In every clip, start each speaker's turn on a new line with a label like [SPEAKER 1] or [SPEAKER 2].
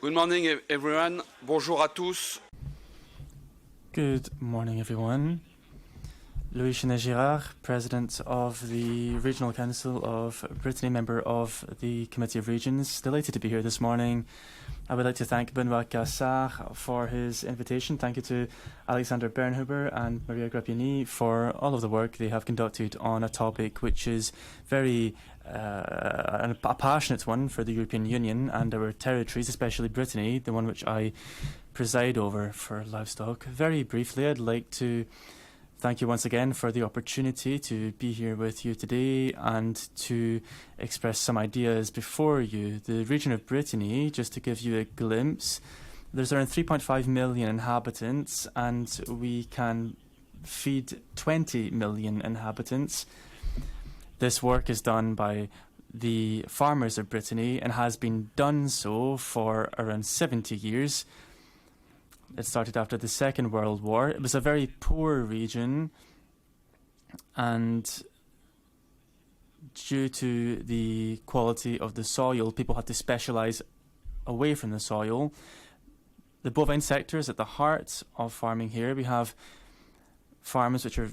[SPEAKER 1] Good morning, everyone. Bonjour à tous.
[SPEAKER 2] Good morning, everyone. Louis Chenet-Girard, President of the Regional Council of Brittany, member of the Committee of Regions. Delighted to be here this morning. I would like to thank Benoit Gassard for his invitation. Thank you to Alexander Bernhuber and Maria Grappiani for all of the work they have conducted on a topic which is very a passionate one for the European Union and our territories, especially Brittany, the one which I preside over for livestock. Very briefly, I'd like to thank you once again for the opportunity to be here with you today and to express some ideas before you. The region of Brittany, just to give you a glimpse, there's around 3.5 million inhabitants and we can feed 20 million inhabitants. This work is done by the farmers of Brittany and has been done so for around 70 years. It started after the Second World War. It was a very poor region, and due to the quality of the soil, people had to specialize away from the soil. The bovine sector is at the heart of farming here. We have farms which are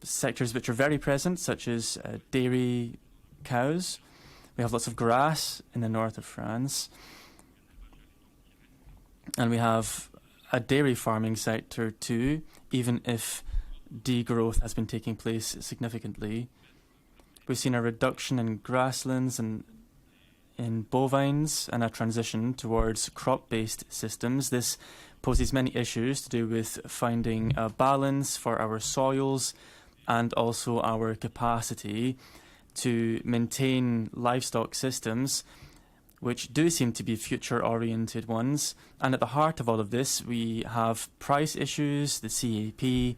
[SPEAKER 2] sectors which are very present, such as dairy cows. We have lots of grass in the north of France. And we have a dairy farming sector too, even if degrowth has been taking place significantly. We've seen a reduction in grasslands and in bovines and a transition towards crop-based systems. This poses many issues to do with finding a balance for our soils and also our capacity to maintain livestock systems which do seem to be future-oriented ones. And at the heart of all of this, we have price issues, the CAP,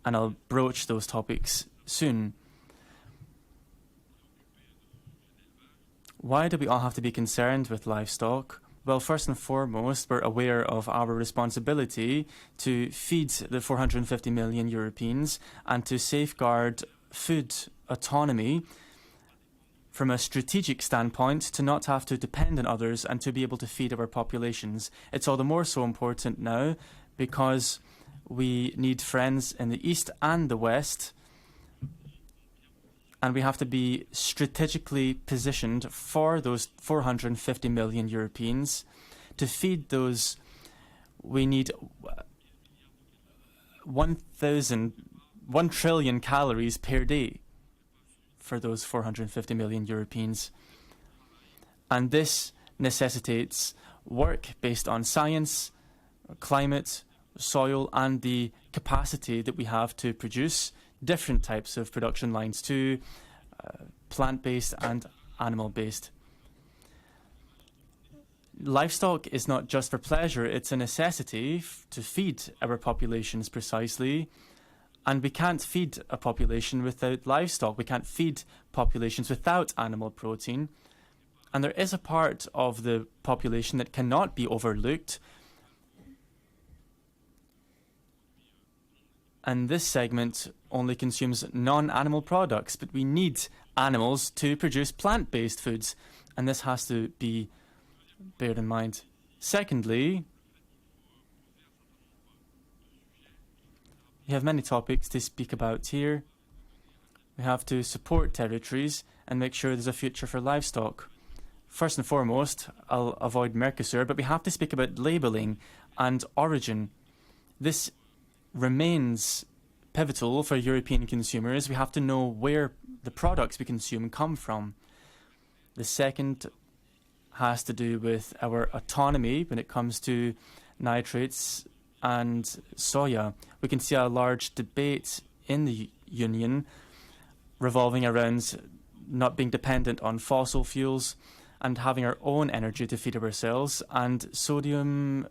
[SPEAKER 2] and I'll broach those topics soon. Why do we all have to be concerned with livestock? Well, first and foremost, we're aware of our responsibility to feed the 450 million Europeans and to safeguard food autonomy from a strategic standpoint, to not have to depend on others and to be able to feed our populations. It's all the more so important now because we need friends in the East and the West, and we have to be strategically positioned for those 450 million Europeans. To feed those, we need 1 trillion calories per day for those 450 million Europeans. And this necessitates work based on science, climate, soil, and the capacity that we have to produce different types of production lines too, plant-based and animal-based. Livestock is not just for pleasure, it's a necessity to feed our populations precisely. And we can't feed a population without livestock. We can't feed populations without animal protein. And there is a part of the population that cannot be overlooked. And this segment only consumes non-animal products, but we need animals to produce plant-based foods. And this has to be beared in mind. Secondly, we have many topics to speak about here. We have to support territories and make sure there's a future for livestock. First and foremost, I'll avoid Mercosur, but we have to speak about labelling and origin. This remains pivotal for European consumers. We have to know where the products we consume come from. The second has to do with our autonomy when it comes to nitrates and soya. We can see a large debate in the Union revolving around not being dependent on fossil fuels and having our own energy to feed ourselves. And soya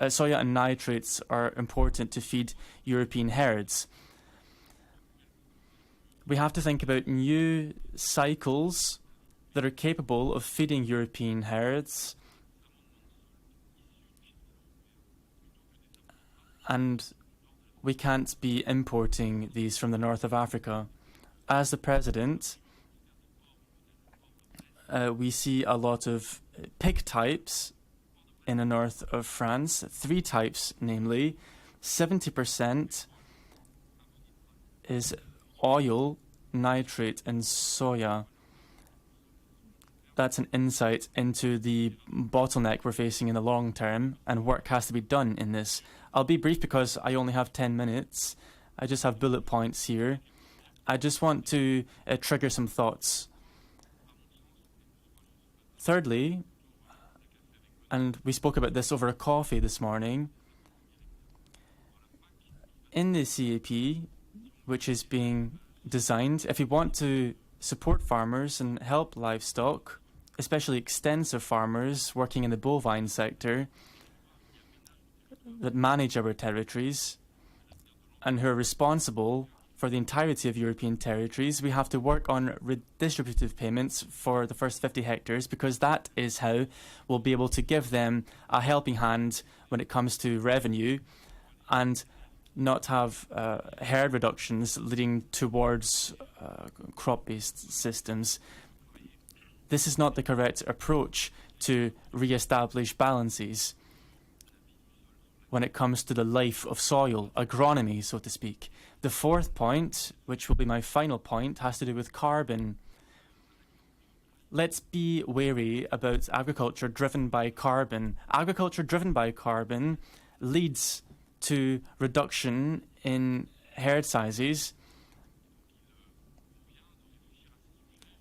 [SPEAKER 2] and nitrates are important to feed European herds. We have to think about new cycles that are capable of feeding European herds. And we can't be importing these from the north of Africa. As the president, we see a lot of pig types in the north of France. 3 types, namely 70% is oil, nitrate, and soya. That's an insight into the bottleneck we're facing in the long term, and work has to be done in this. I'll be brief because I only have 10 minutes. I just have bullet points here. I just want to trigger some thoughts. Thirdly, and we spoke about this over a coffee this morning, in the CAP, which is being designed, if we want to support farmers and help livestock, especially extensive farmers working in the bovine sector that manage our territories and who are responsible for the entirety of European territories, we have to work on redistributive payments for the first 50 hectares, because that is how we'll be able to give them a helping hand when it comes to revenue and not have herd reductions leading towards crop-based systems. This is not the correct approach to re-establish balances when it comes to the life of soil, agronomy, so to speak. The fourth point, which will be my final point, has to do with carbon. Let's be wary about agriculture driven by carbon. Agriculture driven by carbon leads to reduction in herd sizes.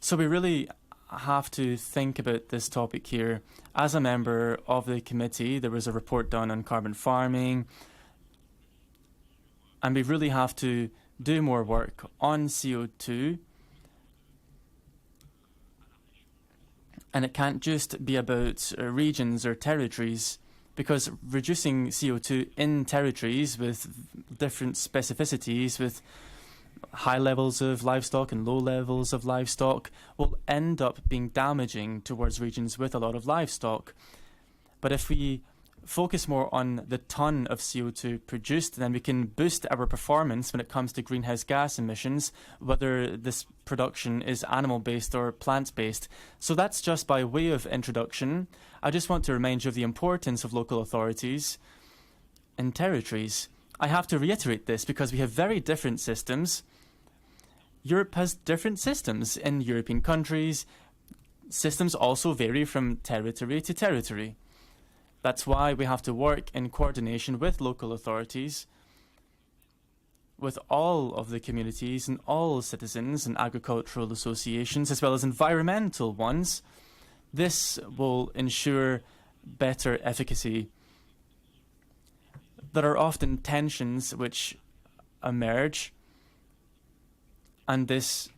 [SPEAKER 2] So we really have to think about this topic here. As a member of the committee, there was a report done on carbon farming, and we really have to do more work on CO2. And it can't just be about regions or territories, because reducing CO2 in territories with different specificities, with high levels of livestock and low levels of livestock, will end up being damaging towards regions with a lot of livestock. But if we focus more on the ton of CO2 produced, then we can boost our performance when it comes to greenhouse gas emissions, whether this production is animal-based or plant-based. So that's just by way of introduction. I just want to remind you of the importance of local authorities in territories. I have to reiterate this because we have very different systems. Europe has different systems in European countries. Systems also vary from territory to territory. That's why we have to work in coordination with local authorities, with all of the communities and all citizens and agricultural associations, as well as environmental ones. This will ensure better efficacy. There are often tensions which emerge, and this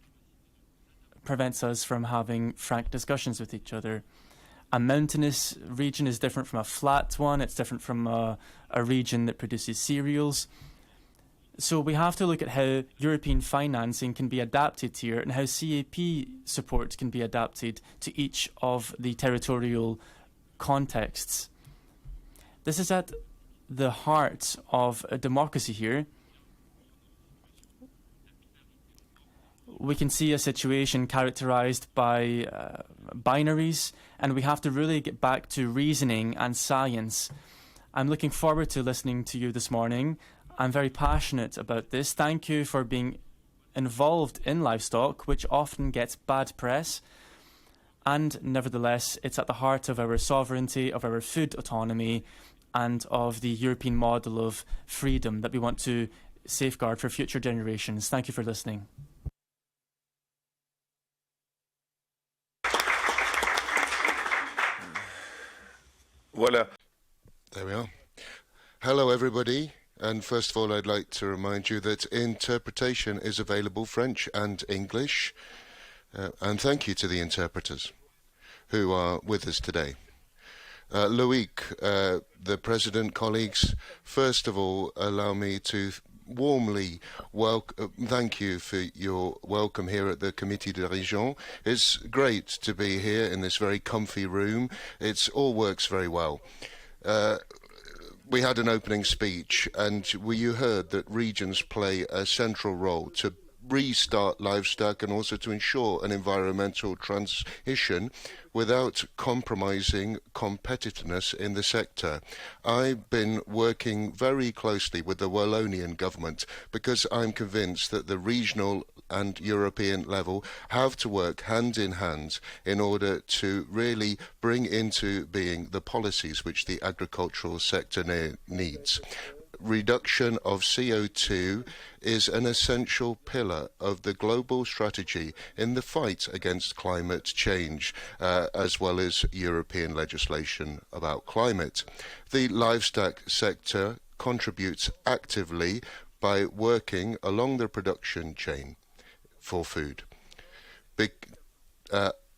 [SPEAKER 2] prevents us from having frank discussions with each other. A mountainous region is different from a flat one. It's different from a region that produces cereals. So we have to look at how European financing can be adapted here and how CAP support can be adapted to each of the territorial contexts. This is at the heart of a democracy here. We can see a situation characterized by binaries, and we have to really get back to reasoning and science. I'm looking forward to listening to you this morning. I'm very passionate about this. Thank you for being involved in livestock, which often gets bad press. And nevertheless, it's at the heart of our sovereignty, of our food autonomy, and of the European model of freedom that we want to safeguard for future generations. Thank you for listening.
[SPEAKER 3] Voila. There we are. Hello, everybody. And first of all, I'd like to remind you that interpretation is available French and English. And thank you to the interpreters who are with us today. Loic, the President, colleagues, first of all, allow me to warmly thank you for your welcome here at the Comité de Région. It's great to be here in this very comfy room. It all works very well. We had an opening speech, and you heard that regions play a central role to restart livestock and also to ensure an environmental transition without compromising competitiveness in the sector. I've been working very closely with the Wallonian government because I'm convinced that the regional and European level have to work hand in hand in order to really bring into being the policies which the agricultural sector needs. Reduction of CO2 is an essential pillar of the global strategy in the fight against climate change, as well as European legislation about climate. The livestock sector contributes actively by working along the production chain for food.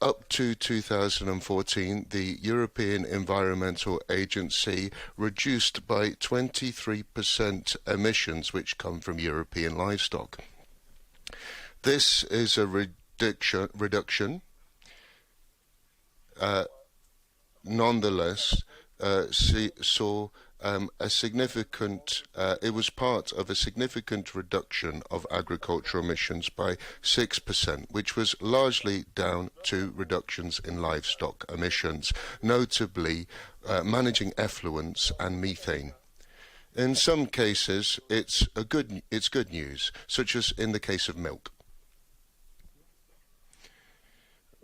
[SPEAKER 3] Up to 2014, the European Environmental Agency reduced by 23% emissions which come from European livestock. This is a reduction. Nonetheless, saw a significant, it was part of a significant reduction of agricultural emissions by 6%, which was largely down to reductions in livestock emissions, notably managing effluents and methane. In some cases, it's good news, such as in the case of milk.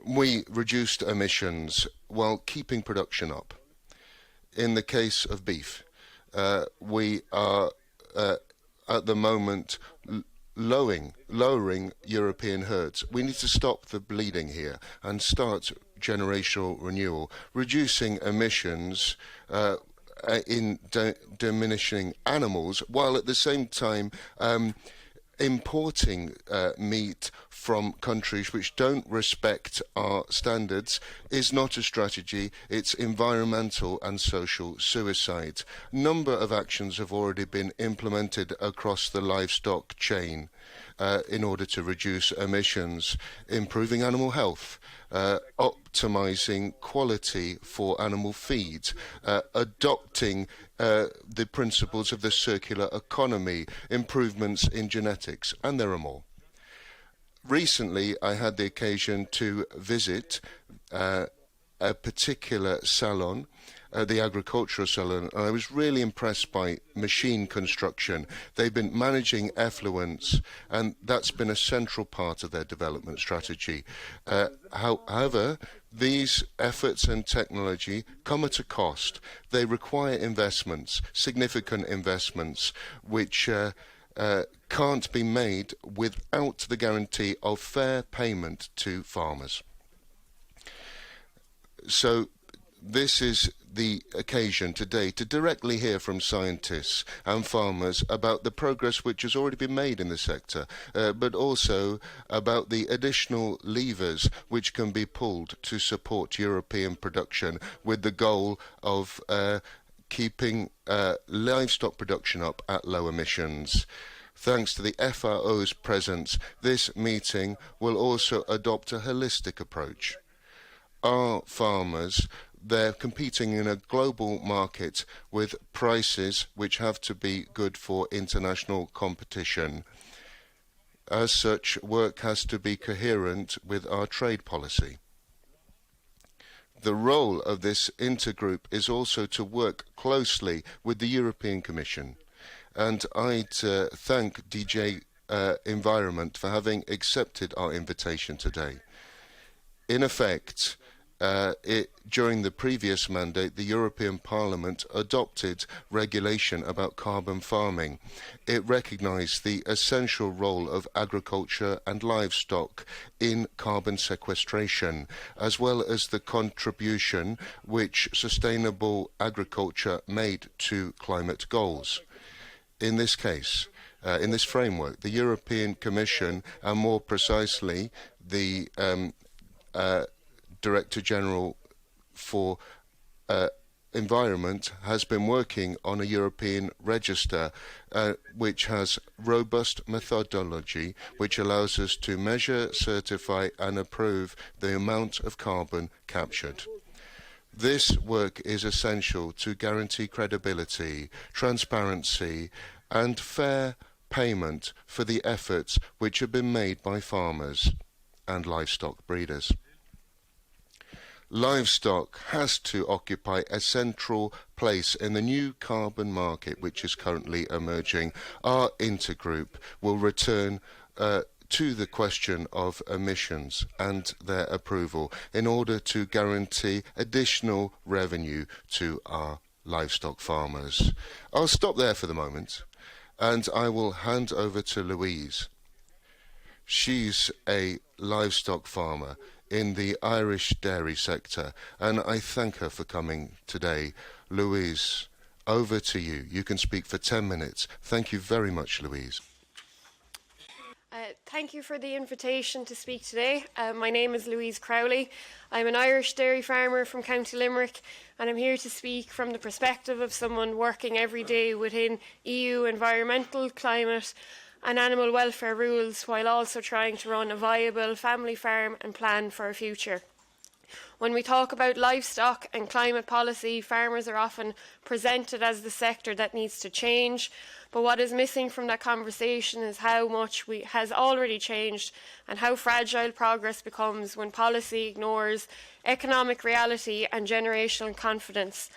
[SPEAKER 3] We reduced emissions while keeping production up. In the case of beef, we are at the moment lowering European herds. We need to stop the bleeding here and start generational renewal, reducing emissions in diminishing animals, while at the same time importing meat from countries which don't respect our standards is not a strategy. It's environmental and social suicide. Number of actions have already been implemented across the livestock chain in order to reduce emissions, improving animal health, optimizing quality for animal feed, adopting the principles of the circular economy, improvements in genetics, and there are more. Recently, I had the occasion to visit a particular salon, the agricultural salon, and I was really impressed by machine construction. They've been managing effluents, and that's been a central part of their development strategy. However, these efforts and technology come at a cost. They require investments, significant investments, which can't be made without the guarantee of fair payment to farmers. So this is the occasion today to directly hear from scientists and farmers about the progress which has already been made in the sector, but also about the additional levers which can be pulled to support European production with the goal of keeping livestock production up at low emissions. Thanks to the FRO's presence, this meeting will also adopt a holistic approach. Our farmers, they're competing in a global market with prices which have to be good for international competition. As such, work has to be coherent with our trade policy. The role of this intergroup is also to work closely with the European Commission. And I'd thank DG Environment for having accepted our invitation today. In effect, during the previous mandate, the European Parliament adopted regulation about carbon farming. It recognised the essential role of agriculture and livestock in carbon sequestration, as well as the contribution which sustainable agriculture made to climate goals. In this case, in this framework, the European Commission, and more precisely the Director General for Environment, has been working on a European register which has robust methodology which allows us to measure, certify and approve the amount of carbon captured. This work is essential to guarantee credibility, transparency and fair payment for the efforts which have been made by farmers and livestock breeders. Livestock has to occupy a central place in the new carbon market which is currently emerging. Our intergroup will return to the question of emissions and their approval in order to guarantee additional revenue to our livestock farmers. I'll stop there for the moment and I will hand over to Louise. She's a livestock farmer in the Irish dairy sector, and I thank her for coming today. Louise, over to you. You can speak for 10 minutes. Thank you very much, Louise.
[SPEAKER 4] Thank you for the invitation to speak today. My name is Louise Crowley. I'm an Irish dairy farmer from County Limerick, and I'm here to speak from the perspective of someone working every day within EU environmental, climate and animal welfare rules, while also trying to run a viable family farm and plan for a future. When we talk about livestock and climate policy, farmers are often presented as the sector that needs to change, but what is missing from that conversation is how much has already changed and how fragile progress becomes when policy ignores economic reality and generational confidence.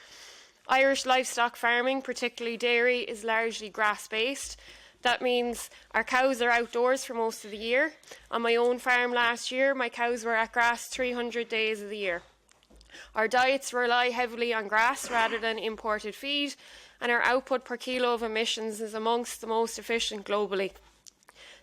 [SPEAKER 4] Irish livestock farming, particularly dairy, is largely grass-based. That means our cows are outdoors for most of the year. On my own farm last year, my cows were at grass 300 days of the year. Our diets rely heavily on grass rather than imported feed, and our output per kilo of emissions is amongst the most efficient globally.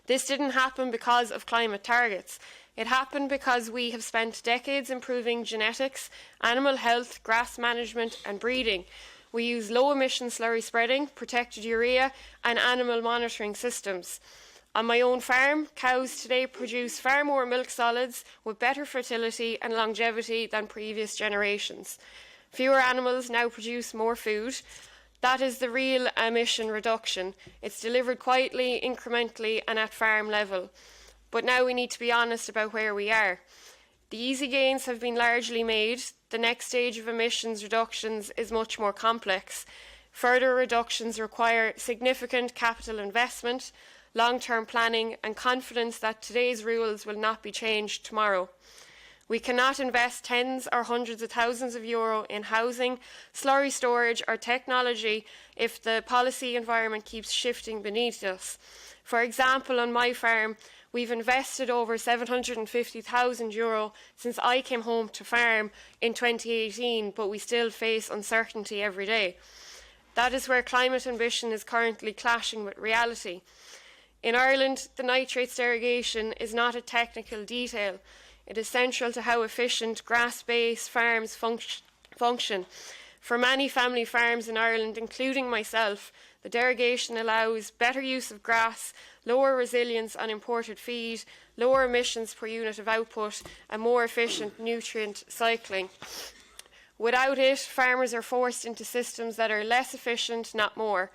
[SPEAKER 4] This didn't happen because of climate targets. It happened because we have spent decades improving genetics, animal health, grass management and breeding. We use low-emission slurry spreading, protected urea and animal monitoring systems. On my own farm, cows today produce far more milk solids with better fertility and longevity than previous generations. Fewer animals now produce more food. That is the real emission reduction. It's delivered quietly, incrementally and at farm level. But now we need to be honest about where we are. The easy gains have been largely made. The next stage of emissions reductions is much more complex. Further reductions require significant capital investment, long-term planning and confidence that today's rules will not be changed tomorrow. We cannot invest tens or hundreds of thousands of euro in housing, slurry storage or technology if the policy environment keeps shifting beneath us. For example, on my farm, we've invested over €750,000 since I came home to farm in 2018, but we still face uncertainty every day. That is where climate ambition is currently clashing with reality. In Ireland, the nitrates derogation is not a technical detail. It is central to how efficient grass-based farms function. For many family farms in Ireland, including myself, the derogation allows better use of grass, lower resilience on imported feed, lower emissions per unit of output, and more efficient nutrient cycling. Without it, farmers are forced into systems that are less efficient, not more.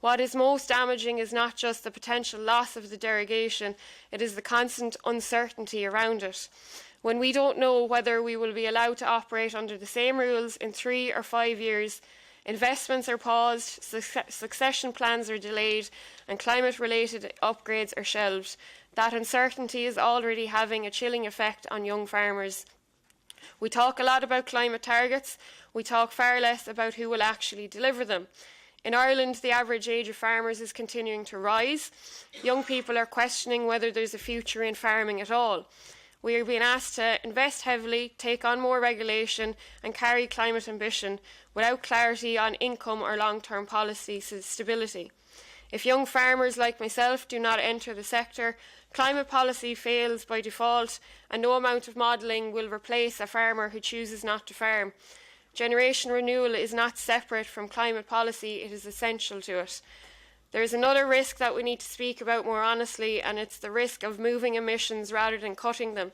[SPEAKER 4] What is most damaging is not just the potential loss of the derogation, it is the constant uncertainty around it. When we don't know whether we will be allowed to operate under the same rules in 3 or 5 years, investments are paused, succession plans are delayed, and climate-related upgrades are shelved. That uncertainty is already having a chilling effect on young farmers. We talk a lot about climate targets, we talk far less about who will actually deliver them. In Ireland, the average age of farmers is continuing to rise. Young people are questioning whether there's a future in farming at all. We are being asked to invest heavily, take on more regulation and carry climate ambition without clarity on income or long-term policy stability. If young farmers like myself do not enter the sector, climate policy fails by default and no amount of modelling will replace a farmer who chooses not to farm. Generation renewal is not separate from climate policy, it is essential to it. There is another risk that we need to speak about more honestly, and it's the risk of moving emissions rather than cutting them.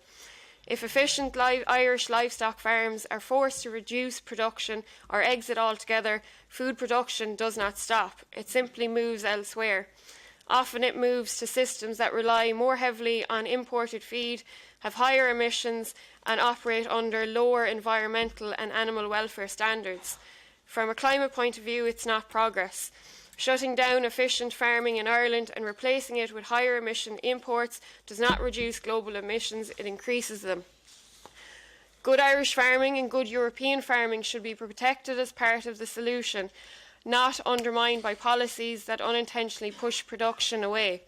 [SPEAKER 4] If efficient Irish livestock farms are forced to reduce production or exit altogether, food production does not stop. It simply moves elsewhere. Often it moves to systems that rely more heavily on imported feed, have higher emissions and operate under lower environmental and animal welfare standards. From a climate point of view, it's not progress. Shutting down efficient farming in Ireland and replacing it with higher emission imports does not reduce global emissions, it increases them. Good Irish farming and good European farming should be protected as part of the solution, not undermined by policies that unintentionally push production away.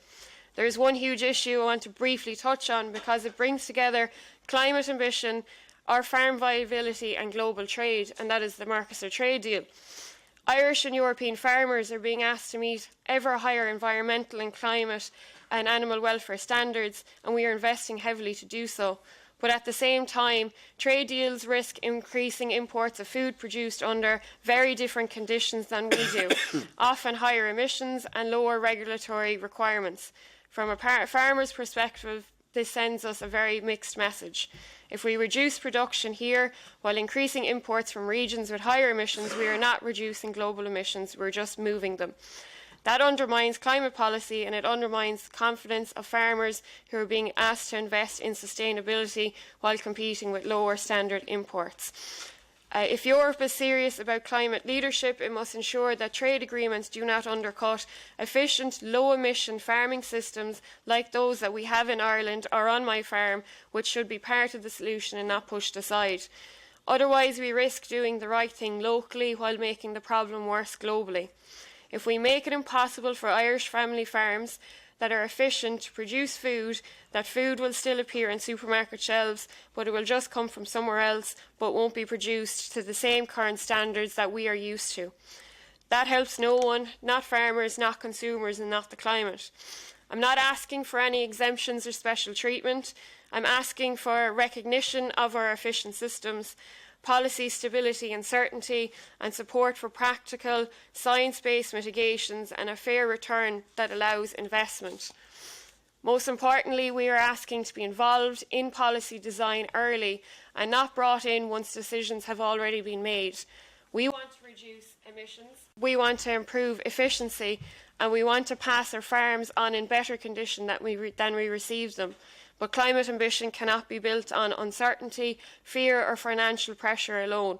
[SPEAKER 4] There is one huge issue I want to briefly touch on because it brings together climate ambition, our farm viability and global trade, and that is the Mercosur trade deal. Irish and European farmers are being asked to meet ever higher environmental and climate and animal welfare standards, and we are investing heavily to do so. But at the same time, trade deals risk increasing imports of food produced under very different conditions than we do, often higher emissions and lower regulatory requirements. From a farmer's perspective, this sends us a very mixed message. If we reduce production here while increasing imports from regions with higher emissions, we are not reducing global emissions, we're just moving them. That undermines climate policy and it undermines the confidence of farmers who are being asked to invest in sustainability while competing with lower standard imports. If Europe is serious about climate leadership, it must ensure that trade agreements do not undercut efficient, low-emission farming systems like those that we have in Ireland or on my farm, which should be part of the solution and not pushed aside. Otherwise, we risk doing the right thing locally while making the problem worse globally. If we make it impossible for Irish family farms that are efficient to produce food, that food will still appear on supermarket shelves, but it will just come from somewhere else, but won't be produced to the same current standards that we are used to. That helps no one, not farmers, not consumers, and not the climate. I'm not asking for any exemptions or special treatment. I'm asking for recognition of our efficient systems, policy stability and certainty, and support for practical, science-based mitigations and a fair return that allows investment. Most importantly, we are asking to be involved in policy design early and not brought in once decisions have already been made. We want to reduce emissions, we want to improve efficiency, and we want to pass our farms on in better condition than we received them. But climate ambition cannot be built on uncertainty, fear or financial pressure alone.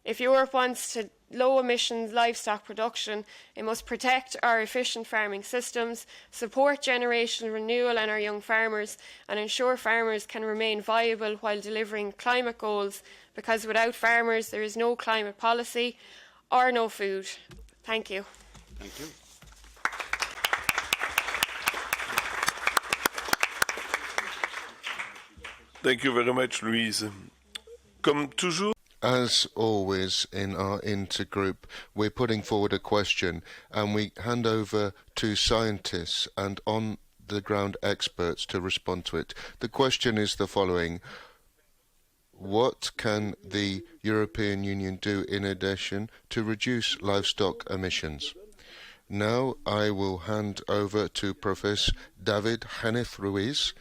[SPEAKER 4] If Europe wants to low emissions livestock production, it must protect our efficient farming systems, support generational renewal and our young farmers, and ensure farmers can remain viable while delivering climate goals, because without farmers there is no climate policy or no food. Thank you.
[SPEAKER 1] Thank you.
[SPEAKER 5] Thank you very much, Louise. Comme toujours.
[SPEAKER 3] As always in our intergroup, we're putting forward a question and we hand over to scientists and on-the-ground experts to respond to it. The question is the following. What can the European Union do in addition to reduce livestock emissions? Now I will hand over to Professor David Janez Ruiz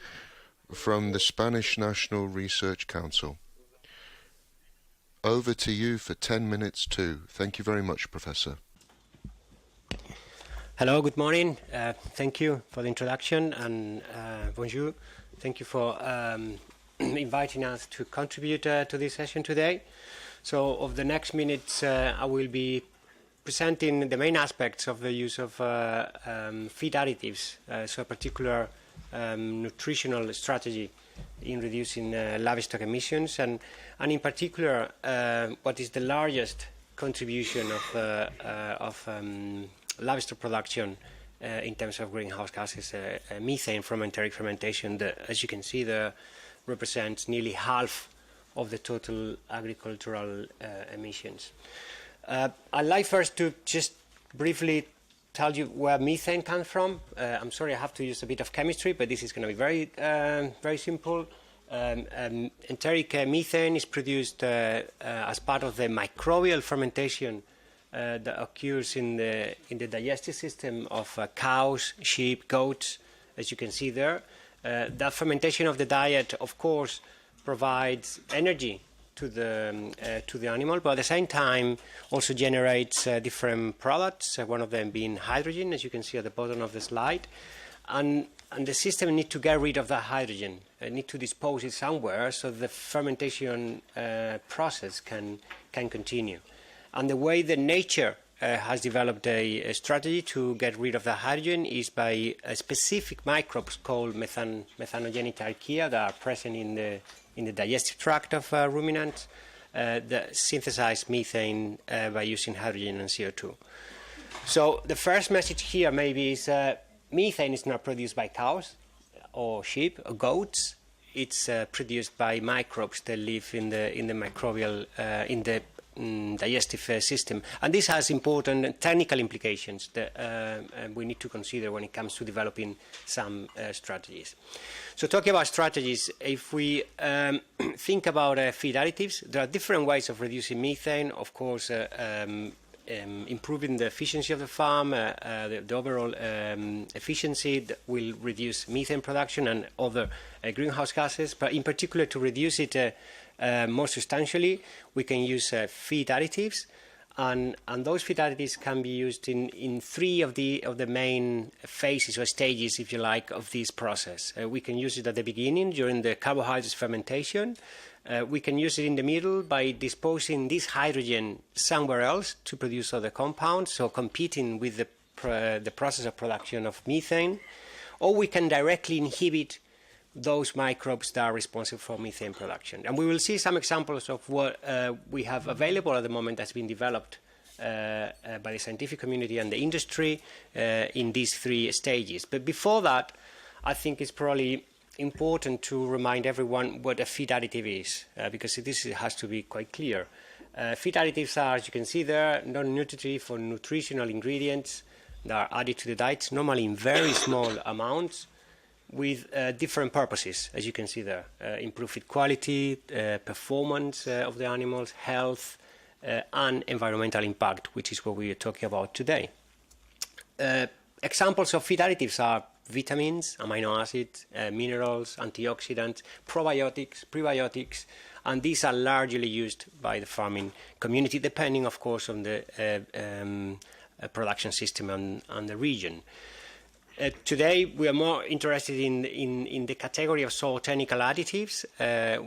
[SPEAKER 3] from the Spanish National Research Council. Over to you for 10 minutes too. Thank you very much, Professor.
[SPEAKER 6] Hello, good morning. Thank you for the introduction and bonjour. Thank you for inviting us to contribute to this session today. So, of the next minutes, I will be presenting the main aspects of the use of feed additives, so a particular nutritional strategy in reducing livestock emissions, and in particular what is the largest contribution of livestock production in terms of greenhouse gases, methane from enteric fermentation, that, as you can see there, represents nearly half of the total agricultural emissions. I'd like first to just briefly tell you where methane comes from. I'm sorry, I have to use a bit of chemistry, but this is going to be very simple. Enteric methane is produced as part of the microbial fermentation that occurs in the digestive system of cows, sheep, goats, as you can see there. That fermentation of the diet, of course, provides energy to the animal, but at the same time also generates different products, one of them being hydrogen, as you can see at the bottom of the slide. And the system needs to get rid of that hydrogen, need to dispose it somewhere so the fermentation process can continue. And the way the nature has developed a strategy to get rid of the hydrogen is by specific microbes called methanogenic archaea that are present in the digestive tract of ruminants that synthesize methane by using hydrogen and CO2. So the first message here maybe is methane is not produced by cows or sheep or goats. It's produced by microbes that live in the microbial digestive system, and this has important technical implications that we need to consider when it comes to developing some strategies. So talking about strategies, if we think about feed additives, there are different ways of reducing methane. Of course, improving the efficiency of the farm, the overall efficiency that will reduce methane production and other greenhouse gases, but in particular to reduce it more substantially, we can use feed additives, and those feed additives can be used in three of the main phases or stages, if you like, of this process. We can use it at the beginning during the carbohydrates fermentation. We can use it in the middle by disposing this hydrogen somewhere else to produce other compounds, so competing with the process of production of methane, or we can directly inhibit those microbes that are responsible for methane production. And we will see some examples of what we have available at the moment that's been developed by the scientific community and the industry in these three stages. But before that, I think it's probably important to remind everyone what a feed additive is, because this has to be quite clear. Feed additives are, as you can see there, non-nutritive or nutritional ingredients that are added to the diets, normally in very small amounts, with different purposes, as you can see there. Improve feed quality, performance of the animals, health, and environmental impact, which is what we are talking about today. Examples of feed additives are vitamins, amino acids, minerals, antioxidants, probiotics, prebiotics, and these are largely used by the farming community, depending, of course, on the production system and the region. Today, we are more interested in the category of zootechnical additives,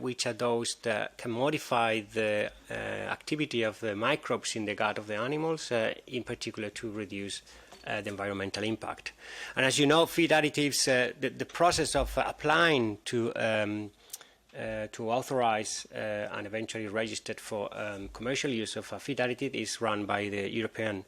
[SPEAKER 6] which are those that can modify the activity of the microbes in the gut of the animals, in particular to reduce the environmental impact. And as you know, feed additives, the process of applying to authorize and eventually registered for commercial use of a feed additive is run by the European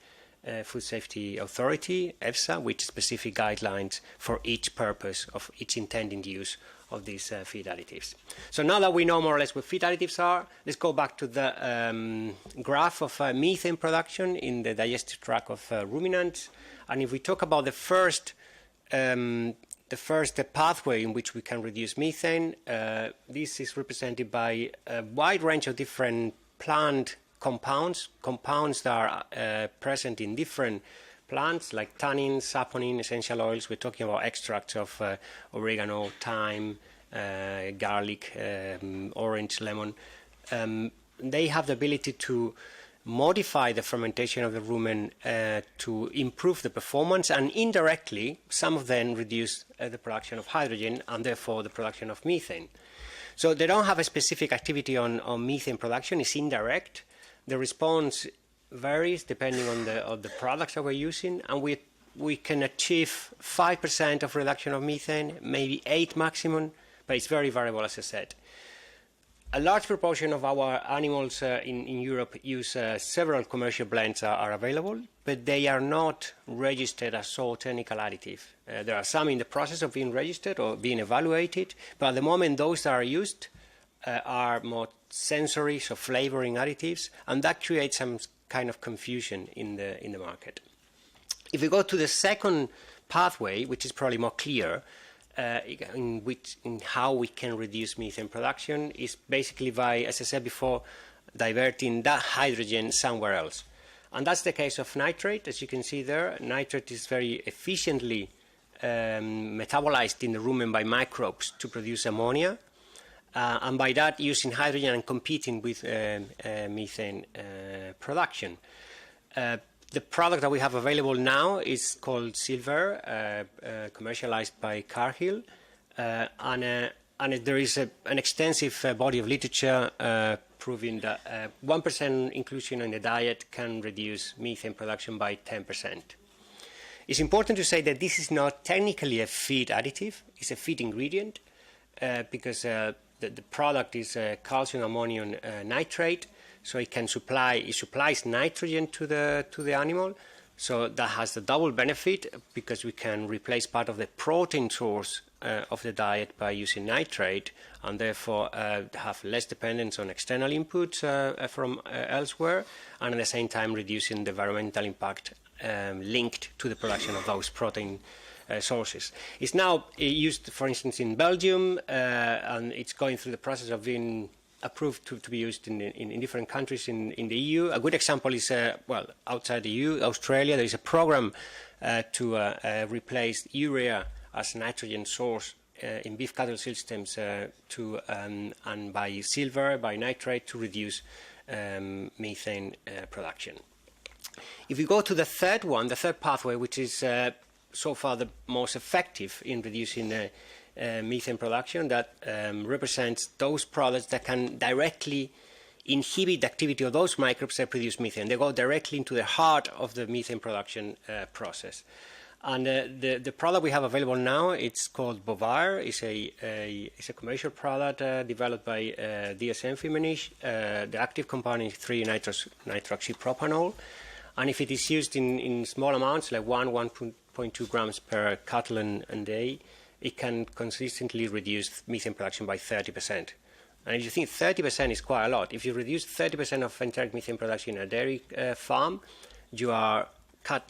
[SPEAKER 6] Food Safety Authority, EFSA, with specific guidelines for each purpose of each intended use of these feed additives. So now that we know more or less what feed additives are, let's go back to the graph of methane production in the digestive tract of ruminants. And if we talk about the first pathway in which we can reduce methane, this is represented by a wide range of different plant compounds that are present in different plants like tannin, saponin, essential oils. We're talking about extracts of oregano, thyme, garlic, orange, lemon. They have the ability to modify the fermentation of the rumen to improve the performance, and indirectly, some of them reduce the production of hydrogen and therefore the production of methane. So they don't have a specific activity on methane production, it's indirect. The response varies depending on the products that we're using, and we can achieve 5% of reduction of methane, maybe 8 maximum, but it's very variable, as I said. A large proportion of our animals in Europe use several commercial blends are available, but they are not registered as zootechnical additive. There are some in the process of being registered or being evaluated, but at the moment those that are used are more sensory, so flavoring additives, and that creates some kind of confusion in the market. If we go to the second pathway, which is probably more clear, in how we can reduce methane production, is basically by, as I said before, diverting that hydrogen somewhere else. And that's the case of nitrate. As you can see there, nitrate is very efficiently metabolized in the rumen by microbes to produce ammonia. And by that, using hydrogen and competing with methane production. The product that we have available now is called Silver, commercialized by Cargill, and there is an extensive body of literature proving that 1% inclusion in the diet can reduce methane production by 10%. It's important to say that this is not technically a feed additive, it's a feed ingredient because the product is calcium ammonium nitrate, so it supplies nitrogen to the animal. So that has the double benefit because we can replace part of the protein source of the diet by using nitrate, and therefore have less dependence on external inputs from elsewhere, and at the same time reducing the environmental impact linked to the production of those protein sources. It's now used, for instance, in Belgium, and it's going through the process of being approved to be used in different countries in the EU. A good example is, outside the EU, Australia, there is a program to replace urea as a nitrogen source in beef cattle systems and by silver, by nitrate, to reduce methane production. If we go to the third pathway, which is so far the most effective in reducing methane production, that represents those products that can directly inhibit the activity of those microbes that produce methane. They go directly into the heart of the methane production process. And the product we have available now, it's called Bovaer. It's a commercial product developed by DSM-Firmenich. The active compound is 3-nitroxypropanol. And if it is used in small amounts, like 1.2 grams per cattle a day, it can consistently reduce methane production by 30%. And if you think 30% is quite a lot, if you reduce 30% of enteric methane production in a dairy farm, you're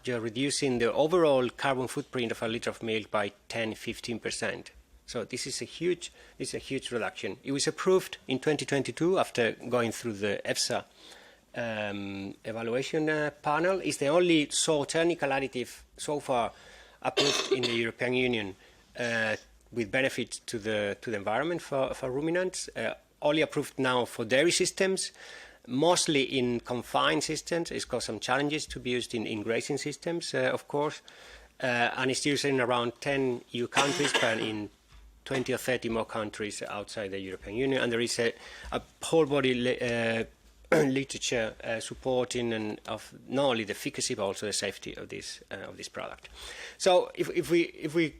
[SPEAKER 6] reducing the overall carbon footprint of a liter of milk by 10-15%. So this is a huge reduction. It was approved in 2022 after going through the EFSA evaluation panel. It's the only technical additive so far approved in the European Union with benefits to the environment for ruminants. Only approved now for dairy systems, mostly in confined systems. It's got some challenges to be used in grazing systems, of course, and it's used in around 10 EU countries, but in 20 or 30 more countries outside the European Union. And there is a whole body literature supporting and of not only the efficacy but also the safety of this product. So if we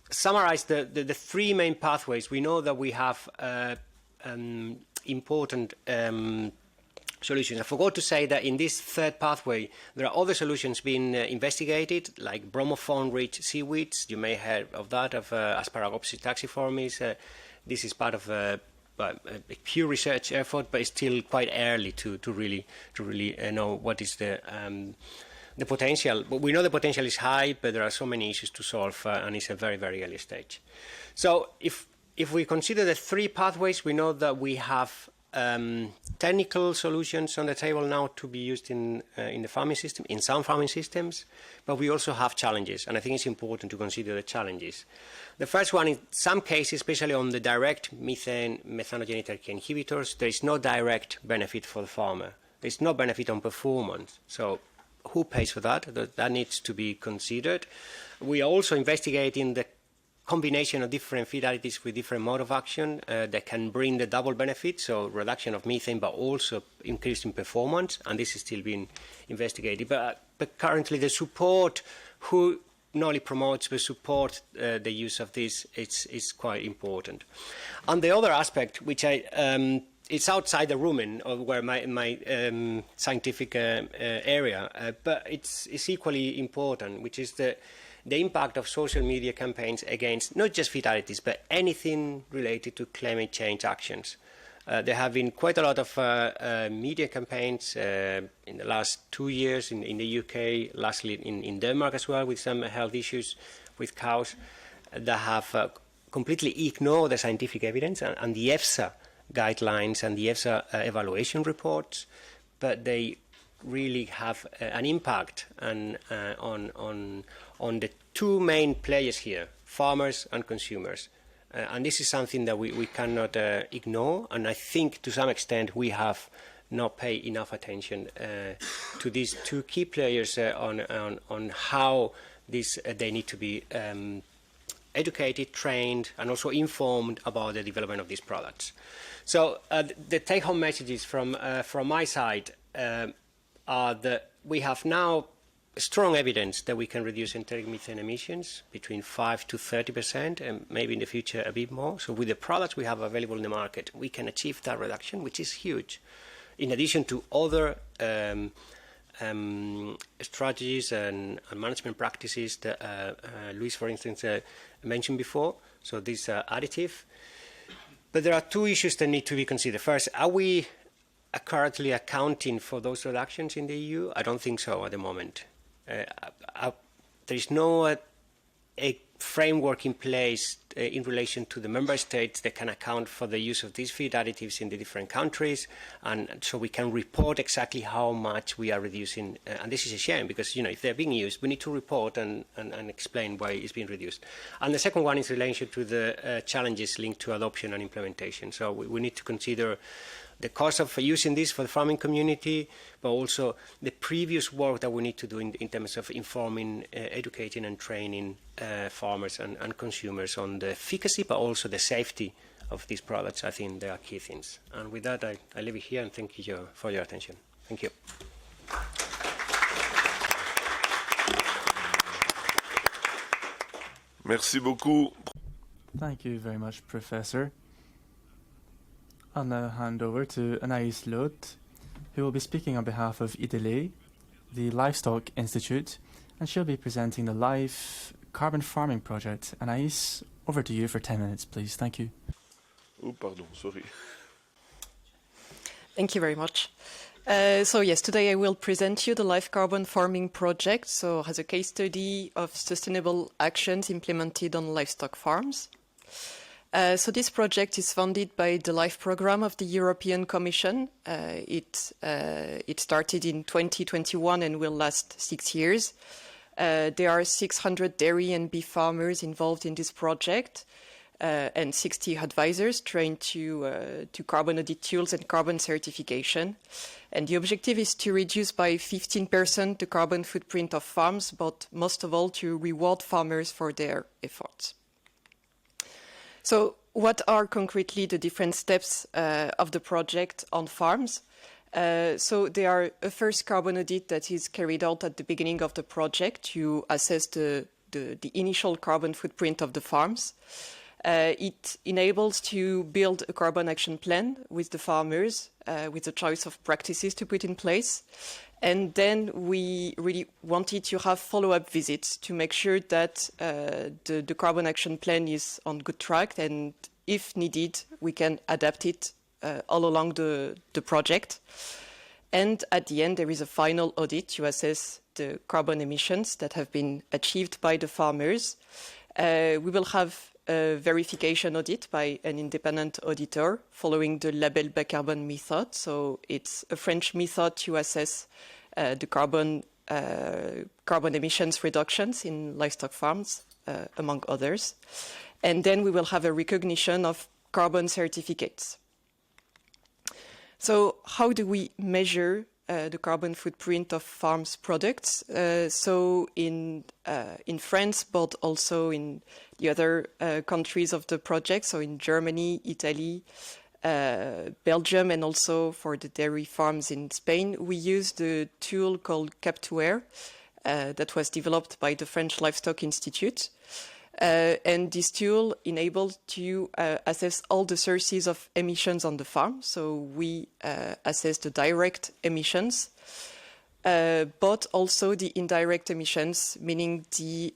[SPEAKER 6] summarize the three main pathways, we know that we have important solutions. I forgot to say that in this third pathway, there are other solutions being investigated, like bromophone-rich seaweeds. You may have heard of that, of Asparagopsis taxiformis. This is part of a pure research effort, but it's still quite early to really know what is the potential. But we know the potential is high, but there are so many issues to solve, and it's a very, very early stage. So if we consider the three pathways, we know that we have technical solutions on the table now to be used in the farming system, in some farming systems, but we also have challenges, and I think it's important to consider the challenges. The first one, in some cases, especially on the direct methanogen inhibitors, there is no direct benefit for the farmer. There's no benefit on performance. So who pays for that? That needs to be considered. We are also investigating the combination of different feed additives with different mode of action that can bring the double benefit, so reduction of methane, but also increase in performance, and this is still being investigated. But currently the support, who not only promotes but support the use of this, it's quite important. And the other aspect, which it's outside the rumen of where my scientific area, but it's equally important, which is the impact of social media campaigns against not just feed additives, but anything related to climate change actions. There have been quite a lot of media campaigns in the last 2 years in the UK, lastly in Denmark as well, with some health issues with cows that have completely ignored the scientific evidence and the EFSA guidelines and the EFSA evaluation reports, but they really have an impact on the two main players here, farmers and consumers. And this is something that we cannot ignore, and I think to some extent we have not paid enough attention to these two key players on how they need to be educated, trained, and also informed about the development of these products. So the take-home messages from my side are that we have now strong evidence that we can reduce enteric methane emissions between 5 to 30%, and maybe in the future a bit more. So with the products we have available in the market, we can achieve that reduction, which is huge. In addition to other strategies and management practices that Luis, for instance, mentioned before. So these are additive. But there are two issues that need to be considered. First, are we currently accounting for those reductions in the EU? I don't think so at the moment. There is no a framework in place in relation to the member states that can account for the use of these feed additives in the different countries, and so we can report exactly how much we are reducing. And this is a shame because, you know, if they're being used, we need to report and explain why it's being reduced. And the second one is in relation to the challenges linked to adoption and implementation. So we need to consider the cost of using this for the farming community, but also the previous work that we need to do in terms of informing, educating and training farmers and consumers on the efficacy, but also the safety of these products. I think they are key things. And with that, I leave it here and thank you for your attention. Thank you.
[SPEAKER 5] Merci beaucoup.
[SPEAKER 2] Thank you very much, Professor. I'll now hand over to Anaïs Lot, who will be speaking on behalf of IDELE, the Livestock Institute, and she'll be presenting the live carbon farming project. Anaïs, over to you for 10 minutes, please. Thank you.
[SPEAKER 5] Oh, pardon, sorry.
[SPEAKER 7] Thank you very much. So yes, today I will present you the live carbon farming project, so as a case study of sustainable actions implemented on livestock farms. So this project is funded by the LIFE program of the European Commission. It started in 2021 and will last 6 years. There are 600 dairy and beef farmers involved in this project and 60 advisors trained to carbon audit tools and carbon certification. And the objective is to reduce by 15% the carbon footprint of farms, but most of all to reward farmers for their efforts. So what are concretely the different steps of the project on farms? So there are a first carbon audit that is carried out at the beginning of the project to assess the initial carbon footprint of the farms. It enables to build a carbon action plan with the farmers, with the choice of practices to put in place. And then we really wanted to have follow-up visits to make sure that the carbon action plan is on good track, and if needed, we can adapt it all along the project. And at the end, there is a final audit to assess the carbon emissions that have been achieved by the farmers. We will have a verification audit by an independent auditor following the Label Bas Carbone method. So it's a French method to assess the carbon emissions reductions in livestock farms, among others. And then we will have a recognition of carbon certificates. So how do we measure the carbon footprint of farms products? So in France, but also in the other countries of the project, so in Germany, Italy, Belgium, and also for the dairy farms in Spain, we use the tool called Cap2Air that was developed by the French Livestock Institute. And this tool enables to assess all the sources of emissions on the farm. So we assess the direct emissions, but also the indirect emissions, meaning the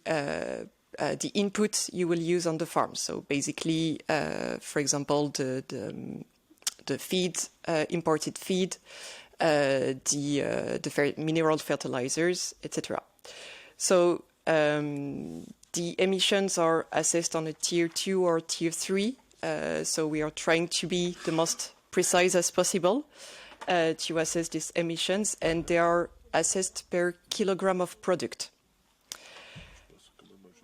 [SPEAKER 7] input you will use on the farm. So basically, for example, the feed, imported feed, the mineral fertilizers, etc. So the emissions are assessed on a tier 2 or tier 3. So we are trying to be the most precise as possible to assess these emissions, and they are assessed per kilogram of product.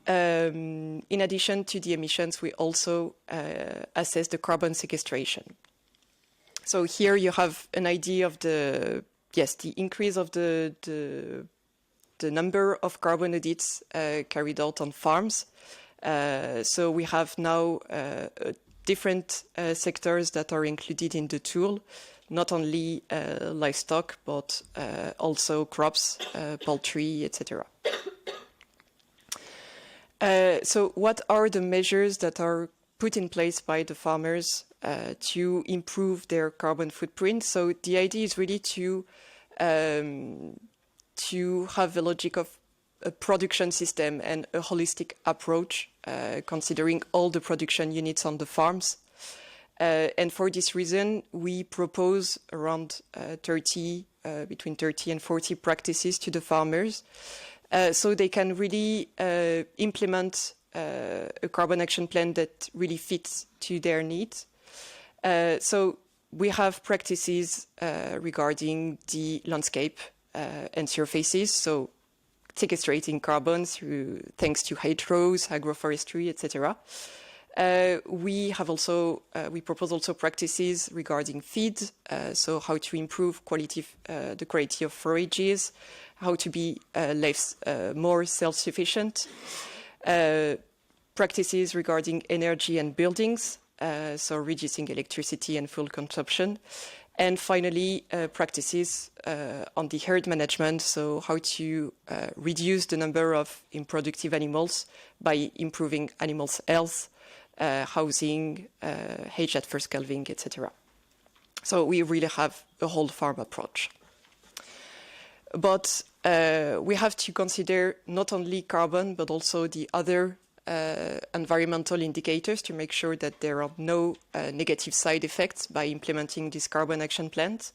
[SPEAKER 7] In addition to the emissions, we also assess the carbon sequestration. So here you have an idea of the increase of the number of carbon audits carried out on farms So we have now different sectors that are included in the tool, not only livestock, but also crops, poultry, etc. So what are the measures that are put in place by the farmers to improve their carbon footprint? So the idea is really to have a logic of a production system and a holistic approach, considering all the production units on the farms. And for this reason, we propose around between 30 and 40 practices to the farmers, so they can really implement a carbon action plan that really fits to their needs. So we have practices regarding the landscape and surfaces, so sequestrating carbon thanks to hedgerows, agroforestry, etc. We propose also practices regarding feed, so how to improve the quality of forages, how to be more self-sufficient. Practices regarding energy and buildings, so reducing electricity and fuel consumption. And finally, practices on the herd management, so how to reduce the number of unproductive animals by improving animals' health, housing, age at first calving, etc. So we really have a whole farm approach. But we have to consider not only carbon, but also the other environmental indicators to make sure that there are no negative side effects by implementing these carbon action plans.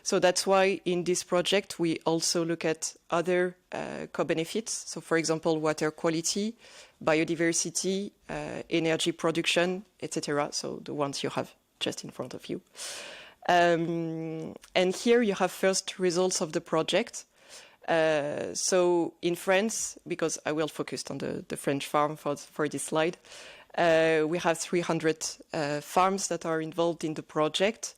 [SPEAKER 7] So that's why in this project, we also look at other co-benefits. So for example, water quality, biodiversity, energy production, etc. So the ones you have just in front of you. And here you have first results of the project. So in France, because I will focus on the French farm for this slide, we have 300 farms that are involved in the project.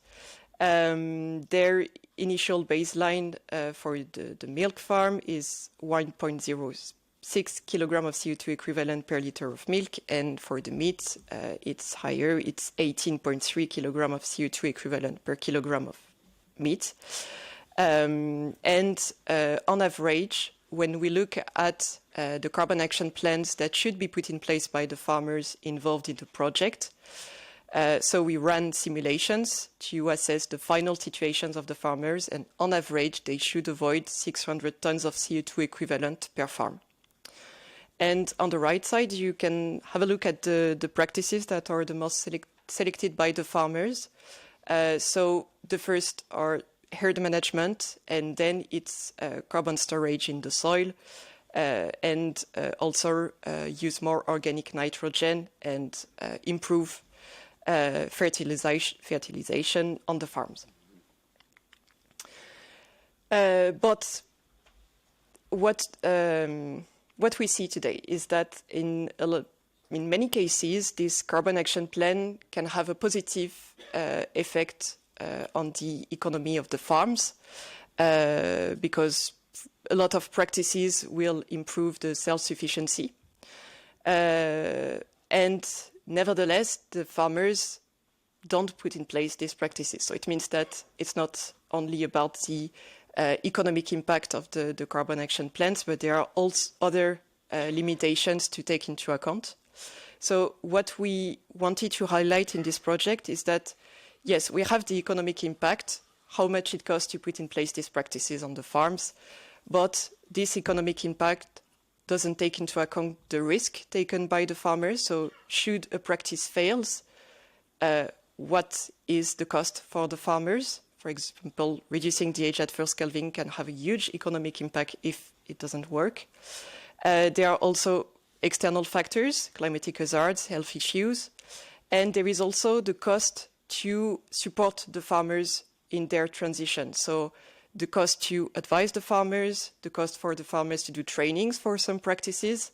[SPEAKER 7] Their initial baseline for the milk farm is 1.06 kilogram of CO2 equivalent per liter of milk, and for the meat, it's higher. It's 18.3 kilogram of CO2 equivalent per kilogram of meat. And on average, when we look at the carbon action plans that should be put in place by the farmers involved in the project, so we ran simulations to assess the final situations of the farmers, and on average, they should avoid 600 tons of CO2 equivalent per farm. And on the right side, you can have a look at the practices that are the most selected by the farmers. So the first are herd management, and then it's carbon storage in the soil, and also use more organic nitrogen and improve fertilization on the farms. But what we see today is that in many cases, this carbon action plan can have a positive effect on the economy of the farms, because a lot of practices will improve the self-sufficiency. And nevertheless, the farmers don't put in place these practices. So it means that it's not only about the economic impact of the carbon action plans, but there are also other limitations to take into account. So what we wanted to highlight in this project is that, yes, we have the economic impact, how much it costs to put in place these practices on the farms, but this economic impact doesn't take into account the risk taken by the farmers. So should a practice fails, what is the cost for the farmers? For example, reducing the age at first calving can have a huge economic impact if it doesn't work. There are also external factors, climatic hazards, health issues, and there is also the cost to support the farmers in their transition. So the cost to advise the farmers, the cost for the farmers to do trainings for some practices.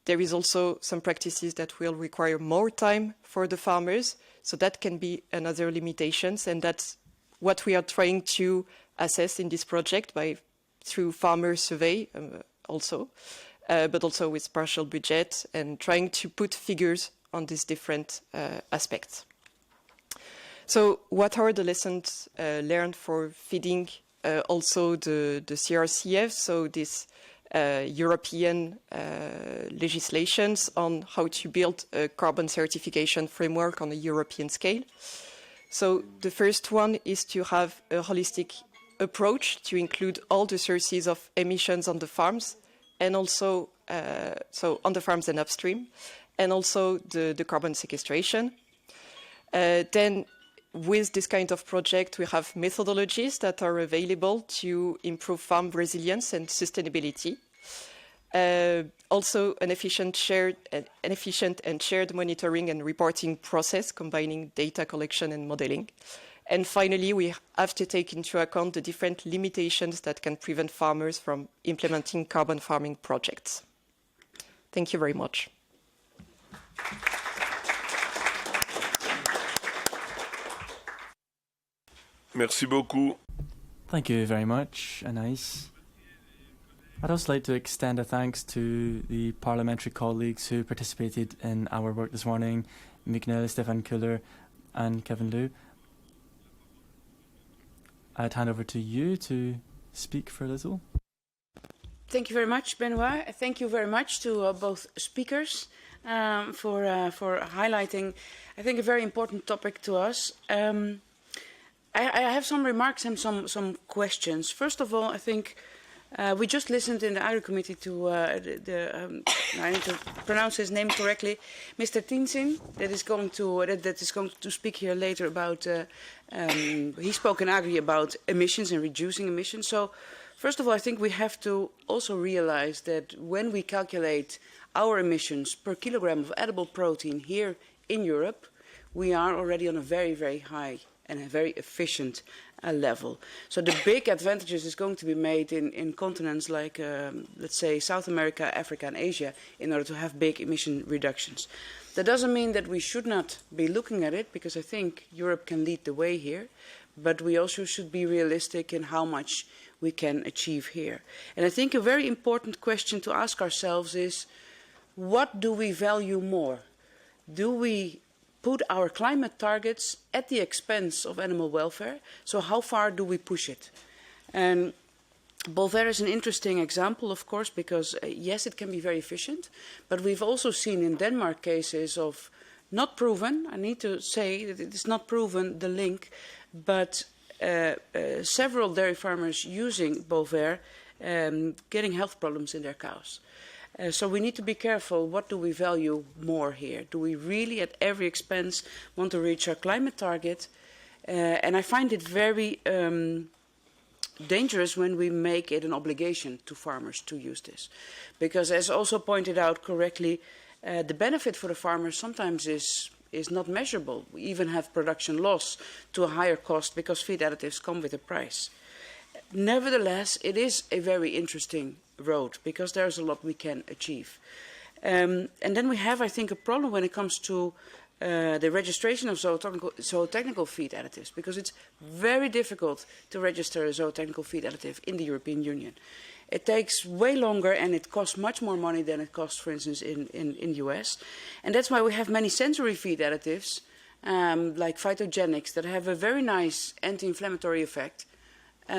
[SPEAKER 7] There is also some practices that will require more time for the farmers. So that can be another limitations, and that's what we are trying to assess in this project through farmer survey also. but also with partial budget and trying to put figures on these different aspects. So what are the lessons learned for feeding also the CRCF, so this European legislations on how to build a carbon certification framework on a European scale? So the first one is to have a holistic approach to include all the sources of emissions on the farms, and also so on the farms and upstream, and also the carbon sequestration. Then with this kind of project, we have methodologies that are available to improve farm resilience and sustainability. Also, an efficient and shared monitoring and reporting process, combining data collection and modeling. And finally, we have to take into account the different limitations that can prevent farmers from implementing carbon farming projects. Thank you very much.
[SPEAKER 5] Merci beaucoup.
[SPEAKER 2] Thank you very much, Anaïs. I'd also like to extend a thanks to the parliamentary colleagues who participated in our work this morning, Miguel, Stefan Kuller and Kevin Liu. I'd hand over to you to speak for a little.
[SPEAKER 8] Thank you very much, Benoit. Thank you very much to both speakers for highlighting, I think, a very important topic to us. I have some remarks and some questions. First of all, I think we just listened in the Agri Committee to I need to pronounce his name correctly, Mr. Tinsin, that is going to speak here later about. He spoke in Agri about emissions and reducing emissions. So, first of all, I think we have to also realize that when we calculate our emissions per kilogram of edible protein here in Europe, we are already on a very, very high and a very efficient level. So the big advantages is going to be made in continents like, let's say, South America, Africa and Asia in order to have big emission reductions. That doesn't mean that we should not be looking at it, because I think Europe can lead the way here, but we also should be realistic in how much we can achieve here. And I think a very important question to ask ourselves is, what do we value more? Do we put our climate targets at the expense of animal welfare? So how far do we push it? And Bovaer is an interesting example, of course, because yes, it can be very efficient, but we've also seen in Denmark cases of not proven, I need to say that it is not proven, the link, but several dairy farmers using Bovaer getting health problems in their cows. So we need to be careful, what do we value more here? Do we really at every expense want to reach our climate target? And I find it very dangerous when we make it an obligation to farmers to use this. Because as also pointed out correctly, the benefit for the farmers sometimes is not measurable. We even have production loss to a higher cost because feed additives come with a price. Nevertheless, it is a very interesting road because there's a lot we can achieve. And then we have, I think, a problem when it comes to the registration of zootechnical feed additives, because it's very difficult to register a zootechnical feed additive in the European Union. It takes way longer and it costs much more money than it costs, for instance, in the US. And that's why we have many sensory feed additives, like phytogenics, that have a very nice anti-inflammatory effect,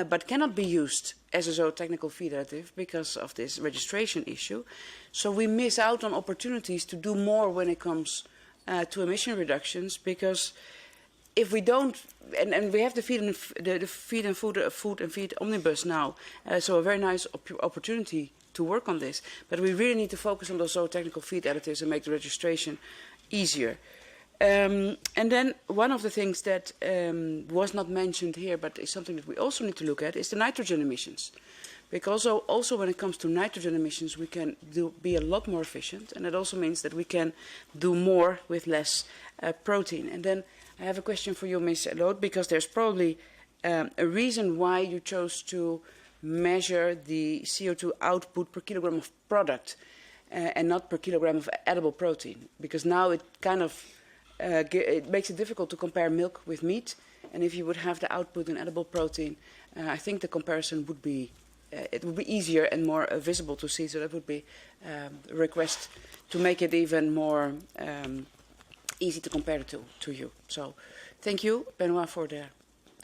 [SPEAKER 8] but cannot be used as a zootechnical feed additive because of this registration issue. So we miss out on opportunities to do more when it comes to emission reductions, because if we don't, and we have the Feed and Feed Omnibus now, so a very nice opportunity to work on this, but we really need to focus on those zootechnical feed additives and make the registration easier. And then one of the things that was not mentioned here, but is something that we also need to look at, is the nitrogen emissions. Because also when it comes to nitrogen emissions, we can be a lot more efficient, and it also means that we can do more with less protein. And then I have a question for you, Ms. Lood, because there's probably a reason why you chose to measure the CO2 output per kilogram of product and not per kilogram of edible protein, because now it kind of it makes it difficult to compare milk with meat, and if you would have the output in edible protein, I think the comparison would be it would be easier and more visible to see. So that would be a request to make it even more easy to compare it to you. So thank you, Benoit, for the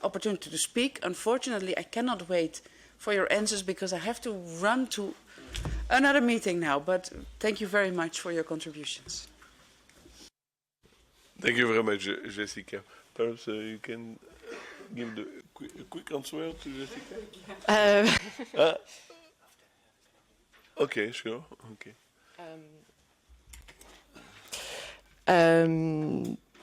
[SPEAKER 8] opportunity to speak. Unfortunately, I cannot wait for your answers because I have to run to another meeting now. But thank you very much for your contributions.
[SPEAKER 5] Thank you very much, Jessica. Perhaps you can give the quick answer to Jessica? Okay, sure. Okay.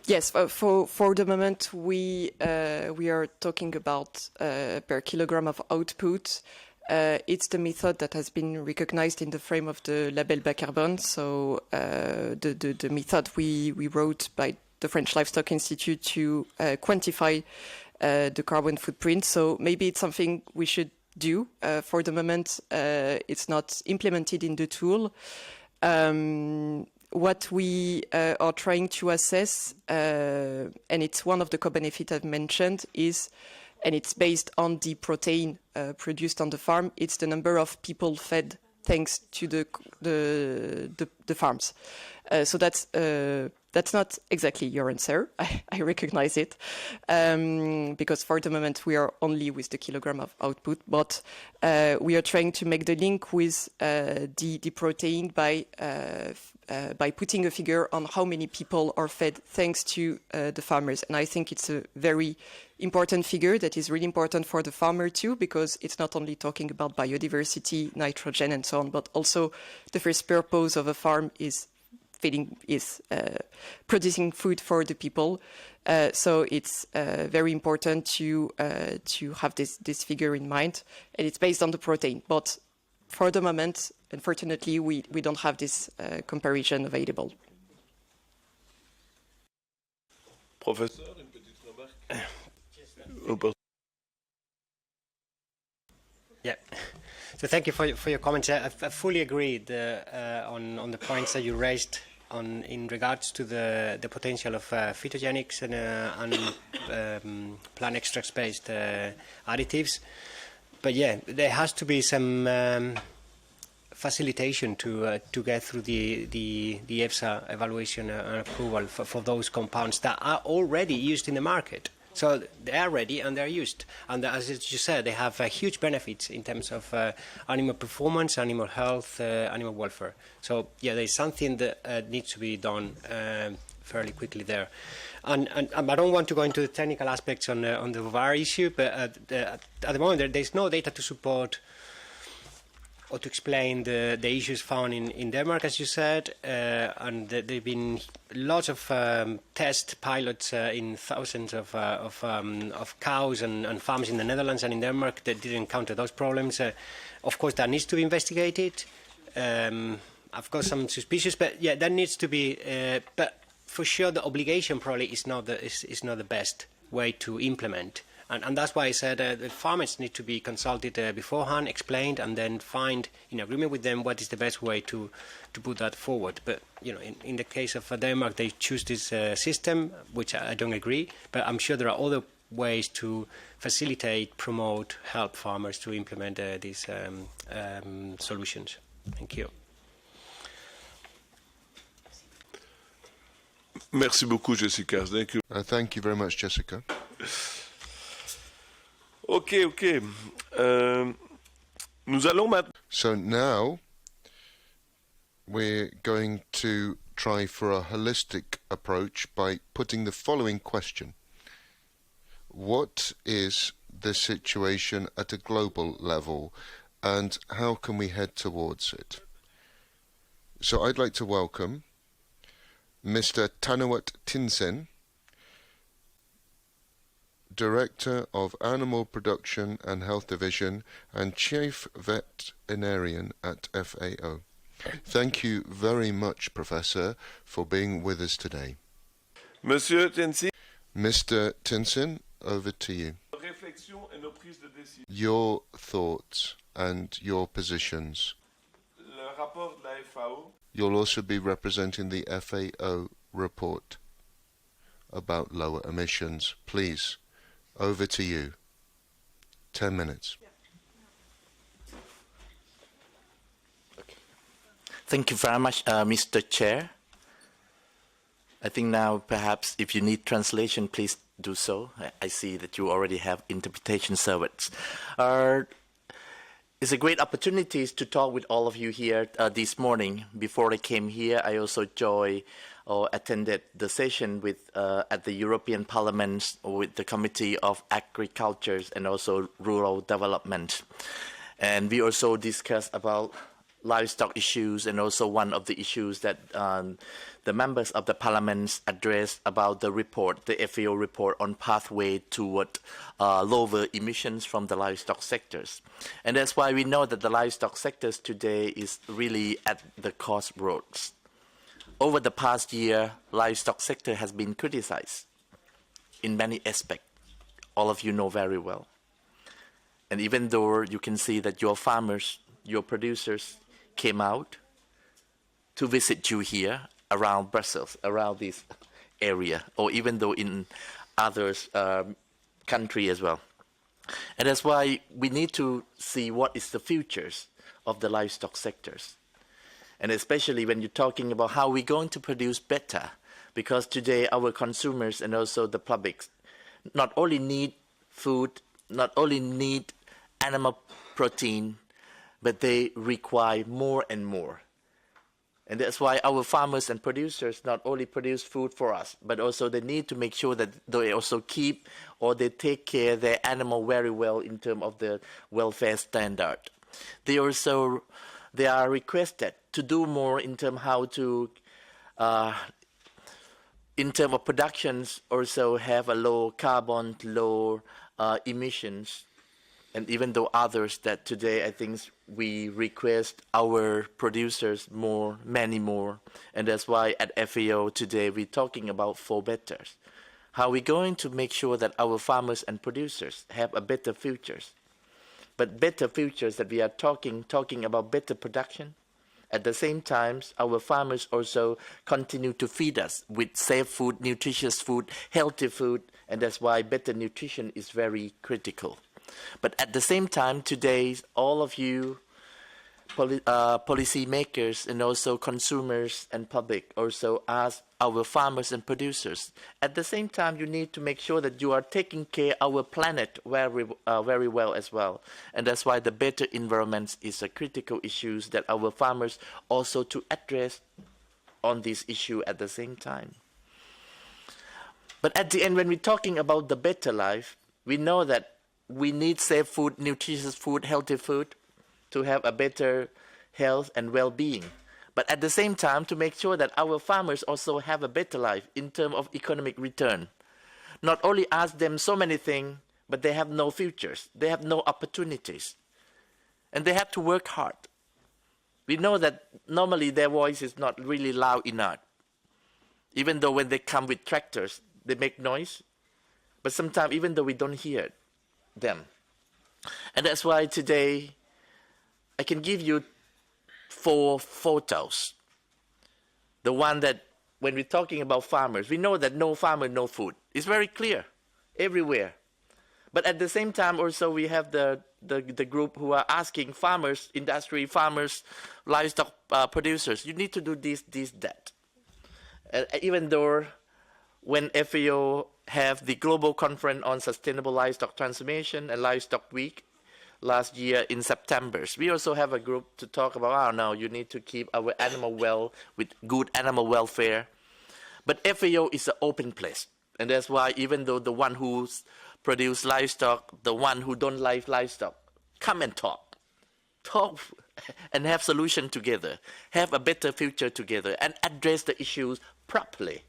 [SPEAKER 7] Yes, for the moment we are talking about per kilogram of output. It's the method that has been recognized in the frame of the label bas carbone. So the method we wrote by the French Livestock Institute to quantify the carbon footprint. So maybe it's something we should do. For the moment, it's not implemented in the tool. What we are trying to assess, and it's one of the co-benefits I've mentioned, is, and it's based on the protein produced on the farm, it's the number of people fed thanks to the farms. So that's not exactly your answer. I recognize it, because for the moment we are only with the kilogram of output, but we are trying to make the link with the protein by putting a figure on how many people are fed thanks to the farmers. And I think it's a very important figure that is really important for the farmer too, because it's not only talking about biodiversity, nitrogen and so on, but also the first purpose of a farm is producing food for the people. So it's very important to have this figure in mind, and it's based on the protein. But for the moment, unfortunately, we don't have this comparison available.
[SPEAKER 5] Professeur, une petite remarque.
[SPEAKER 6] Yeah. So thank you for your comments. I fully agree on the points that you raised in regards to the potential of phytogenics and plant extracts-based additives. But yeah, there has to be some facilitation to get through the EFSA evaluation and approval for those compounds that are already used in the market. So they are ready and they're used. And as you said, they have huge benefits in terms of animal performance, animal health, animal welfare. So yeah, there's something that needs to be done fairly quickly there. And I don't want to go into the technical aspects on the VAR issue, but at the moment there's no data to support or to explain the issues found in Denmark, as you said, and there have been lots of test pilots in thousands of cows and farms in the Netherlands and in Denmark that didn't encounter those problems. Of course, that needs to be investigated. I've got some suspicions, but yeah, that needs to be. But for sure, the obligation probably is not the best way to implement. And that's why I said the farmers need to be consulted beforehand, explained, and then find in agreement with them what is the best way to put that forward. But in the case of Denmark, they choose this system, which I don't agree. But I'm sure there are other ways to facilitate, promote, help farmers to implement these solutions. Thank you.
[SPEAKER 5] Merci beaucoup, Jessica. Thank you.
[SPEAKER 3] Thank you very much, Jessica.
[SPEAKER 5] Okay. Nous allons maintenant.
[SPEAKER 3] So now we're going to try for a holistic approach by putting the following question. What is the situation at a global level and how can we head towards it? So I'd like to welcome Mr. Tanuat Tinsen, Director of Animal Production and Health Division and Chief Veterinarian at FAO. Thank you very much, Professor, for being with us today.
[SPEAKER 5] Monsieur Tinsen.
[SPEAKER 3] Mr. Tinsen, over to you. Your thoughts and your positions.
[SPEAKER 5] Le rapport de la FAO.
[SPEAKER 3] You'll also be representing the FAO report about lower emissions. Please. Over to you. 10 minutes.
[SPEAKER 9] Thank you very much, Mr. Chair. I think now perhaps if you need translation, please do so. I see that you already have interpretation service. It's a great opportunity to talk with all of you here this morning. Before I came here, I also attended the session with at the European Parliament with the Committee of Agriculture and also Rural Development. And we also discussed about livestock issues, and also one of the issues that the members of the parliament addressed about the report, the FAO report on pathway toward lower emissions from the livestock sectors. And that's why we know that the livestock sectors today is really at the crossroads. Over the past year, livestock sector has been criticized in many aspects. All of you know very well. And even though you can see that your farmers, your producers came out to visit you here around Brussels, around this area, or even though in others country as well. And that's why we need to see what is the futures of the livestock sectors. And especially when you're talking about how we're going to produce better, because today our consumers and also the public not only need food, not only need animal protein, but they require more and more. And that's why our farmers and producers not only produce food for us, but also they need to make sure that they also keep or they take care of their animal very well in terms of the welfare standard. They are requested to do more in terms how to, in terms of productions, also have a low carbon, low emissions. And even though others that today I think we request our producers more, many more. And that's why at FAO today we're talking about for betters. How we're going to make sure that our farmers and producers have a better futures. But better futures that we are talking about better production. At the same time, our farmers also continue to feed us with safe food, nutritious food, healthy food. And that's why better nutrition is very critical. But at the same time, today, all of you, policy makers and also consumers and public, also ask our farmers and producers. At the same time, you need to make sure that you are taking care of our planet very well as well. And that's why the better environment is a critical issue that our farmers also to address on this issue at the same time. But at the end, when we're talking about the better life, we know that we need safe food, nutritious food, healthy food to have a better health and well-being. But at the same time, to make sure that our farmers also have a better life in terms of economic return. Not only ask them so many things, but they have no futures. They have no opportunities. And they have to work hard. We know that normally their voice is not really loud enough. Even though when they come with tractors, they make noise. But sometimes even though we don't hear them. And that's why today I can give you 4 photos. The one that when we're talking about farmers, we know that no farmer, no food. It's very clear everywhere. But at the same time also we have the group who are asking farmers, industry, farmers, livestock producers, you need to do this, that. Even though when FAO have the global conference on sustainable livestock transformation and livestock week last year in September. We also have a group to talk about, oh no, you need to keep our animal well with good animal welfare. But FAO is an open place. And that's why even though the one who produce livestock, the one who don't like livestock, come and talk. Talk and have solution together. Have a better future together and address the issues properly.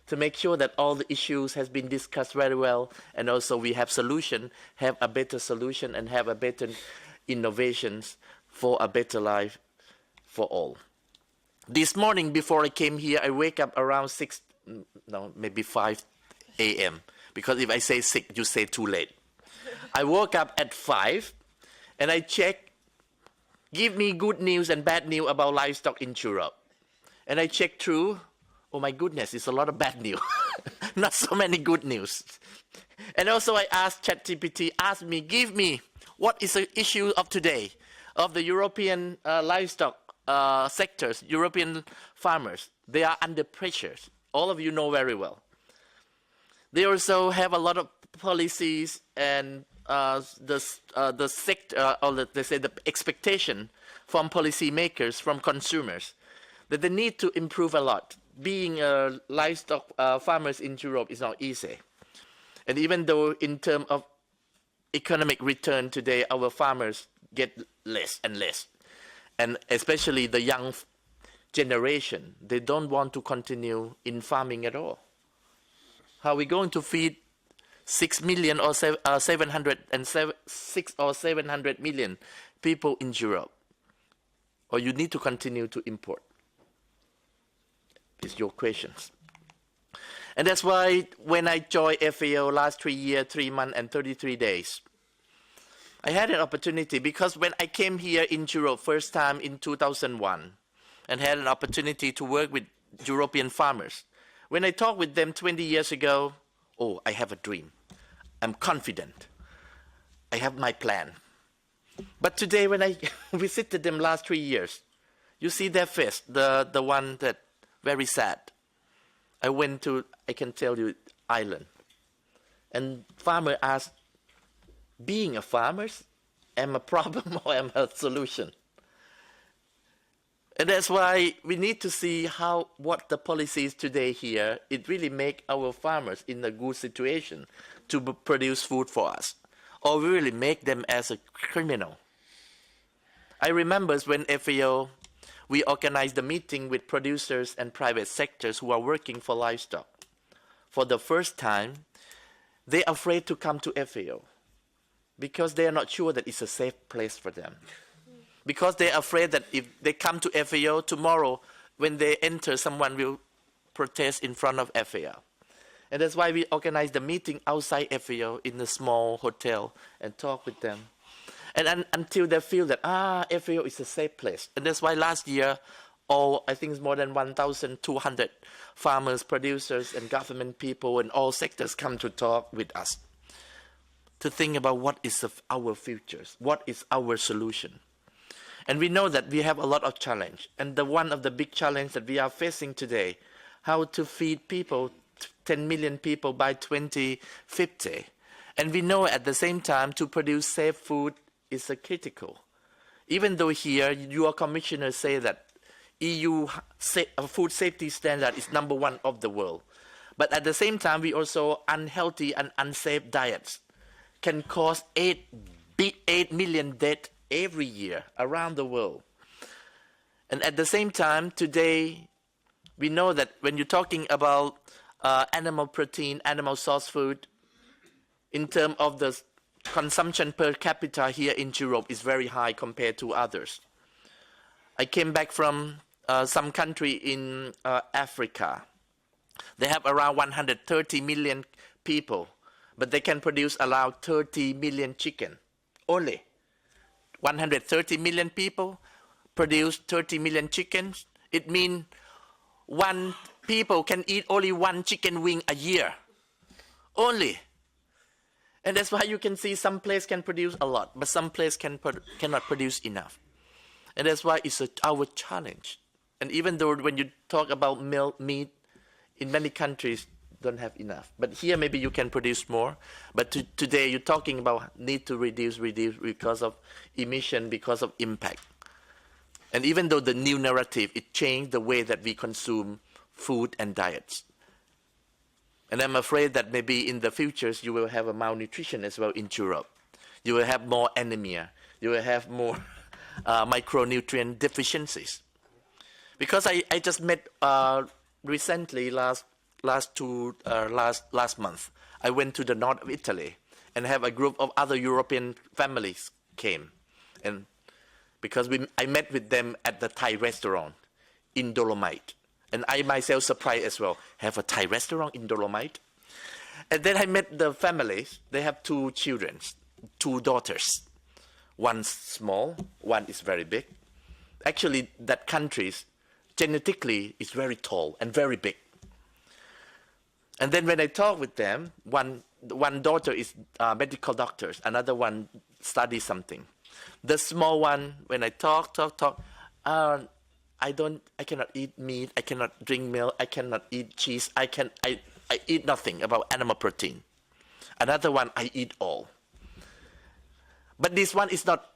[SPEAKER 9] To make sure that all the issues has been discussed very well, and also we have solution, have a better solution, and have a better innovations for a better life for all. This morning before I came here, I wake up around 5 a.m. Because if I say 6, you say too late. I woke up at 5, and I check, give me good news and bad news about livestock in Europe. And I check through. Oh my goodness, it's a lot of bad news. Not so many good news. And also I asked ChatGPT, give me, what is the issue of today of the European livestock sectors, European farmers, they are under pressure. All of you know very well. They also have a lot of policies and the sector, or they say the expectation from policymakers, from consumers, that they need to improve a lot. Being livestock farmers in Europe is not easy. And even though in terms of economic return today, our farmers get less and less. And especially the young generation, they don't want to continue in farming at all. How are we going to feed 6 million or 6 or 700 million people in Europe? Or you need to continue to import? It's your questions. And that's why when I joined FAO last 3 years, 3 months and 33 days, I had an opportunity, because when I came here in Europe first time in 2001 and had an opportunity to work with European farmers, when I talked with them 20 years ago, oh, I have a dream. I'm confident. I have my plan. But today when I visited them last 3 years, you see their face, the one that very sad. I went to, I can tell you, Ireland. And farmer asked, being a farmer, am a problem or am a solution? And that's why we need to see what the policies today here, it really make our farmers in a good situation to produce food for us, or really make them as a criminal. I remember when FAO, we organized a meeting with producers and private sectors who are working for livestock. For the first time, they're afraid to come to FAO because they are not sure that it's a safe place for them. Because they're afraid that if they come to FAO tomorrow, when they enter, someone will protest in front of FAO. And that's why we organized a meeting outside FAO in a small hotel and talk with them. And until they feel that, FAO is a safe place. And that's why last year, I think it's more than 1,200 farmers, producers, and government people in all sectors come to talk with us to think about what is our futures, what is our solution. And we know that we have a lot of challenge. And one of the big challenges that we are facing today, how to feed people, 10 million people by 2050. And we know at the same time to produce safe food is critical. Even though here your commissioners say that EU food safety standard is #1 of the world. But at the same time, we also unhealthy and unsafe diets can cause 8 million deaths every year around the world. And at the same time, today, we know that when you're talking about animal protein, animal source food, in terms of the consumption per capita here in Europe is very high compared to others. I came back from some country in Africa. They have around 130 million people, but they can produce around 30 million chicken. Only 130 million people produce 30 million chickens. It means one people can eat only 1 chicken wing a year. Only. And that's why you can see some place can produce a lot, but some place cannot produce enough. And that's why it's our challenge. And even though when you talk about milk, meat, in many countries don't have enough. But here maybe you can produce more. But today you're talking about need to reduce because of emission, because of impact. And even though the new narrative, it changed the way that we consume food and diets. And I'm afraid that maybe in the futures you will have a malnutrition as well in Europe. You will have more anemia. You will have more micronutrient deficiencies. Because I just met recently last month. I went to the north of Italy and have a group of other European families came, and because I met with them at the Thai restaurant in Dolomite. And I myself surprised as well, have a Thai restaurant in Dolomite? And then I met the families. They have 2 children, 2 daughters. One's small, one is very big. Actually, that country genetically is very tall and very big. And then when I talk with them, one daughter is a medical doctor, another one studies something. The small one, when I talk, I cannot eat meat, I cannot drink milk, I cannot eat cheese, I eat nothing about animal protein. Another one, I eat all. But this one is not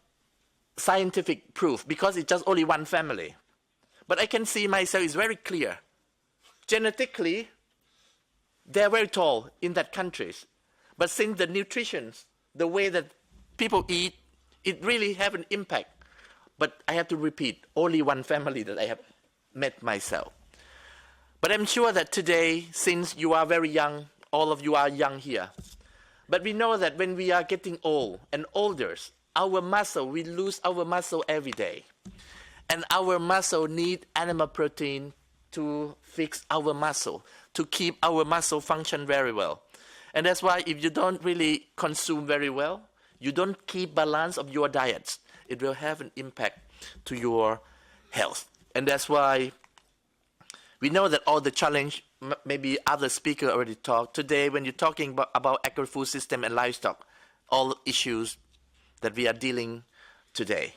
[SPEAKER 9] scientific proof because it's just only one family. But I can see myself is very clear. Genetically, they're very tall in that countries. But since the nutrition, the way that people eat, it really have an impact. But I have to repeat, only one family that I have met myself. But I'm sure that today, since you are very young, all of you are young here, but we know that when we are getting old and older, our muscle, we lose our muscle every day. And our muscle need animal protein to fix our muscle, to keep our muscle function very well. And that's why if you don't really consume very well, you don't keep balance of your diets, it will have an impact to your health. And that's why we know that all the challenge, maybe other speakers already talked. Today, when you're talking about agri-food system and livestock, all issues that we are dealing today.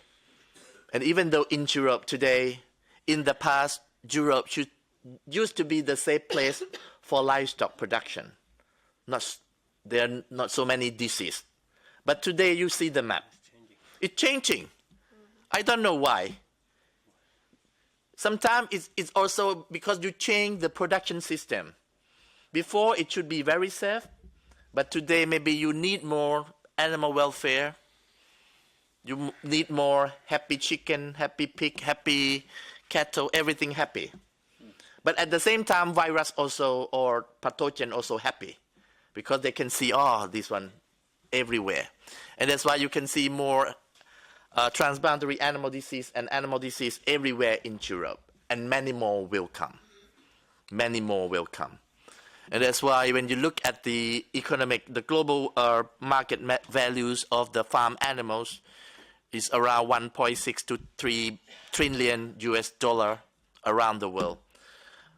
[SPEAKER 9] And even though in Europe today, in the past, Europe used to be the safe place for livestock production. There are not so many diseases. But today you see the map. It's changing. I don't know why. Sometimes it's also because you change the production system. Before it should be very safe, but today maybe you need more animal welfare. You need more happy chicken, happy pig, happy cattle, everything happy. But at the same time, virus also or pathogen also happy because they can see, this one everywhere. And that's why you can see more transboundary animal disease and animal disease everywhere in Europe. And many more will come. Many more will come. And that's why when you look at the global market values of the farm animals is around 1.6 to 3 trillion US dollar around the world.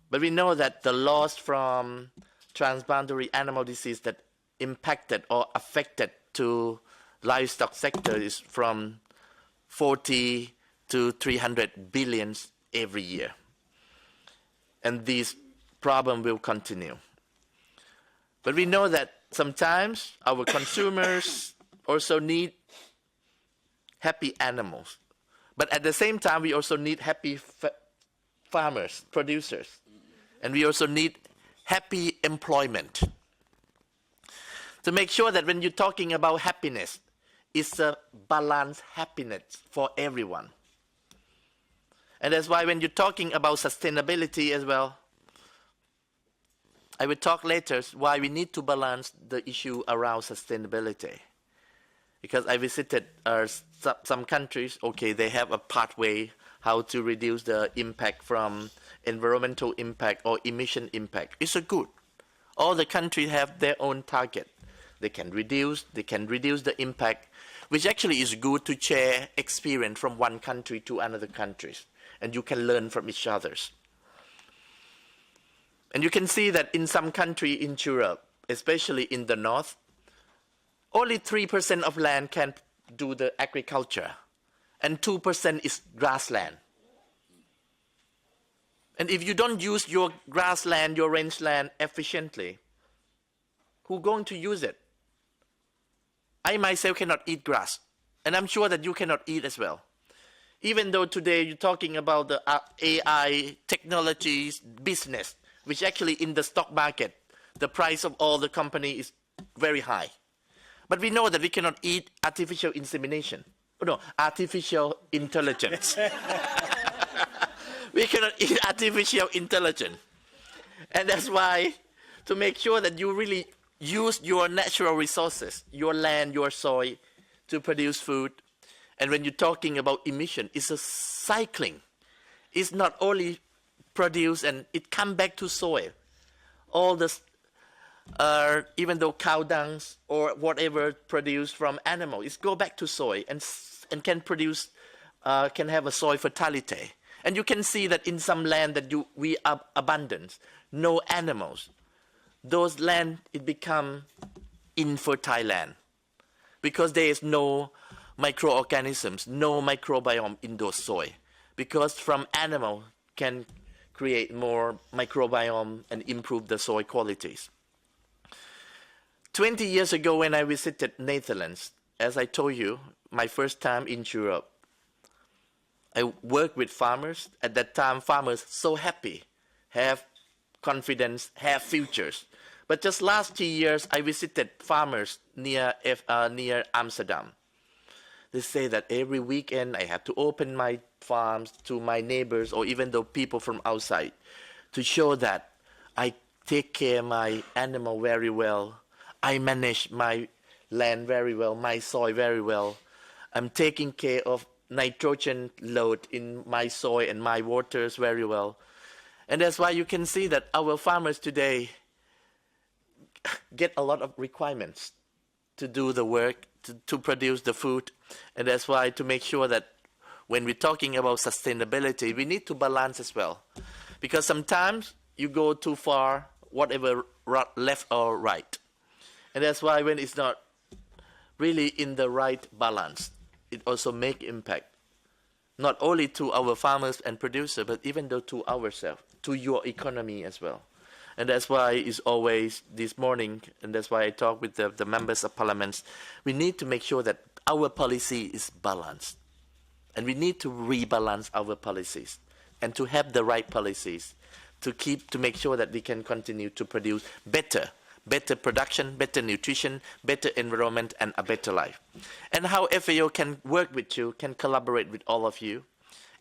[SPEAKER 9] But we know that the loss from transboundary animal disease that impacted or affected to livestock sector is from 40 to 300 billions every year. And this problem will continue. But we know that sometimes our consumers also need happy animals. But at the same time, we also need happy farmers, producers. And we also need happy employment. To make sure that when you're talking about happiness, it's a balanced happiness for everyone. And that's why when you're talking about sustainability as well, I will talk later why we need to balance the issue around sustainability. Because I visited some countries, okay, they have a pathway how to reduce the impact from environmental impact or emission impact. It's a good. All the countries have their own target. They can reduce the impact, which actually is good to share experience from one country to another countries. And you can learn from each others. And you can see that in some country in Europe, especially in the north, only 3% of land can do the agriculture, and 2% is grassland. And if you don't use your grassland, your rangeland efficiently, who's going to use it? I myself cannot eat grass, and I'm sure that you cannot eat as well. Even though today you're talking about the AI technologies business, which actually in the stock market, the price of all the company is very high. But we know that we cannot eat artificial insemination. Artificial intelligence. We cannot eat artificial intelligence. And that's why, to make sure that you really use your natural resources, your land, your soil, to produce food. And when you're talking about emission, it's a cycling. It's not only produced and it comes back to soil. All this, even though cow dung or whatever produced from animal, it go back to soil and can produce, can have a soil fertility. And you can see that in some land that we are abundant, no animals. Those land, it become infertile land because there is no microorganisms, no microbiome in those soil. because from animal can create more microbiome and improve the soil qualities. 20 years ago when I visited Netherlands, as I told you, my first time in Europe, I worked with farmers. At that time, farmers so happy, have confidence, have futures. But just last 2 years, I visited farmers near Amsterdam. They say that every weekend I have to open my farms to my neighbors or even though people from outside to show that I take care of my animal very well. I manage my land very well, my soil very well. I'm taking care of nitrogen load in my soil and my waters very well. And that's why you can see that our farmers today get a lot of requirements to do the work, to produce the food. And that's why to make sure that when we're talking about sustainability, we need to balance as well. Because sometimes you go too far, whatever left or right. And that's why when it's not really in the right balance, it also make impact. Not only to our farmers and producers, but even though to ourselves, to your economy as well. And that's why it's always this morning, and that's why I talk with the members of parliaments, we need to make sure that our policy is balanced. And we need to rebalance our policies and to have the right policies to make sure that we can continue to produce better production, better nutrition, better environment, and a better life. And how FAO can work with you, can collaborate with all of you.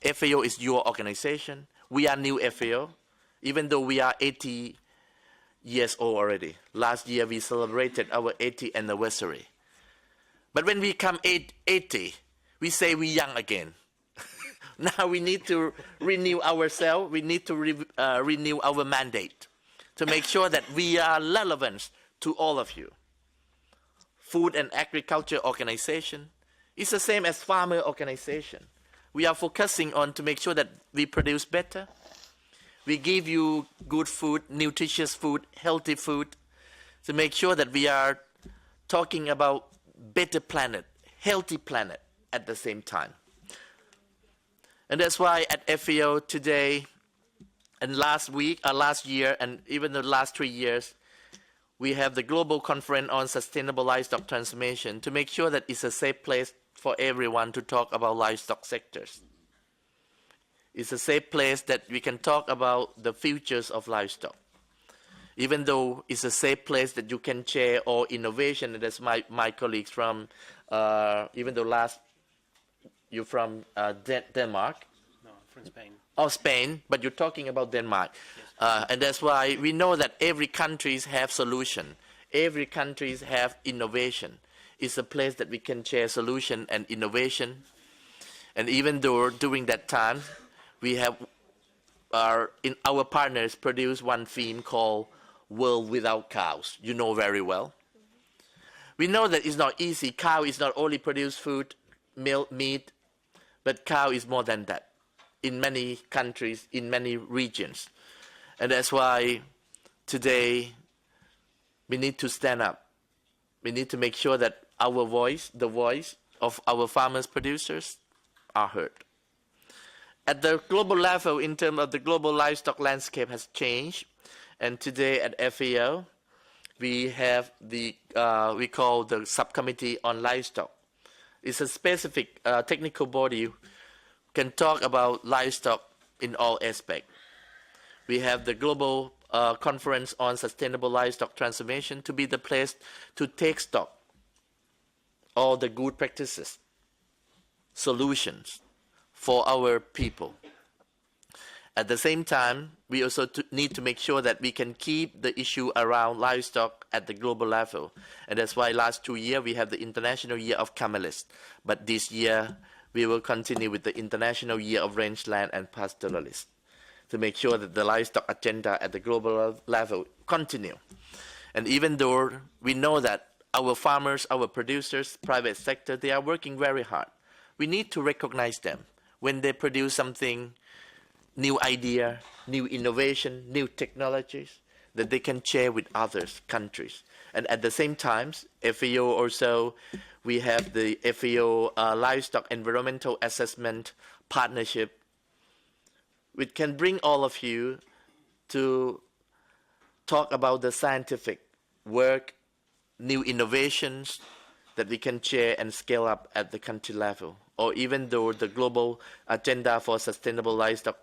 [SPEAKER 9] FAO is your organization. We are new FAO, even though we are 80 years old already. Last year we celebrated our 80th anniversary. But when we come 80, we say we're young again. Now we need to renew ourselves. We need to renew our mandate to make sure that we are relevant to all of you. Food and Agriculture Organization is the same as farmer organization. We are focusing on to make sure that we produce better. We give you good food, nutritious food, healthy food, to make sure that we are talking about better planet, healthy planet at the same time. And that's why at FAO today, and last year, and even the last 3 years, we have the Global Conference on Sustainable Livestock Transformation to make sure that it's a safe place for everyone to talk about livestock sectors. It's a safe place that we can talk about the futures of livestock. Even though it's a safe place that you can share all innovation, and that's my colleagues from, even though you're from Denmark?
[SPEAKER 6] No, from Spain.
[SPEAKER 9] Oh, Spain, but you're talking about Denmark. Yes. And that's why we know that every countries have solution. Every countries have innovation. It's a place that we can share solution and innovation. And even though during that time, we have our partners produce one theme called World Without Cows. You know very well. We know that it's not easy. Cow is not only produce food, milk, meat, but cow is more than that in many countries, in many regions. And that's why today we need to stand up. We need to make sure that our voice, the voice of our farmers, producers, are heard. At the global level, in terms of the global livestock landscape has changed. And today at FAO, we have we call the Subcommittee on Livestock. It's a specific technical body who can talk about livestock in all aspects. We have the Global Conference on Sustainable Livestock Transformation to be the place to take stock, all the good practices, solutions for our people. At the same time, we also need to make sure that we can keep the issue around livestock at the global level. And that's why last 2 years we have the International Year of Camelists. But this year we will continue with the International Year of Rangeland and Pastoralists to make sure that the livestock agenda at the global level continue. And even though we know that our farmers, our producers, private sector, they are working very hard, we need to recognize them when they produce something, new idea, new innovation, new technologies that they can share with other countries. And at the same time, FAO also, we have the FAO Livestock Environmental Assessment Partnership which can bring all of you to talk about the scientific work, new innovations that we can share and scale up at the country level, or even though the global agenda for sustainable livestock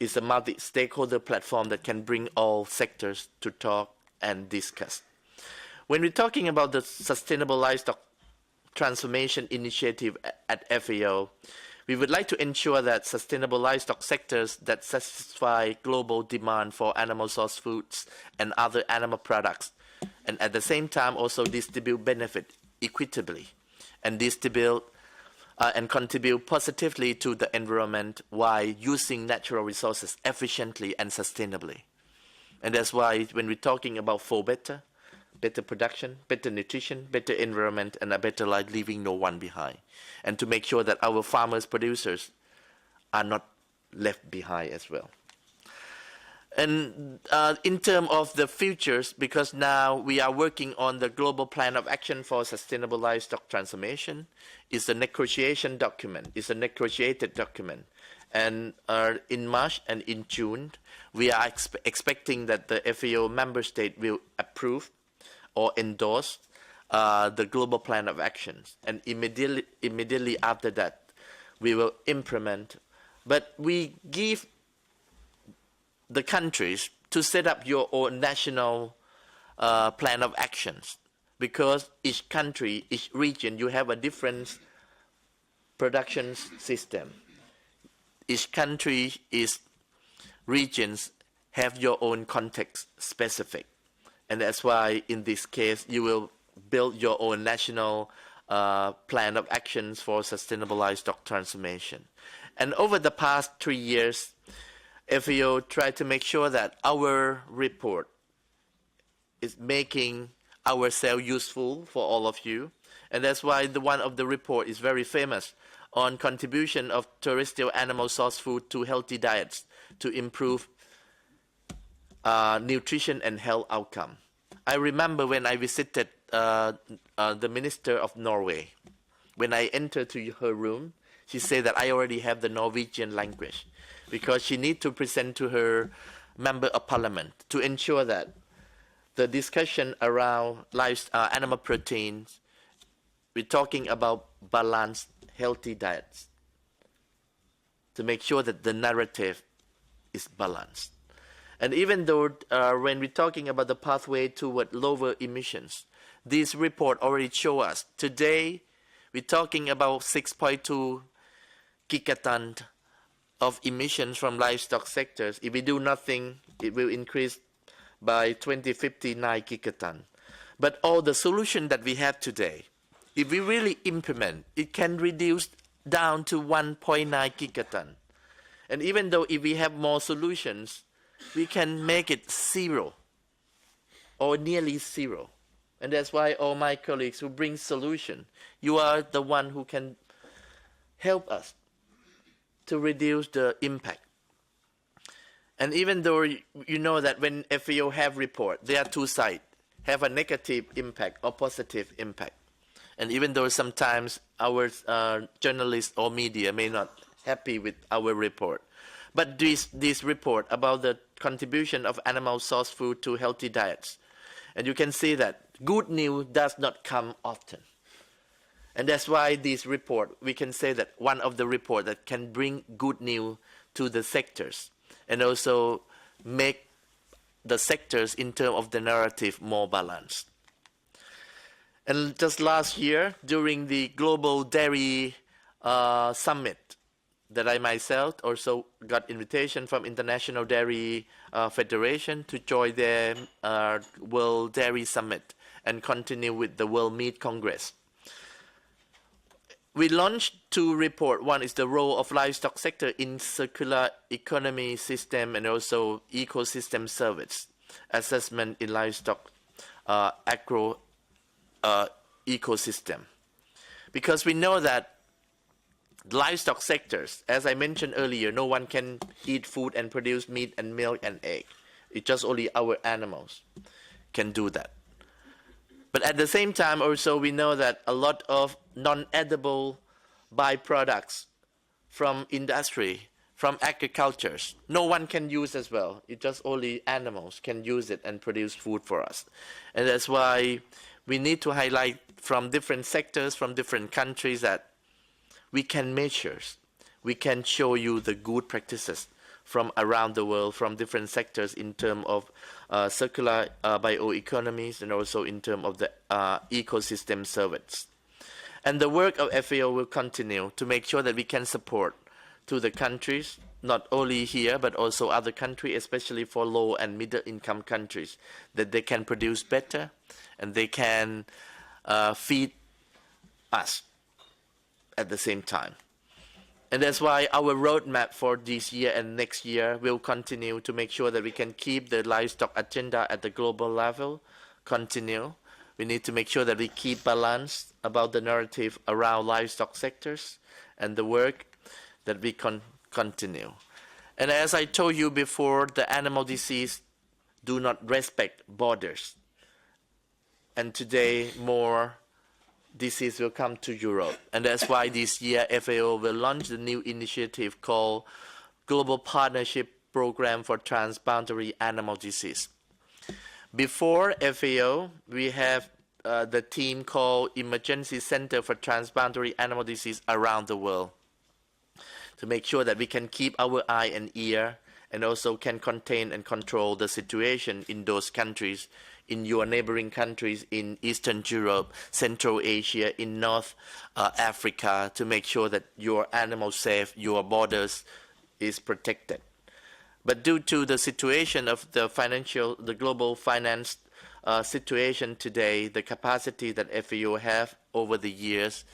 [SPEAKER 9] is a multi-stakeholder platform that can bring all sectors to talk and discuss. When we're talking about the Sustainable Livestock Transformation Initiative at FAO, we would like to ensure that sustainable livestock sectors that satisfy global demand for animal source foods and other animal products, and at the same time also distribute benefit equitably and distribute and contribute positively to the environment while using natural resources efficiently and sustainably. And that's why when we're talking about for better production, better nutrition, better environment, and a better life, leaving no one behind. And to make sure that our farmers, producers are not left behind as well. And in terms of the futures, because now we are working on the Global Plan of Action for Sustainable Livestock Transformation, it's a negotiation document, it's a negotiated document. And in March and in June, we are expecting that the FAO member state will approve or endorse the Global Plan of Actions. And immediately after that, we will implement. But we give the countries to set up your own national plan of actions, because each country, each region, you have a different production system. Each country, each regions have your own context specific. And that's why in this case, you will build your own national plan of actions for sustainable livestock transformation. And over the past 3 years, FAO tried to make sure that our report is making ourselves useful for all of you. And that's why one of the report is very famous on contribution of terrestrial animal source food to healthy diets to improve nutrition and health outcome. I remember when I visited the Minister of Norway. When I entered to her room, she said that I already have the Norwegian language, because she needs to present to her member of parliament to ensure that the discussion around animal proteins, we're talking about balanced, healthy diets, to make sure that the narrative is balanced. And even though when we're talking about the pathway toward lower emissions, this report already shows us today we're talking about 6.2 gigaton of emissions from livestock sectors. If we do nothing, it will increase by 2059 gigaton. But all the solution that we have today, if we really implement, it can reduce down to 1.9 gigaton. And even though if we have more solutions, we can make it zero or nearly zero. And that's why all my colleagues who bring solution, you are the one who can help us to reduce the impact. And even though you know that when FAO have report, there are two sides, have a negative impact or positive impact. And even though sometimes our journalists or media may not happy with our report, but this report about the contribution of animal source food to healthy diets, and you can see that good news does not come often. And that's why this report, we can say that one of the reports that can bring good news to the sectors and also make the sectors in terms of the narrative more balanced. And just last year, during the Global Dairy Summit, that I myself also got invitation from International Dairy Federation to join their World Dairy Summit and continue with the World Meat Congress. We launched two reports. One is the role of livestock sector in circular economy system and also ecosystem service assessment in livestock agro ecosystem. Because we know that livestock sectors, as I mentioned earlier, no one can eat food and produce meat and milk and egg. It's just only our animals can do that. But at the same time also we know that a lot of non-edible byproducts from industry, from agriculture. No one can use as well. It just only animals can use it and produce food for us. And that's why we need to highlight from different sectors, from different countries, that we can measure, we can show you the good practices from around the world, from different sectors in terms of circular bioeconomies and also in terms of the ecosystem service. And the work of FAO will continue to make sure that we can support to the countries, not only here, but also other countries, especially for low and middle income countries, that they can produce better and they can feed us at the same time. And that's why our roadmap for this year and next year will continue to make sure that we can keep the livestock agenda at the global level, continue. We need to make sure that we keep balance about the narrative around livestock sectors and the work that we continue. And as I told you before, the animal disease do not respect borders. And today more disease will come to Europe. And that's why this year FAO will launch the new initiative called Global Partnership Program for Transboundary Animal Disease. Before FAO, we have the team called Emergency Center for Transboundary Animal Disease around the world, to make sure that we can keep our eye and ear and also can contain and control the situation in those countries, in your neighboring countries in Eastern Europe, Central Asia, in North Africa, to make sure that your animals safe, your borders is protected. But due to the situation of the global finance situation today, the capacity that FAO have over the years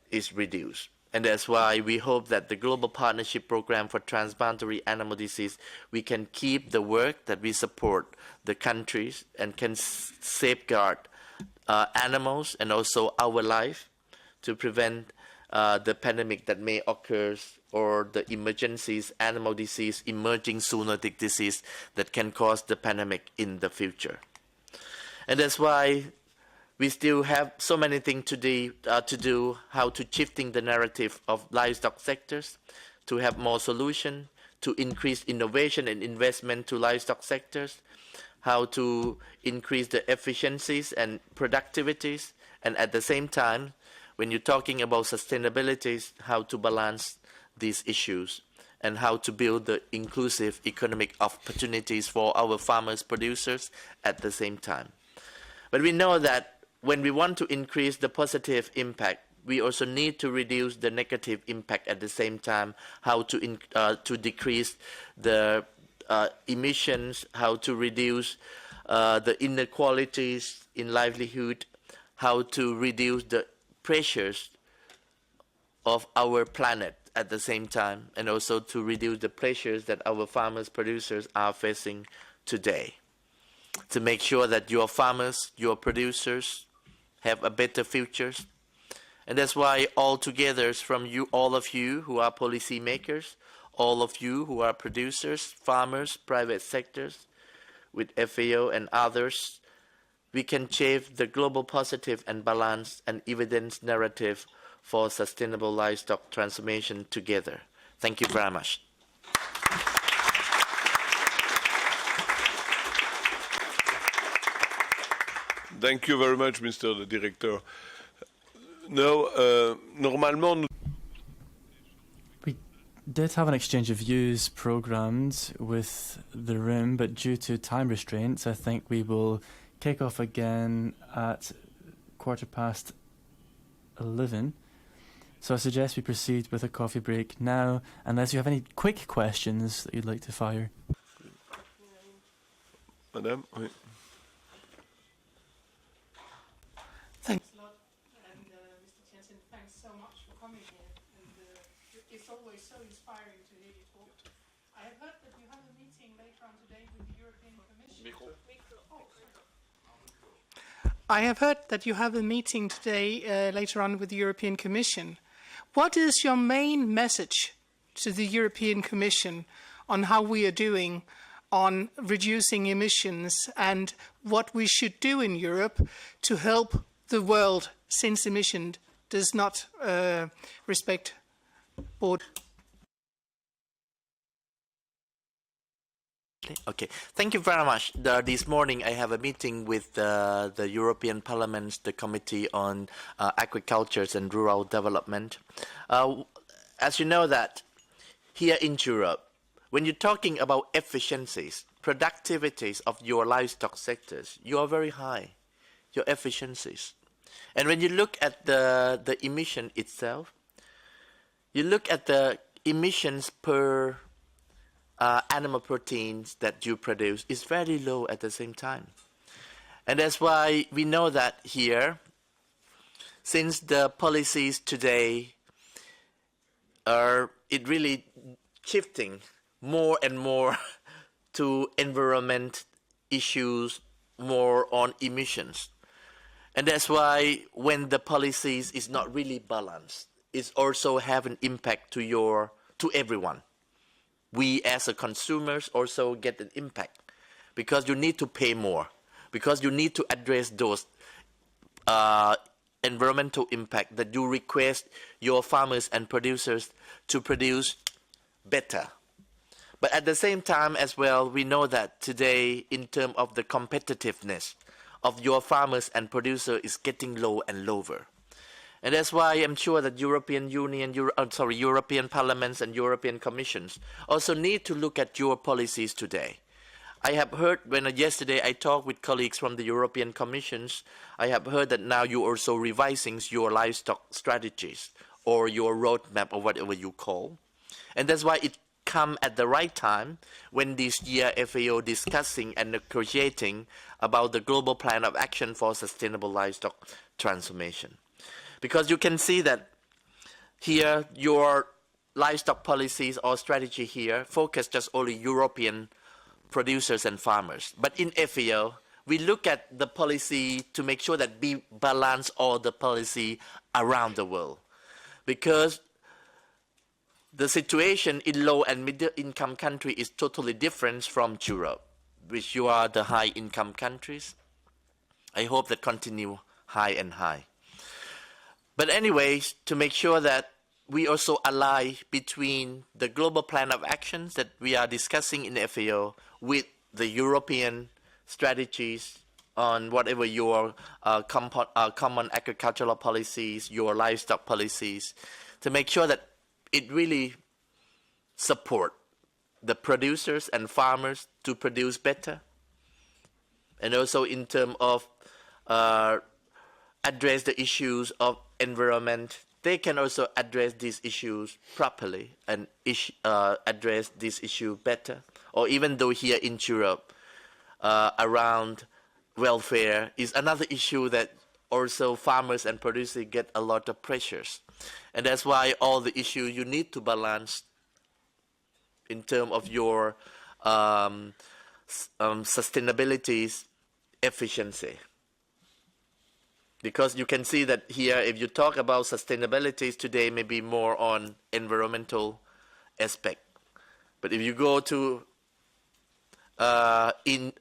[SPEAKER 9] is reduced. And that's why we hope that the Global Partnership Program for Transboundary Animal Disease, we can keep the work that we support the countries and can safeguard animals and also our life to prevent the pandemic that may occur, or the emergencies, animal disease, emerging zoonotic disease that can cause the pandemic in the future. And that's why we still have so many things to do, how to shifting the narrative of livestock sectors, to have more solutions, to increase innovation and investment to livestock sectors, how to increase the efficiencies and productivities, and at the same time, when you're talking about sustainability, how to balance these issues and how to build the inclusive economic opportunities for our farmers, producers at the same time. But we know that when we want to increase the positive impact, we also need to reduce the negative impact at the same time, how to decrease the emissions, how to reduce the inequalities in livelihood, how to reduce the pressures of our planet at the same time, and also to reduce the pressures that our farmers, producers are facing today. To make sure that your farmers, your producers have a better future. And that's why all together from you, all of you who are policy makers, all of you who are producers, farmers, private sectors, with FAO and others, we can shape the global positive and balanced and evidence narrative for sustainable livestock transformation together. Thank you very much.
[SPEAKER 5] Thank you very much, Mr. Director. Now, normalement,
[SPEAKER 2] we did have an exchange of views programmed with the room, but due to time restraints, I think we will kick off again at 11:15. So I suggest we proceed with a coffee break now, unless you have any quick questions that you'd like to fire.
[SPEAKER 5] Madame, oui.
[SPEAKER 10] Thanks a lot, and Mr. Jensen, thanks so much for coming here. And it's always so inspiring to hear you talk. I have heard that you have a meeting later on today with the European Commission. I have heard that you have a meeting today later on with the European Commission. What is your main message to the European Commission on how we are doing on reducing emissions and what we should do in Europe to help the world, since emission does not respect border?
[SPEAKER 9] Okay, thank you very much. This morning I have a meeting with the European Parliament's the Committee on Agriculture and Rural Development. As you know that here in Europe, when you're talking about efficiencies, productivities of your livestock sectors, you are very high, your efficiencies. And when you look at the emission itself, you look at the emissions per animal proteins that you produce is very low at the same time. And that's why we know that here, since the policies today are it really shifting more and more to environment issues, more on emissions. And that's why when the policies is not really balanced, it's also have an impact to everyone. We as a consumers also get an impact because you need to pay more, because you need to address those environmental impact that you request your farmers and producers to produce better. But at the same time as well, we know that today in terms of the competitiveness of your farmers and producers is getting low and lower. And that's why I'm sure that European Parliaments and European Commissions also need to look at your policies today. I have heard yesterday I talked with colleagues from the European Commissions, I have heard that now you're also revising your livestock strategies or your roadmap or whatever you call. And that's why it come at the right time when this year FAO discussing and negotiating about the global plan of action for sustainable livestock transformation. Because you can see that here your livestock policies or strategy here focus just only European producers and farmers. But in FAO, we look at the policy to make sure that we balance all the policy around the world. Because the situation in low and middle income countries is totally different from Europe, which you are the high income countries. I hope that continue high and high. But anyways, to make sure that we also align between the global plan of actions that we are discussing in FAO with the European strategies on whatever your common agricultural policies, your livestock policies, to make sure that it really support the producers and farmers to produce better. And also in terms of address the issues of environment, they can also address these issues properly and address this issue better. Or even though here in Europe, around welfare is another issue that also farmers and producers get a lot of pressures. And that's why all the issues you need to balance in terms of your sustainability efficiency. Because you can see that here, if you talk about sustainability today, maybe more on environmental aspect. But if you go to in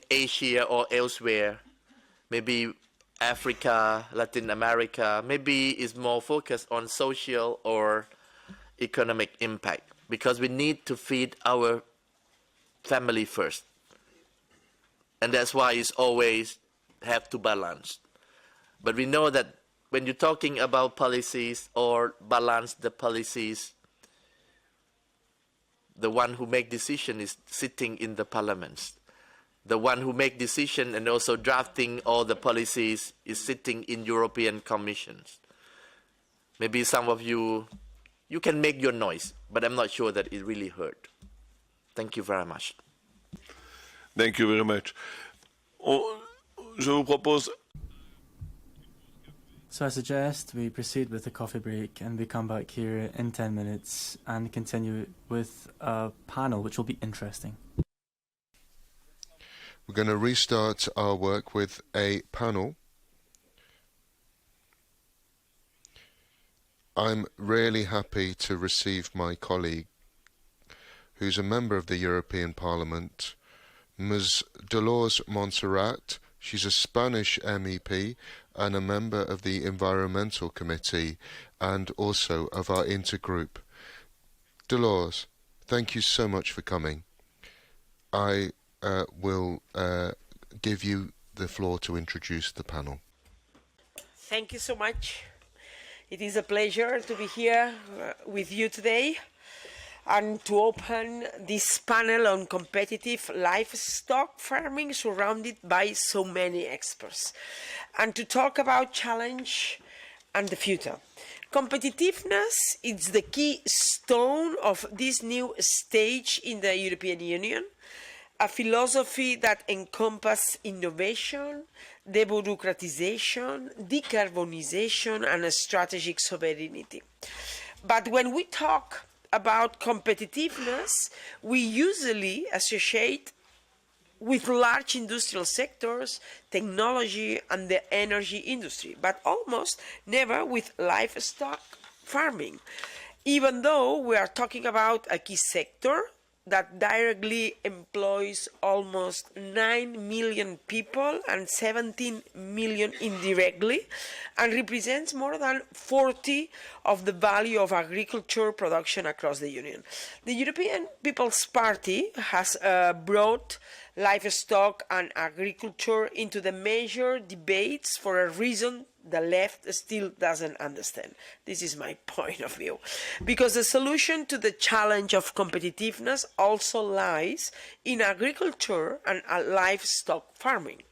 [SPEAKER 9] Asia or elsewhere, maybe Africa, Latin America, maybe is more focused on social or economic impact. Because we need to feed our family first. And that's why it's always have to balance. But we know that when you're talking about policies or balance the policies, the one who make decision is sitting in the parliaments. The one who make decision and also drafting all the policies is sitting in European Commissions. Maybe some of you can make your noise, but I'm not sure that it really hurt. Thank you very much.
[SPEAKER 5] Thank you very much. Je vous propose.
[SPEAKER 2] So I suggest we proceed with the coffee break and we come back here in 10 minutes and continue with a panel which will be interesting.
[SPEAKER 3] We're going to restart our work with a panel. I'm really happy to receive my colleague, who's a member of the European Parliament, Ms. Dolores Montserrat. She's a Spanish MEP and a member of the Environmental Committee and also of our intergroup. Dolores, thank you so much for coming. I will give you the floor to introduce the panel.
[SPEAKER 11] Thank you so much. It is a pleasure to be here with you today and to open this panel on competitive livestock farming surrounded by so many experts, and to talk about challenge and the future. Competitiveness is the key stone of this new stage in the European Union, a philosophy that encompasses innovation, debureaucratization, decarbonization, and strategic sovereignty. But when we talk about competitiveness, we usually associate with large industrial sectors, technology, and the energy industry, but almost never with livestock farming, even though we are talking about a key sector that directly employs almost 9 million people and 17 million indirectly, and represents more than 40% of the value of agriculture production across the Union. The European People's Party has brought livestock and agriculture into the major debates for a reason the left still doesn't understand. This is my point of view. Because the solution to the challenge of competitiveness also lies in agriculture and livestock farming.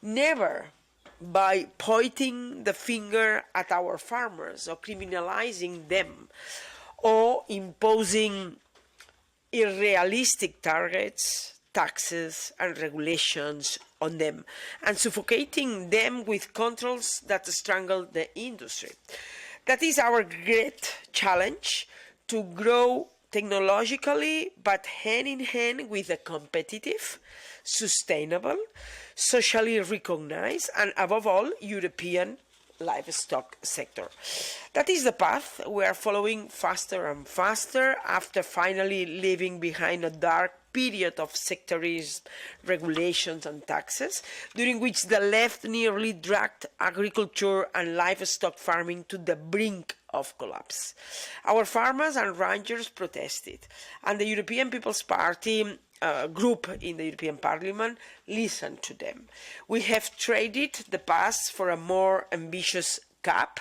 [SPEAKER 11] Never by pointing the finger at our farmers or criminalizing them or imposing unrealistic targets, taxes and regulations on them, and suffocating them with controls that strangle the industry. That is our great challenge, to grow technologically, but hand in hand with a competitive, sustainable, socially recognized, and above all, European livestock sector. That is the path we are following faster and faster after finally leaving behind a dark period of sectorism, regulations and taxes, during which the left nearly dragged agriculture and livestock farming to the brink of collapse. Our farmers and ranchers protested, and the European People's Party group in the European Parliament listened to them. We have traded the past for a more ambitious CAP,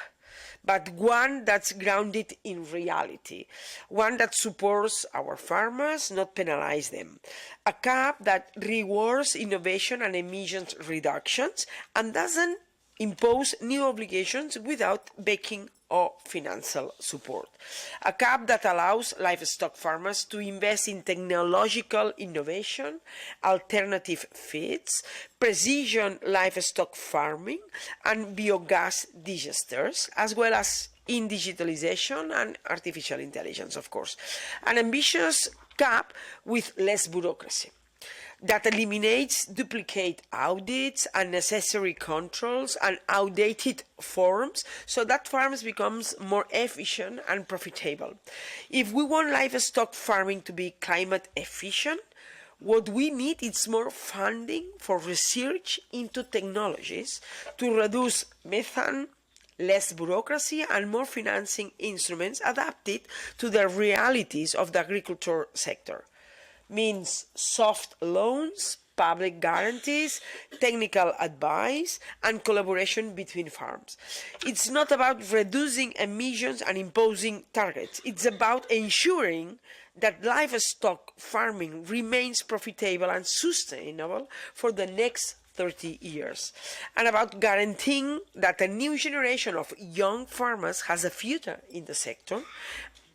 [SPEAKER 11] but one that's grounded in reality, one that supports our farmers, not penalize them, a CAP that rewards innovation and emissions reductions and doesn't impose new obligations without backing or financial support. A CAP that allows livestock farmers to invest in technological innovation, alternative feeds, precision livestock farming, and biogas digesters, as well as in digitalization and artificial intelligence, of course. An ambitious CAP with less bureaucracy that eliminates duplicate audits, unnecessary controls, and outdated forms, so that farms becomes more efficient and profitable. If we want livestock farming to be climate efficient, what we need is more funding for research into technologies to reduce methane, less bureaucracy, and more financing instruments adapted to the realities of the agriculture sector. Means soft loans, public guarantees, technical advice, and collaboration between farms. It's not about reducing emissions and imposing targets. It's about ensuring that livestock farming remains profitable and sustainable for the next 30 years, and about guaranteeing that a new generation of young farmers has a future in the sector,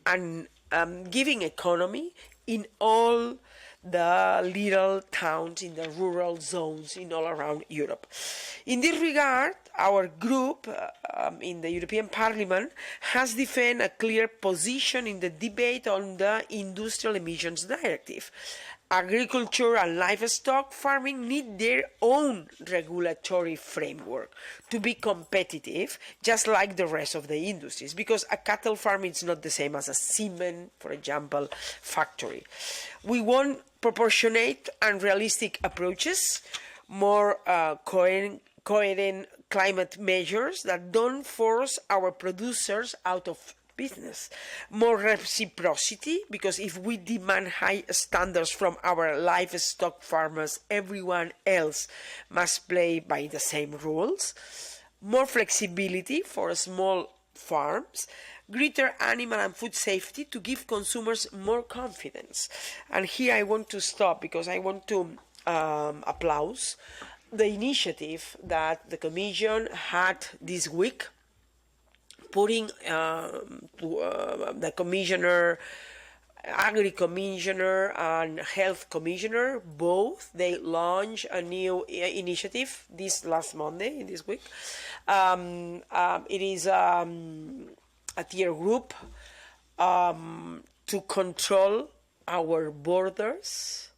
[SPEAKER 11] and giving economy in all the little towns, in the rural zones, in all around Europe. In this regard, our group in the European Parliament has defended a clear position in the debate on the Industrial Emissions Directive. Agriculture and livestock farming need their own regulatory framework to be competitive, just like the rest of the industries, because a cattle farm is not the same as a cement, for example, factory. We want proportionate and realistic approaches, more coherent climate measures that don't force our producers out of business. More reciprocity, because if we demand high standards from our livestock farmers, everyone else must play by the same rules. More flexibility for small farms, greater animal and food safety to give consumers more confidence. And here I want to stop because I want to applaud the initiative that the Commission had this week, putting the Commissioner, Agri Commissioner and Health Commissioner, both, they launched a new initiative this last Monday, this week. It is a tier group to control our borders,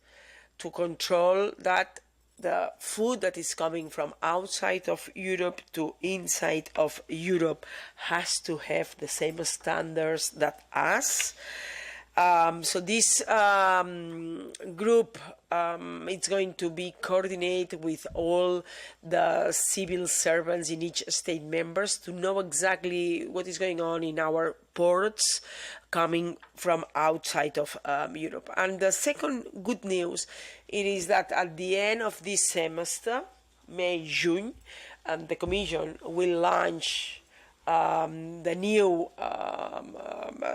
[SPEAKER 11] to control that the food that is coming from outside of Europe to inside of Europe has to have the same standards that us. So this group, it's going to be coordinated with all the civil servants in each state members to know exactly what is going on in our ports coming from outside of Europe. And the second good news, it is that at the end of this semester, May, June, the Commission will launch the new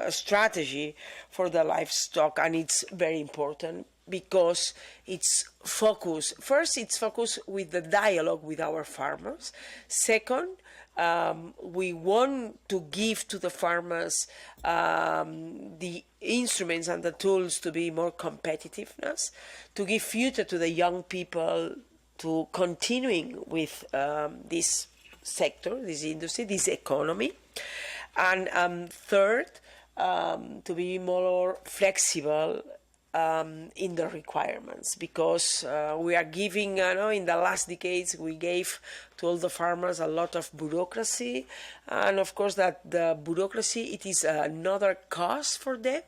[SPEAKER 11] strategy for the livestock, and it's very important because it's focused. First, it's focused with the dialogue with our farmers. Second, we want to give to the farmers the instruments and the tools to be more competitiveness, to give future to the young people to continuing with this sector, this industry, this economy. And third, to be more flexible in the requirements, because we are giving, in the last decades, we gave to all the farmers a lot of bureaucracy. And of course that the bureaucracy, it is another cost for them.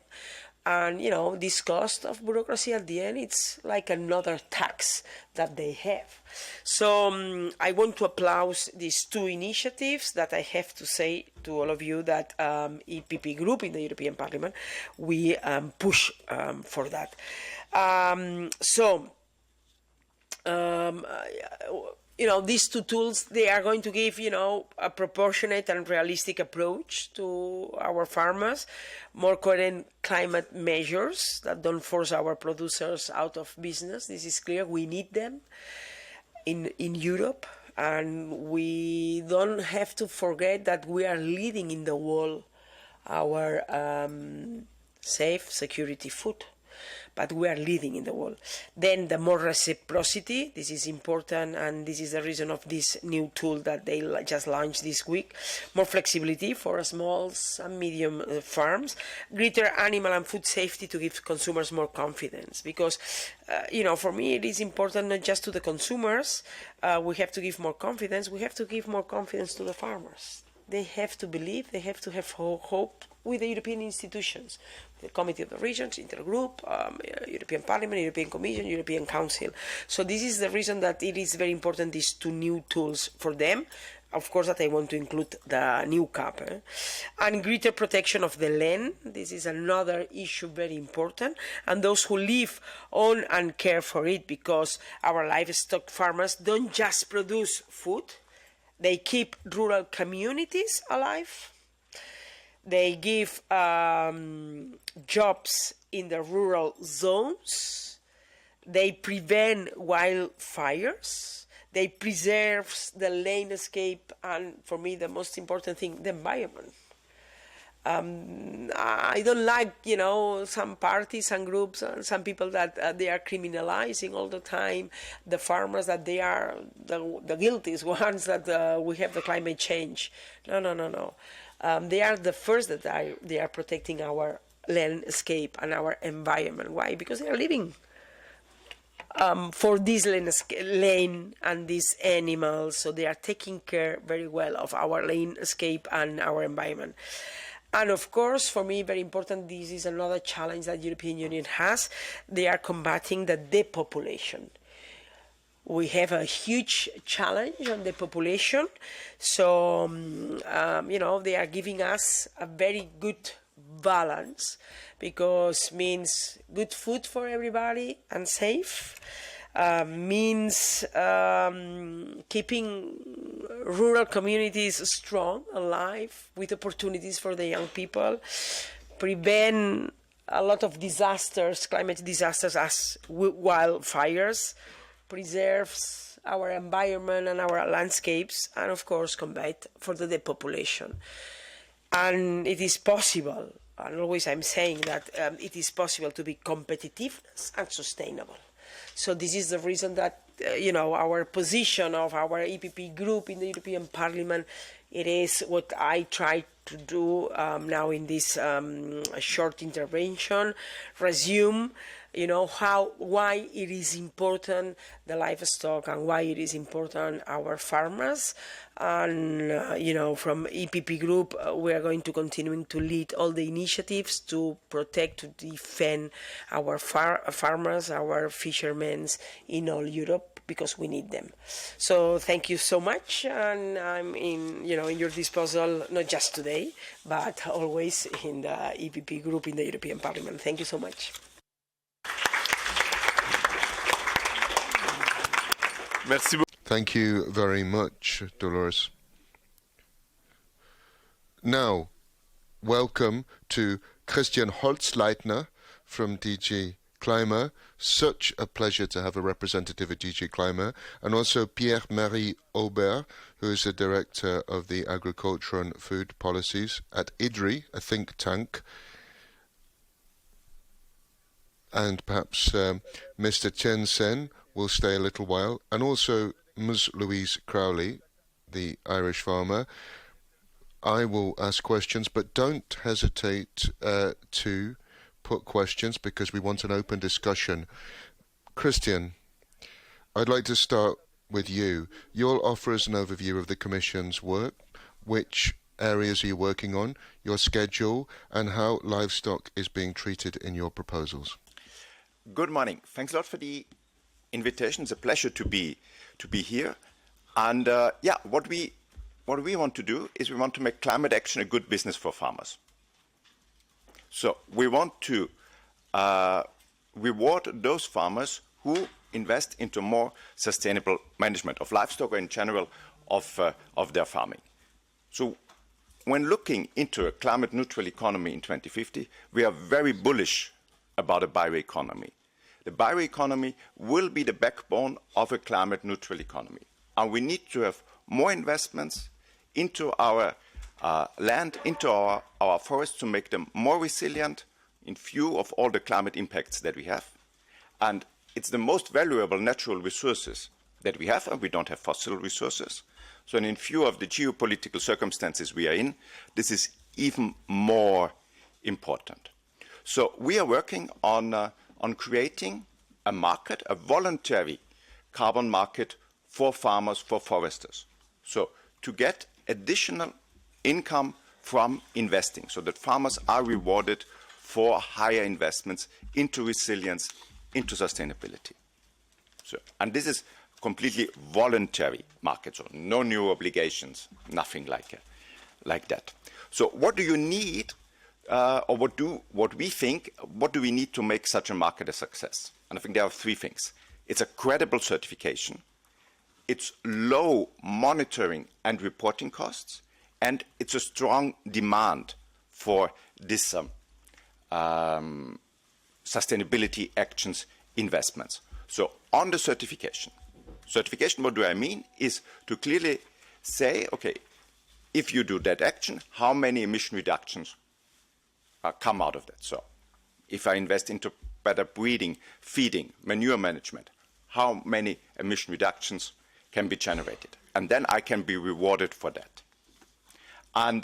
[SPEAKER 11] And, this cost of bureaucracy at the end, it's like another tax that they have. So I want to applaud these two initiatives that I have to say to all of you that EPP Group in the European Parliament, we push for that. These two tools, they are going to give, a proportionate and realistic approach to our farmers, more coherent climate measures that don't force our producers out of business. This is clear. We need them in Europe, and we don't have to forget that we are leading in the world our safe, security food. But we are leading in the world. Then the more reciprocity, this is important, and this is the reason of this new tool that they just launched this week. More flexibility for small and medium farms, greater animal and food safety to give consumers more confidence. Because, for me it is important not just to the consumers, we have to give more confidence, we have to give more confidence to the farmers. They have to believe, they have to have hope with the European institutions, the Committee of the Regions, Intergroup, European Parliament, European Commission, European Council. So this is the reason that it is very important, these two new tools for them. Of course, that I want to include the new CAP. And greater protection of the land. This is another issue very important. And those who live on and care for it, because our livestock farmers don't just produce food, they keep rural communities alive. They give jobs in the rural zones. They prevent wildfires. They preserve the landscape, and for me the most important thing, the environment. I don't like, some parties and groups and some people that they are criminalizing all the time the farmers, that they are the guilty ones that we have the climate change. No. They are the first that they are protecting our landscape and our environment. Why? Because they are living for this land and these animals, so they are taking care very well of our landscape and our environment. And of course, for me, very important, this is another challenge that the European Union has. They are combating the depopulation. we have a huge challenge on the population. So, they are giving us a very good balance, because means good food for everybody and safe, means keeping rural communities strong, alive, with opportunities for the young people, prevent a lot of disasters, climate disasters as wildfires, preserves our environment and our landscapes, and of course combat for the depopulation. And it is possible, and always I'm saying that it is possible to be competitive and sustainable. So this is the reason that our position of our EPP group in the European Parliament, it is what I try to do now in this short intervention, resume why it is important, the livestock, and why it is important our farmers. And from EPP Group, we are going to continue to lead all the initiatives to protect, to defend our farmers, our fishermen in all Europe, because we need them. So thank you so much, and I'm in your disposal, not just today, but always in the EPP Group in the European Parliament. Thank you so much.
[SPEAKER 3] Thank you very much, Dolores. Now, welcome to Christian Holzleitner from DG Climate. Such a pleasure to have a representative of DG Climate, and also Pierre-Marie Aubert, who is the Director of the Agriculture and Food Policies at IDRI, a think tank. And perhaps Mr. Chen Sen will stay a little while, and also Ms. Louise Crowley, the Irish farmer. I will ask questions, but don't hesitate to put questions, because we want an open discussion. Christian, I'd like to start with you. You'll offer us an overview of the Commission's work. Which areas are you working on, your schedule, and how livestock is being treated in your proposals?
[SPEAKER 12] Good morning. Thanks a lot for the invitation. It's a pleasure to be here. And what we want to do is we want to make climate action a good business for farmers. So we want to reward those farmers who invest into more sustainable management of livestock, or in general of their farming. So when looking into a climate neutral economy in 2050, we are very bullish about a bioeconomy. The bioeconomy will be the backbone of a climate neutral economy. And we need to have more investments into our land, into our forests, to make them more resilient in view of all the climate impacts that we have. And it's the most valuable natural resources that we have, and we don't have fossil resources. So in view of the geopolitical circumstances we are in, this is even more important. So we are working on creating a market, a voluntary carbon market for farmers, for foresters. So to get additional income from investing, so that farmers are rewarded for higher investments into resilience, into sustainability. So, and this is completely voluntary market, so no new obligations, nothing like that. So what do you need? Or what do we need to make such a market a success? And I think there are three things. It's a credible certification, it's low monitoring and reporting costs, and it's a strong demand for this sustainability actions investments. So on the certification, what do I mean? Is to clearly say, okay, if you do that action, how many emission reductions come out of that? So if I invest into better breeding, feeding, manure management, how many emission reductions can be generated? And then I can be rewarded for that. And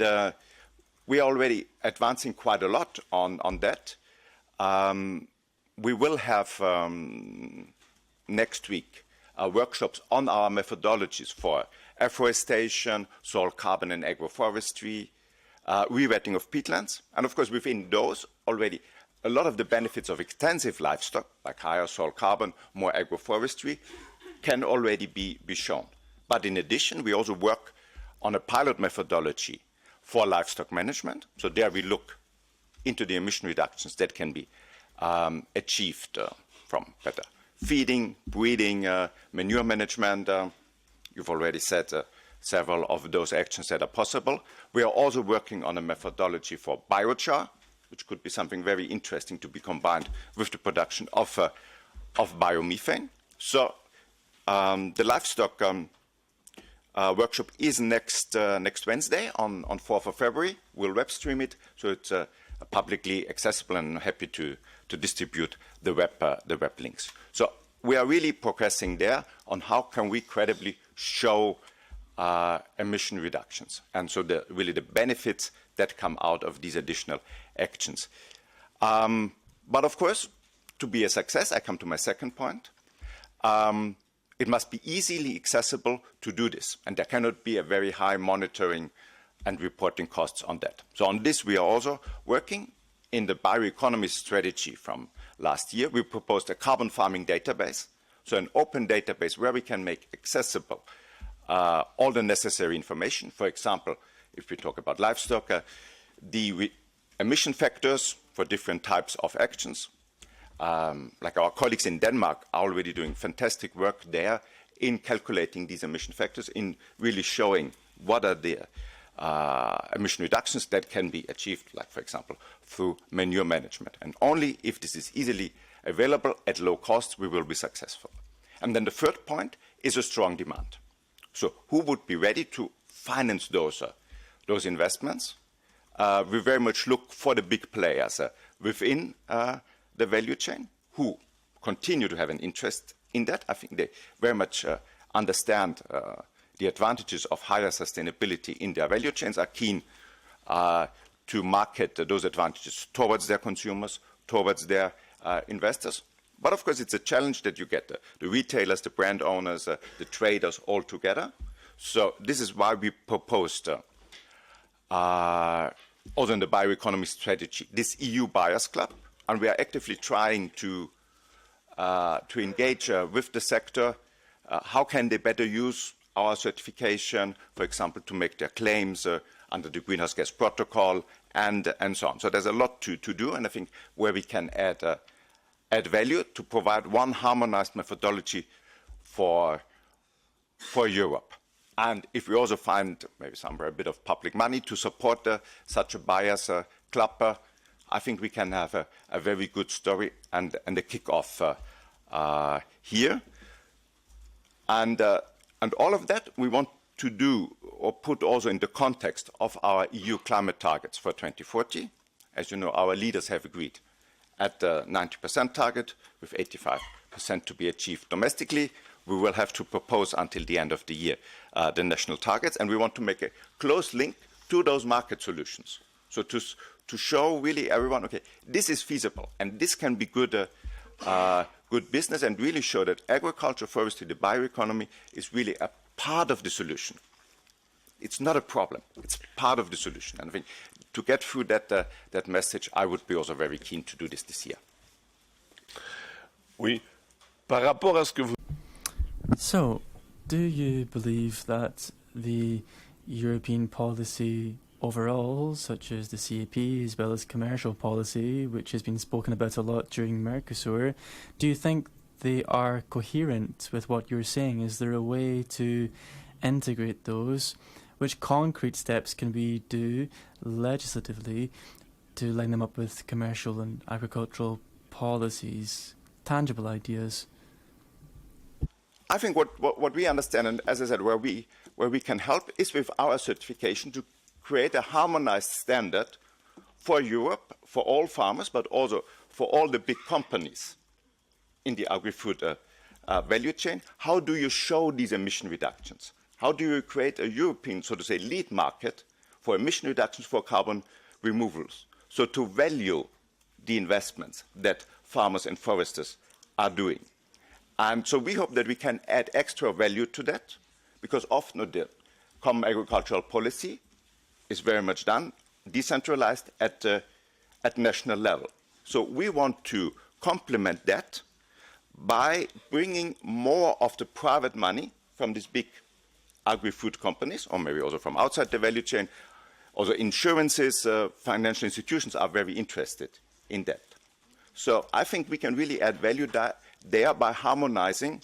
[SPEAKER 12] we are already advancing quite a lot on that. We will have next week workshops on our methodologies for afforestation, soil carbon and agroforestry, rewetting of peatlands, and of course within those already a lot of the benefits of extensive livestock, like higher soil carbon, more agroforestry, can already be shown. But in addition, we also work on a pilot methodology for livestock management. So there we look into the emission reductions that can be achieved from better feeding, breeding, manure management. You've already said several of those actions that are possible. We are also working on a methodology for biochar, which could be something very interesting to be combined with the production of biomethane. So the livestock workshop is next Wednesday on 4th of February. We'll web stream it, so it's publicly accessible, and I'm happy to distribute the web links. So we are really progressing there on how can we credibly show emission reductions, and so really the benefits that come out of these additional actions. But of course, to be a success, I come to my second point, it must be easily accessible to do this, and there cannot be a very high monitoring and reporting costs on that. So on this, we are also working. In the bioeconomy strategy from last year, we proposed a carbon farming database, so an open database where we can make accessible all the necessary information. For example, if we talk about livestock, the emission factors for different types of actions. Like our colleagues in Denmark are already doing fantastic work there in calculating these emission factors, in really showing what are the emission reductions that can be achieved, like, for example, through manure management. And only if this is easily available at low cost, we will be successful. And then the third point is a strong demand. So who would be ready to finance those investments? We very much look for the big players within the value chain who continue to have an interest in that. I think they very much understand the advantages of higher sustainability in their value chains, are keen to market those advantages towards their consumers, towards their investors. But of course, it's a challenge that you get the retailers, the brand owners, the traders all together. So this is why we proposed, also in the bioeconomy strategy, this EU Buyers Club. And we are actively trying to engage with the sector. How can they better use our certification, for example, to make their claims under the Greenhouse Gas Protocol, and so on. So there's a lot to do, and I think where we can add value to provide one harmonized methodology for Europe. And if we also find maybe somewhere a bit of public money to support such a buyers club, I think we can have a very good story and a kick-off here. And all of that we want to do or put also in the context of our EU climate targets for 2040. As you know, our leaders have agreed at the 90% target, with 85% to be achieved domestically. We will have to propose until the end of the year the national targets, and we want to make a close link to those market solutions. So to show really everyone, okay, this is feasible, and this can be good business, and really show that agriculture, forestry, the bioeconomy is really a part of the solution. It's not a problem. It's part of the solution. And I think to get through that message, I would be also very keen to do this year.
[SPEAKER 5] Oui. Par rapport à ce que vous...
[SPEAKER 2] So, do you believe that the European policy overall, such as the CAP, as well as commercial policy, which has been spoken about a lot during Mercosur, do you think they are coherent with what you're saying? Is there a way to integrate those? Which concrete steps can we do legislatively to line them up with commercial and agricultural policies, tangible ideas?
[SPEAKER 12] I think what we understand, and as I said, where we can help is with our certification to create a harmonized standard for Europe, for all farmers, but also for all the big companies in the agri-food value chain. How do you show these emission reductions? How do you create a European, so to say, lead market for emission reductions, for carbon removals? So to value the investments that farmers and foresters are doing. And so we hope that we can add extra value to that, because often the common agricultural policy is very much done decentralized at national level. So we want to complement that by bringing more of the private money from these big agri-food companies, or maybe also from outside the value chain. Also insurances, financial institutions are very interested in that. So I think we can really add value there by harmonizing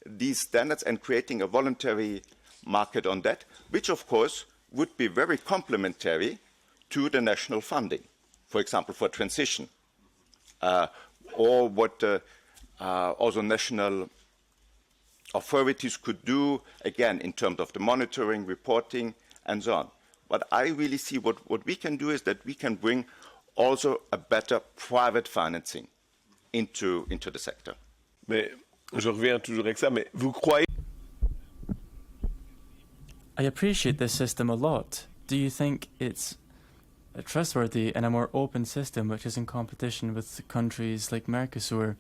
[SPEAKER 12] these standards and creating a voluntary market on that, which of course would be very complementary to the national funding, for example, for transition, or what also national authorities could do, again, in terms of the monitoring, reporting, and so on. But I really see what we can do is that we can bring also a better private financing into the sector.
[SPEAKER 5] Mais je reviens toujours avec ça, mais vous croyez...
[SPEAKER 2] I appreciate this system a lot. Do you think it's trustworthy and a more open system which is in competition with countries like Mercosur?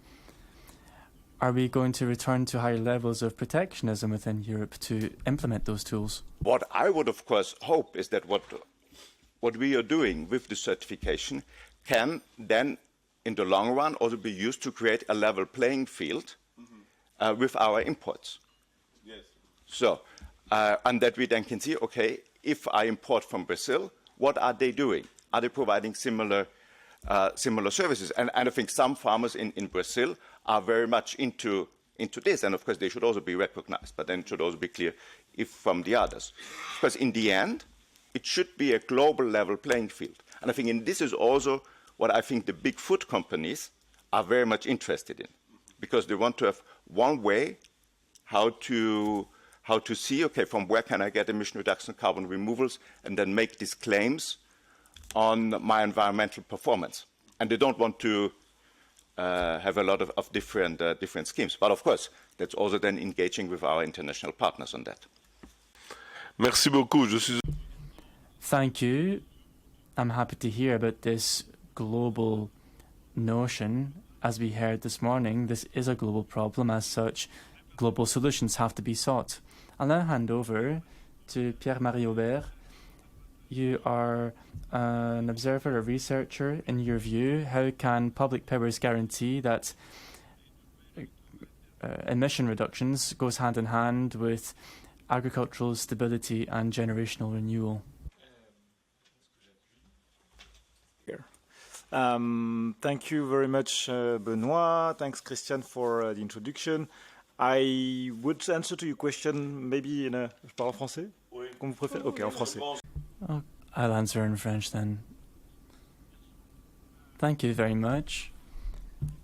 [SPEAKER 2] Are we going to return to higher levels of protectionism within Europe to implement those tools?
[SPEAKER 12] What I would, of course, hope is that what we are doing with the certification can then, in the long run, also be used to create a level playing field with our imports.
[SPEAKER 5] Yes.
[SPEAKER 12] So, and that we then can see, okay, if I import from Brazil, what are they doing? Are they providing similar services? And I think some farmers in Brazil are very much into this, and of course they should also be recognized, but then it should also be clear if from the others. Because in the end, it should be a global level playing field. And I think this is also what I think the big food companies are very much interested in, because they want to have one way how to see, okay, from where can I get emission reduction, carbon removals, and then make these claims on my environmental performance. And they don't want to have a lot of different schemes. But of course, that's also then engaging with our international partners on that.
[SPEAKER 5] Merci beaucoup.
[SPEAKER 2] Thank you. I'm happy to hear about this global notion. As we heard this morning, this is a global problem. As such, global solutions have to be sought. I'll now hand over to Pierre-Marie Aubert. You are an observer, a researcher. In your view, how can public powers guarantee that emission reductions goes hand in hand with agricultural stability and generational renewal?
[SPEAKER 13] Thank you very much, Benoit. Thanks, Christian, for the introduction. I would answer to your question maybe in a... Je parle en français? Oui. Comme vous préférez? Ok, en français.
[SPEAKER 2] Oh, I'll answer in French then. Thank you very much.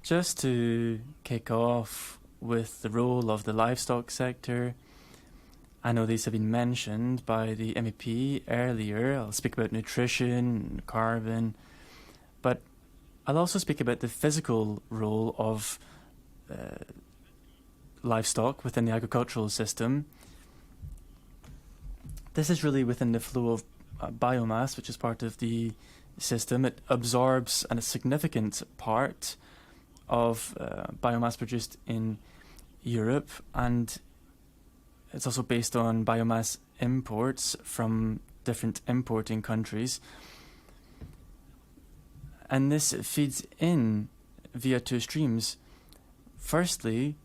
[SPEAKER 2] Just to kick off with the role of the livestock sector, I know these have been mentioned by the MEP earlier. I'll speak about nutrition, carbon, but I'll also speak about the physical role of livestock within the agricultural system. This is really within the flow of biomass, which is part of the system. It absorbs a significant part of biomass produced in Europe, and it's also based on biomass imports from different importing countries. And this feeds in via two streams. Firstly,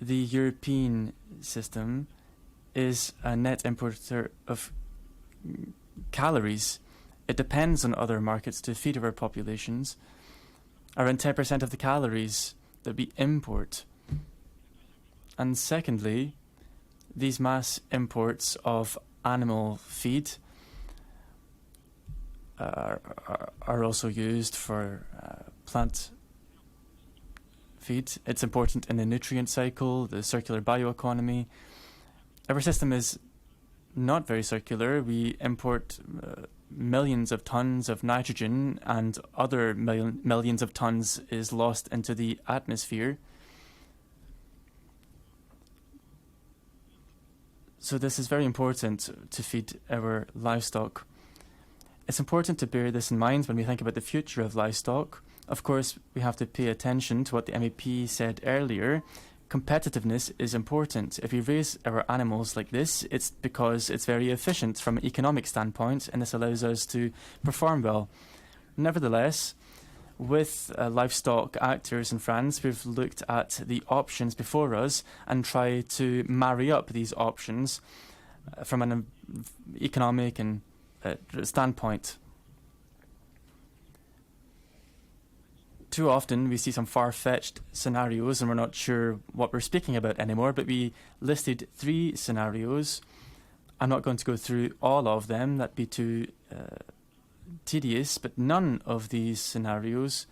[SPEAKER 2] the European system is a net importer of calories. It depends on other markets to feed our populations. Around 10% of the calories that we import. And secondly, these mass imports of animal feed are also used for plant feed. It's important in the nutrient cycle, the circular bioeconomy. Our system is not very circular. We import millions of tons of nitrogen, and other millions of tons is lost into the atmosphere. So this is very important to feed our livestock. It's important to bear this in mind when we think about the future of livestock. Of course, we have to pay attention to what the MEP said earlier. Competitiveness is important. If we raise our animals like this, it's because it's very efficient from an economic standpoint, and this allows us to perform well. Nevertheless, with livestock actors in France, we've looked at the options before us and tried to marry up these options from an economic and standpoint. Too often we see some far-fetched scenarios and we're not sure what we're speaking about anymore, but we listed 3 scenarios. I'm not going to go through all of them, that'd be too tedious, but none of these scenarios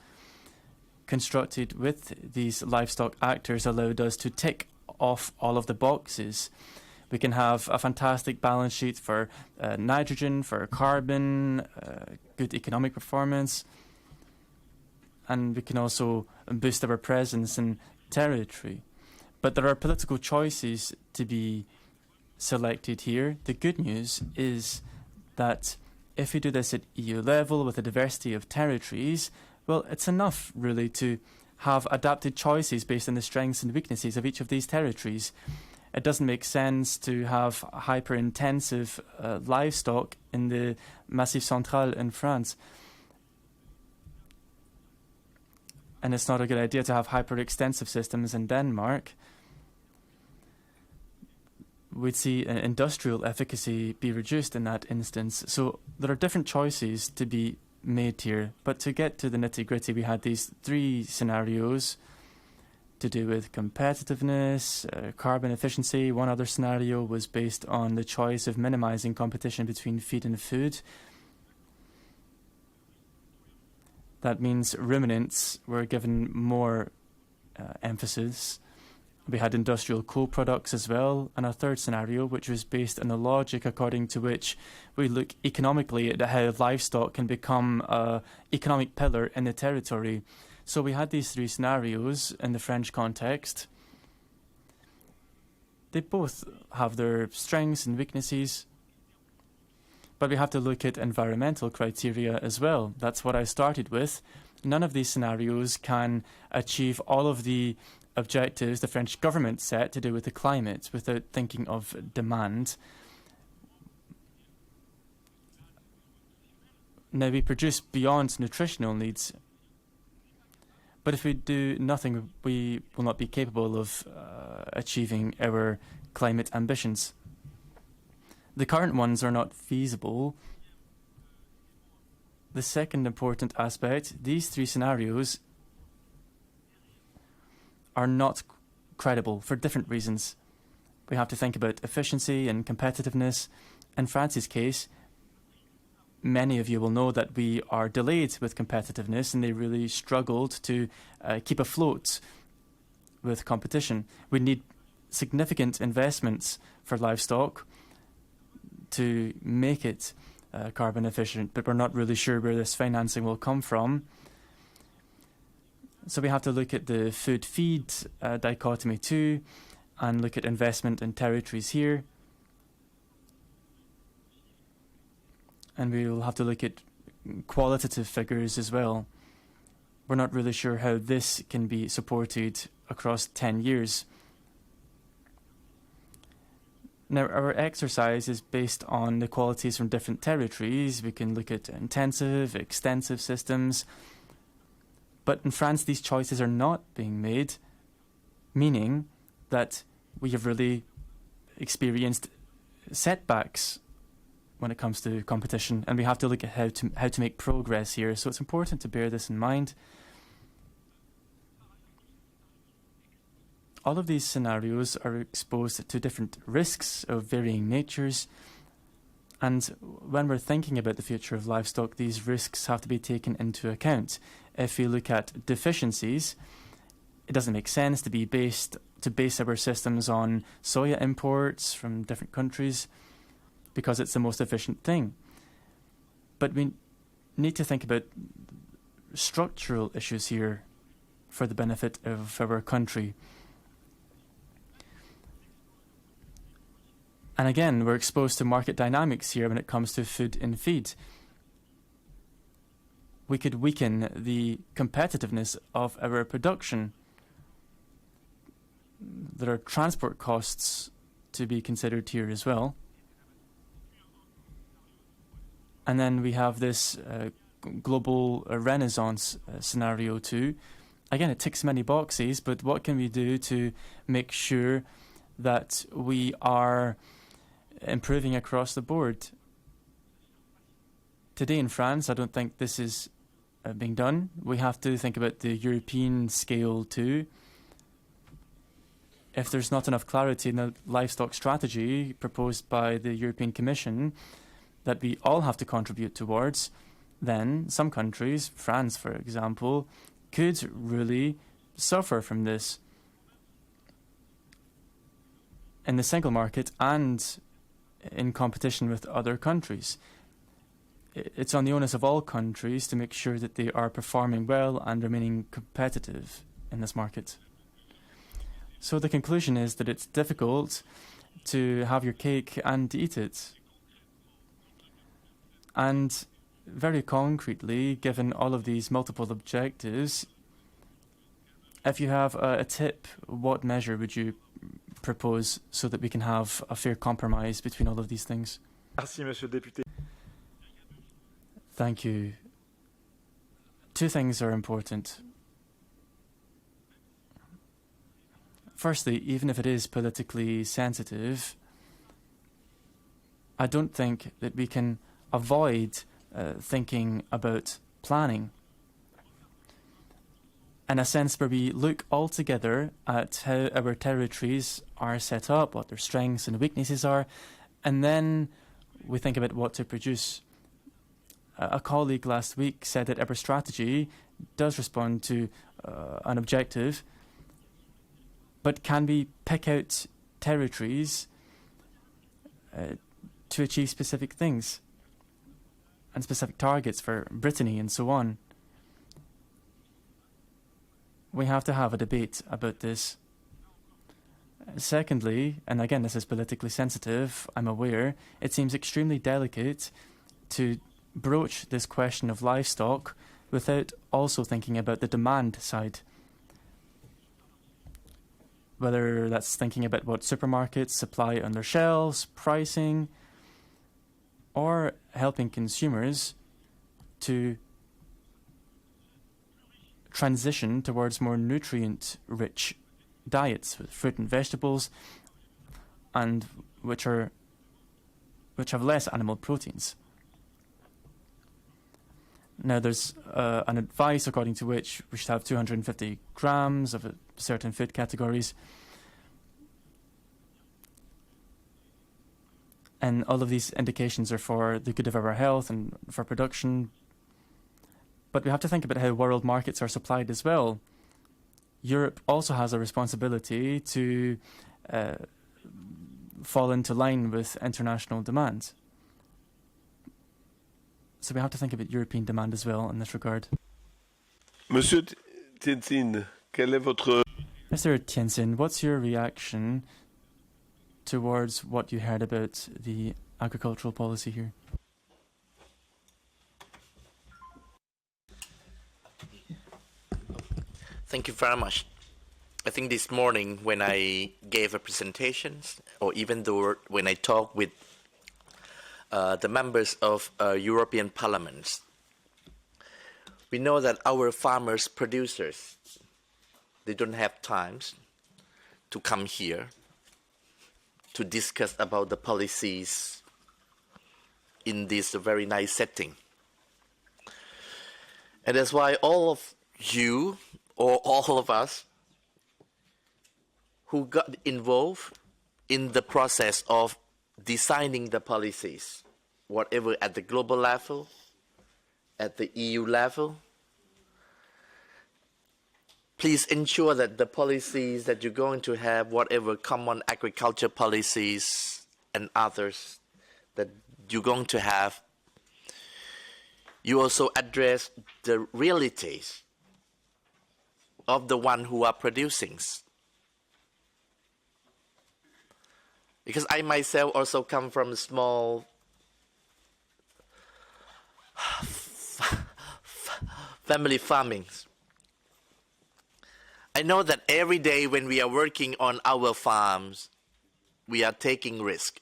[SPEAKER 2] constructed with these livestock actors allowed us to tick off all of the boxes. We can have a fantastic balance sheet for nitrogen, for carbon, good economic performance, and we can also boost our presence in territory. But there are political choices to be selected here. The good news is that if we do this at EU level with a diversity of territories, well, it's enough really to have adapted choices based on the strengths and weaknesses of each of these territories. It doesn't make sense to have hyper-intensive livestock in the Massif Central in France. And it's not a good idea to have hyper-extensive systems in Denmark. We'd see industrial efficacy be reduced in that instance. So there are different choices to be made here. But to get to the nitty-gritty, we had these 3 scenarios to do with competitiveness, carbon efficiency. One other scenario was based on the choice of minimizing competition between feed and food. That means ruminants were given more emphasis. We had industrial co-products as well, and a third scenario which was based on the logic according to which we look economically at how livestock can become an economic pillar in the territory. So we had these 3 scenarios in the French context. They both have their strengths and weaknesses, but we have to look at environmental criteria as well. That's what I started with. None of these scenarios can achieve all of the objectives the French government set to do with the climate without thinking of demand. Now, we produce beyond nutritional needs, but if we do nothing, we will not be capable of achieving our climate ambitions. The current ones are not feasible. The second important aspect, these 3 scenarios are not credible for different reasons. We have to think about efficiency and competitiveness. In France's case, many of you will know that we are delayed with competitiveness and they really struggled to keep afloat with competition. We need significant investments for livestock to make it carbon efficient, but we're not really sure where this financing will come from. So we have to look at the food-feed dichotomy too, and look at investment in territories here. And we will have to look at qualitative figures as well. We're not really sure how this can be supported across 10 years. Now, our exercise is based on the qualities from different territories. We can look at intensive, extensive systems. But in France, these choices are not being made, meaning that we have really experienced setbacks when it comes to competition, and we have to look at how to make progress here. So it's important to bear this in mind. All of these scenarios are exposed to different risks of varying natures, and when we're thinking about the future of livestock, these risks have to be taken into account. If we look at deficiencies, it doesn't make sense to base our systems on soya imports from different countries because it's the most efficient thing. But we need to think about structural issues here for the benefit of our country. And again, we're exposed to market dynamics here when it comes to food and feed. We could weaken the competitiveness of our production. There are transport costs to be considered here as well. And then we have this global renaissance scenario too. Again, it ticks many boxes, but what can we do to make sure that we are improving across the board? Today in France, I don't think this is being done. We have to think about the European scale too. If there's not enough clarity in the livestock strategy proposed by the European Commission that we all have to contribute towards, then some countries, France for example, could really suffer from this in the single market and in competition with other countries. It's on the onus of all countries to make sure that they are performing well and remaining competitive in this market. So the conclusion is that it's difficult to have your cake and eat it. And very concretely, given all of these multiple objectives, if you have a tip, what measure would you propose so that we can have a fair compromise between all of these things?
[SPEAKER 13] Merci, Monsieur le Député.
[SPEAKER 2] Thank you. Two things are important. Firstly, even if it is politically sensitive, I don't think that we can avoid thinking about planning in a sense where we look altogether at how our territories are set up, what their strengths and weaknesses are, and then we think about what to produce. A colleague last week said that our strategy does respond to an objective, but can we pick out territories to achieve specific things and specific targets for Brittany and so on? We have to have a debate about this. Secondly, and again this is politically sensitive, I'm aware, it seems extremely delicate to broach this question of livestock without also thinking about the demand side. Whether that's thinking about what supermarkets supply on their shelves, pricing, or helping consumers to transition towards more nutrient-rich diets with fruit and vegetables, and which have less animal proteins. Now, there's an advice according to which we should have 250 grams of certain food categories. And all of these indications are for the good of our health and for production. But we have to think about how world markets are supplied as well. Europe also has a responsibility to fall into line with international demand. So we have to think about European demand as well in this regard.
[SPEAKER 5] Monsieur Tianzin, quel est votre...
[SPEAKER 2] Mr. Tianzin, what's your reaction towards what you heard about the agricultural policy here?
[SPEAKER 9] Thank you very much. I think this morning when I gave a presentation, or even though when I talked with the members of European Parliament, we know that our farmers, producers, they don't have time to come here to discuss about the policies in this very nice setting. And that's why all of you, or all of us, who got involved in the process of designing the policies, whatever at the global level, at the EU level, please ensure that the policies that you're going to have, whatever common agriculture policies and others that you're going to have, you also address the realities of the one who are producing. Because I myself also come from small family farming. I know that every day when we are working on our farms, we are taking risk.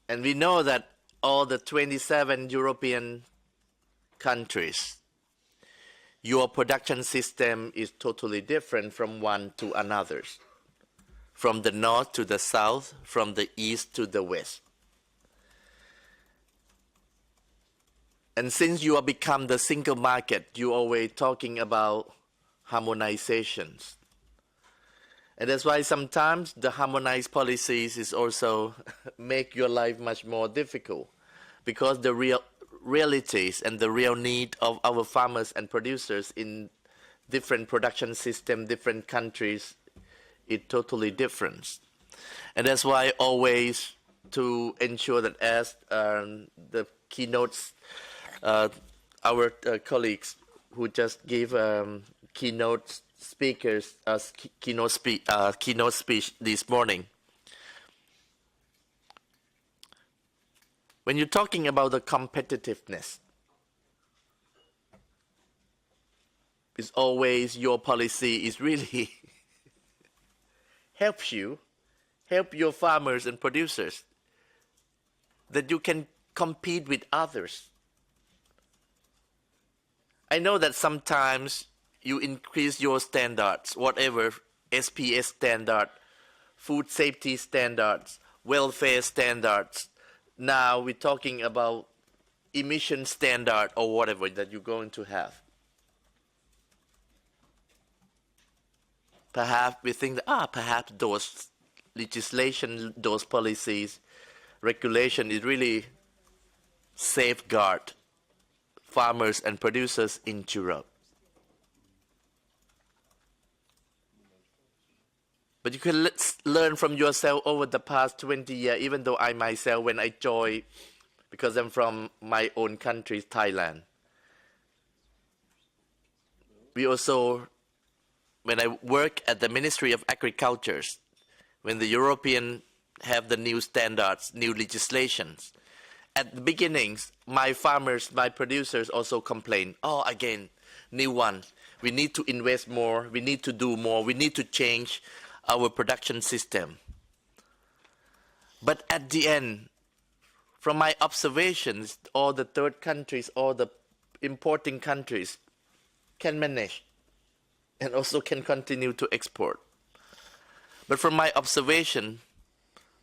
[SPEAKER 9] And we know that all the 27 European countries, your production system is totally different from one to another, from the north to the south, from the east to the west. And since you have become the single market, you are always talking about harmonizations. And that's why sometimes the harmonized policies is also make your life much more difficult, because the realities and the real need of our farmers and producers in different production systems, different countries, is totally different. And that's why always to ensure that as the keynotes, our colleagues who just gave keynote speakers keynote speech this morning. When you're talking about the competitiveness, it's always your policy is really help your farmers and producers, that you can compete with others. I know that sometimes you increase your standards, whatever, SPS standard, food safety standards, welfare standards. Now we're talking about emission standard or whatever that you're going to have. Perhaps we think that, perhaps those legislation, those policies, regulation is really safeguard farmers and producers in Europe. But you can learn from yourself over the past 20 years, even though I myself, when I joined, because I'm from my own country, Thailand. We also, when I work at the Ministry of Agriculture, when the European have the new standards, new legislations, at the beginnings, my farmers, my producers also complain, again, new one. We need to invest more, we need to do more, we need to change our production system. But at the end, from my observations, all the third countries, all the importing countries can manage and also can continue to export. But from my observation,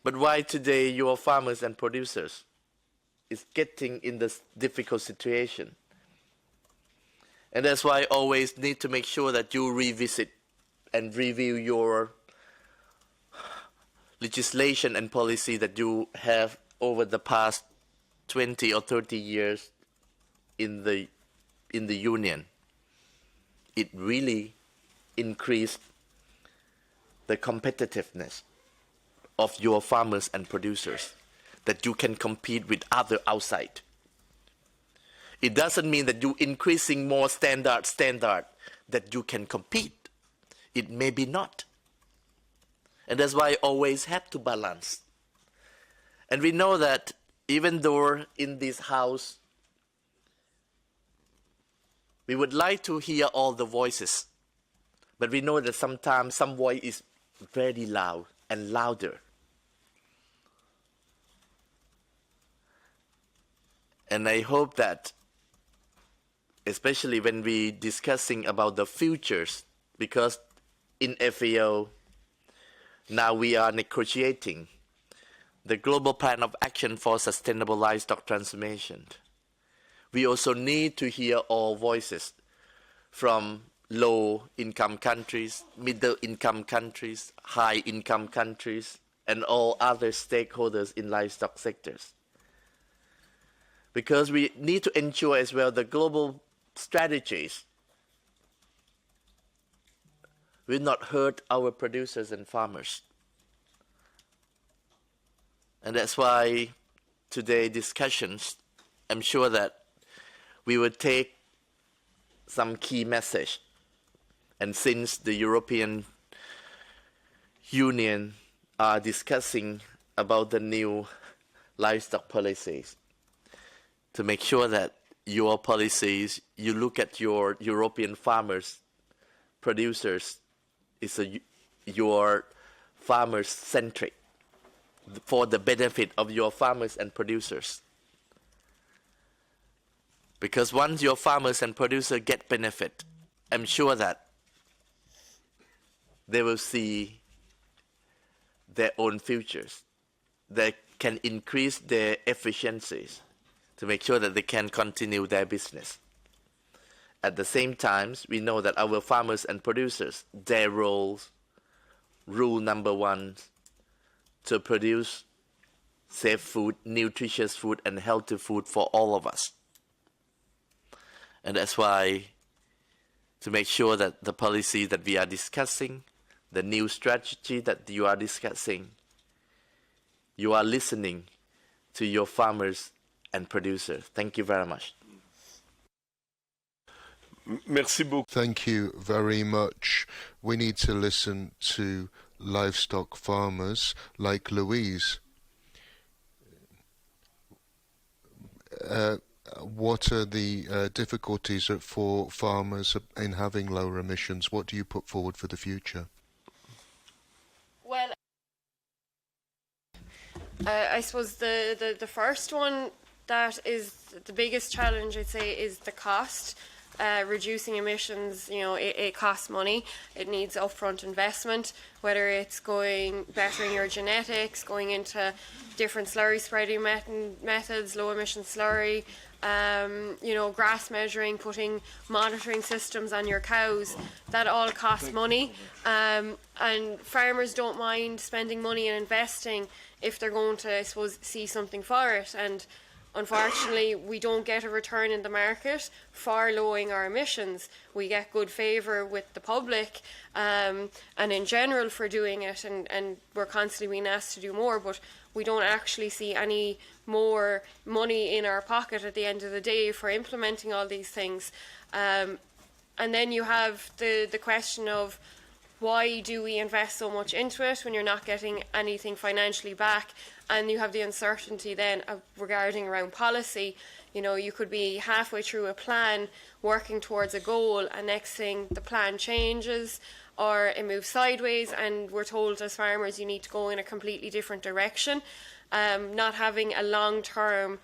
[SPEAKER 9] but why today your farmers and producers is getting in this difficult situation? And that's why I always need to make sure that you revisit and review your legislation and policy that you have over the past 20 or 30 years in the Union. It really increased the competitiveness of your farmers and producers, that you can compete with other outside. It doesn't mean that you increasing more standard that you can compete. It may be not. And that's why I always have to balance. And we know that even though in this house, we would like to hear all the voices, but we know that sometimes some voice is very loud and louder. And I hope that, especially when we're discussing about the futures, because in FAO, now we are negotiating the Global Plan of Action for Sustainable Livestock Transformation. We also need to hear all voices from low-income countries, middle-income countries, high-income countries, and all other stakeholders in livestock sectors. Because we need to ensure as well the global strategies will not hurt our producers and farmers. And that's why today discussions, I'm sure that we will take some key message. And since the European Union are discussing about the new livestock policies, to make sure that your policies, you look at your European farmers, producers, your farmers-centric. for the benefit of your farmers and producers. Because once your farmers and producers get benefit, I'm sure that they will see their own futures. They can increase their efficiencies to make sure that they can continue their business. At the same time, we know that our farmers and producers, their rule number one, to produce safe food, nutritious food, and healthy food for all of us. And that's why, to make sure that the policy that we are discussing, the new strategy that you are discussing, you are listening to your farmers and producers. Thank you very much.
[SPEAKER 5] Merci beaucoup.
[SPEAKER 3] Thank you very much. We need to listen to livestock farmers like Louise. What are the difficulties for farmers in having lower emissions? What do you put forward for the future?
[SPEAKER 4] Well, I suppose the first one that is the biggest challenge, I'd say, is the cost. Reducing emissions, it costs money. It needs upfront investment, whether it's bettering your genetics, going into different slurry spreading methods, low emission slurry, grass measuring, putting monitoring systems on your cows. That all costs money, and farmers don't mind spending money and investing if they're going to, I suppose, see something for it. And unfortunately, we don't get a return in the market for lowering our emissions. We get good favour with the public and in general for doing it, and we're constantly being asked to do more, but we don't actually see any more money in our pocket at the end of the day for implementing all these things. And then you have the question of, why do we invest so much into it when you're not getting anything financially back? And you have the uncertainty then regarding around policy. You could be halfway through a plan working towards a goal, and next thing the plan changes or it moves sideways, and we're told as farmers you need to go in a completely different direction. Not having a long-term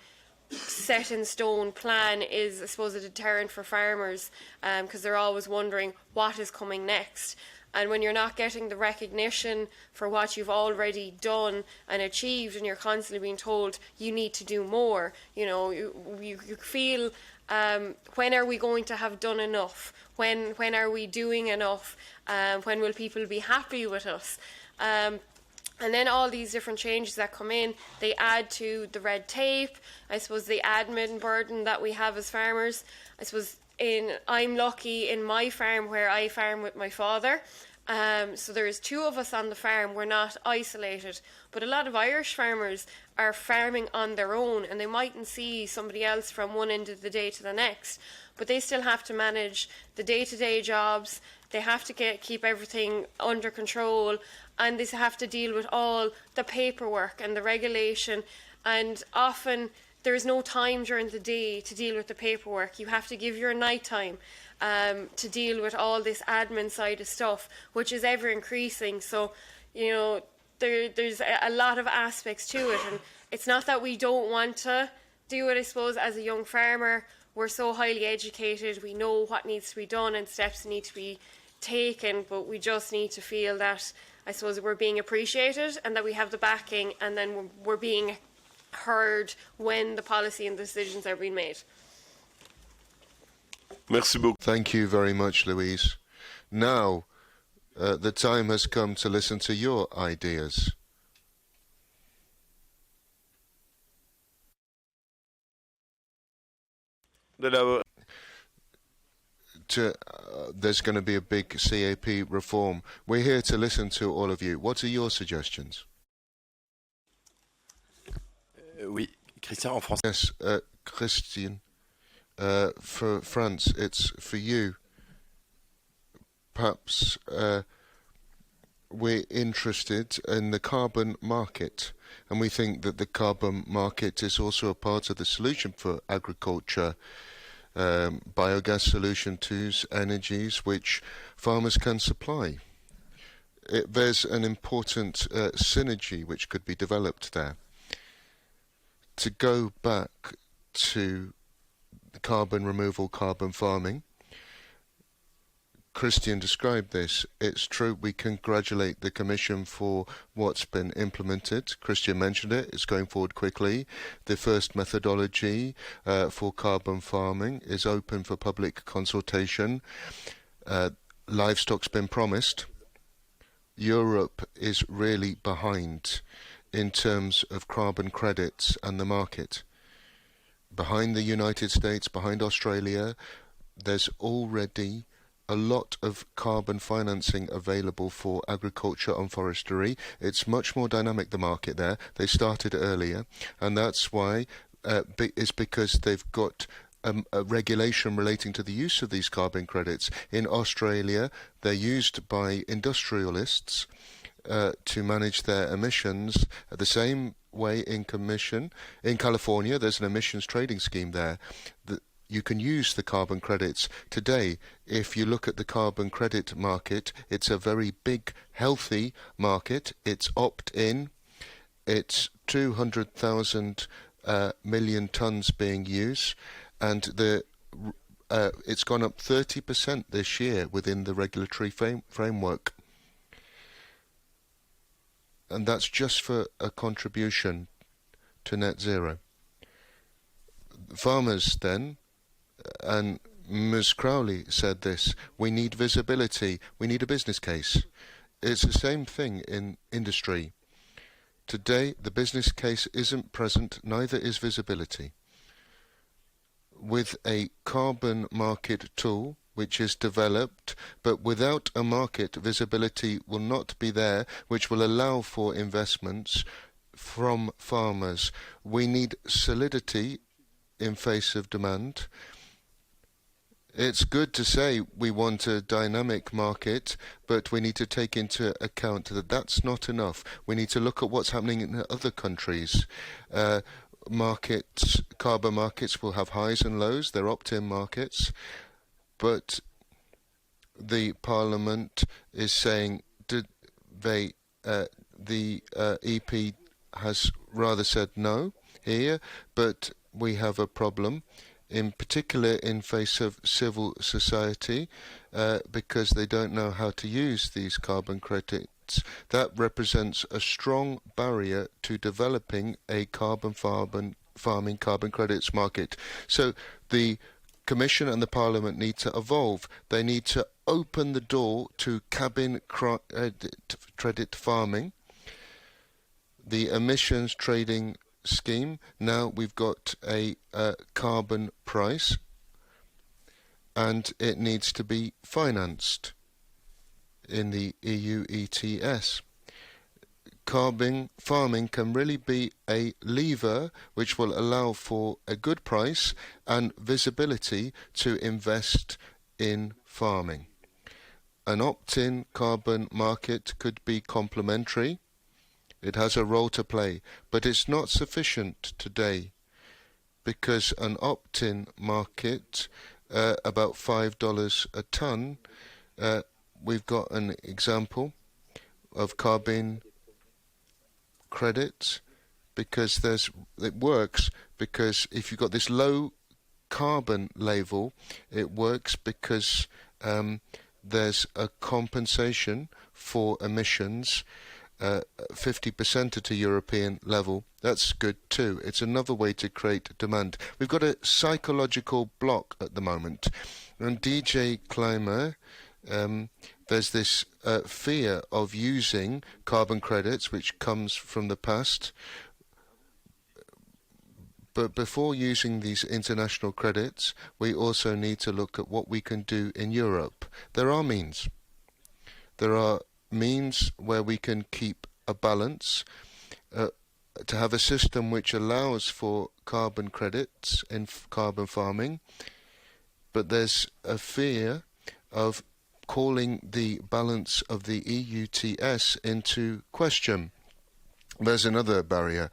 [SPEAKER 4] set in stone plan is, I suppose, a deterrent for farmers, because they're always wondering what is coming next. And when you're not getting the recognition for what you've already done and achieved, and you're constantly being told you need to do more, you feel, when are we going to have done enough? When are we doing enough? When will people be happy with us? And then all these different changes that come in, they add to the red tape, I suppose, the admin burden that we have as farmers. I suppose I'm lucky in my farm where I farm with my father. So there's two of us on the farm. We're not isolated. But a lot of Irish farmers are farming on their own, and they mightn't see somebody else from one end of the day to the next. But they still have to manage the day-to-day jobs. They have to keep everything under control, and they have to deal with all the paperwork and the regulation. And often there is no time during the day to deal with the paperwork. You have to give your night time to deal with all this admin side of stuff, which is ever increasing. So, there's a lot of aspects to it, and it's not that we don't want to do it. I suppose as a young farmer, we're so highly educated, we know what needs to be done and steps need to be taken, but we just need to feel that, I suppose, we're being appreciated and that we have the backing, and then we're being heard when the policy and decisions are being made.
[SPEAKER 5] Merci beaucoup.
[SPEAKER 3] Thank you very much, Louise. Now, the time has come to listen to your ideas. There's going to be a big CAP reform. We're here to listen to all of you. What are your suggestions?
[SPEAKER 14] Oui, Christian en français.
[SPEAKER 3] Yes, Christian. For France, it's for you. Perhaps we're interested in the carbon market, and we think that the carbon market is also a part of the solution for agriculture. Biogas solution to energies which farmers can supply. there's an important synergy which could be developed there. To go back to carbon removal, carbon farming, Christian described this. It's true, we congratulate the Commission for what's been implemented. Christian mentioned it, it's going forward quickly. The first methodology for carbon farming is open for public consultation. Livestock's been promised. Europe is really behind in terms of carbon credits and the market. Behind the United States, behind Australia, there's already a lot of carbon financing available for agriculture and forestry. It's much more dynamic, the market there. They started earlier, and that's why it's because they've got a regulation relating to the use of these carbon credits. In Australia, they're used by industrialists to manage their emissions. The same way in California, there's an emissions trading scheme there. You can use the carbon credits today. If you look at the carbon credit market, it's a very big, healthy market. It's opt-in. It's 200,000 million tons being used, and it's gone up 30% this year within the regulatory framework. And that's just for a contribution to net zero. Farmers then, and Ms. Crowley said this, we need visibility, we need a business case. It's the same thing in industry. Today, the business case isn't present, neither is visibility. With a carbon market tool, which is developed, but without a market, visibility will not be there, which will allow for investments from farmers. We need solidity in face of demand. It's good to say we want a dynamic market, but we need to take into account that that's not enough. We need to look at what's happening in other countries. Carbon markets will have highs and lows. They're opt-in markets. But the Parliament is saying the EP has rather said no here, but we have a problem, in particular in face of civil society, because they don't know how to use these carbon credits. That represents a strong barrier to developing a farming carbon credits market. So the Commission and the Parliament need to evolve. They need to open the door to carbon credit farming. The emissions trading scheme, now we've got a carbon price, and it needs to be financed in the EU ETS. Carbon farming can really be a lever which will allow for a good price and visibility to invest in farming. An opt-in carbon market could be complementary. It has a role to play, but it's not sufficient today, because an opt-in market, about $5 a ton, we've got an example of carbon credits, because it works because if you've got this low carbon label, it works because there's a compensation for emissions, 50% at a European level. That's good too. It's another way to create demand. We've got a psychological block at the moment. And DJ Clymer, there's this fear of using carbon credits, which comes from the past. But before using these international credits, we also need to look at what we can do in Europe. There are means. There are means where we can keep a balance, to have a system which allows for carbon credits in carbon farming, but there's a fear of calling the balance of the EUTS into question. There's another barrier.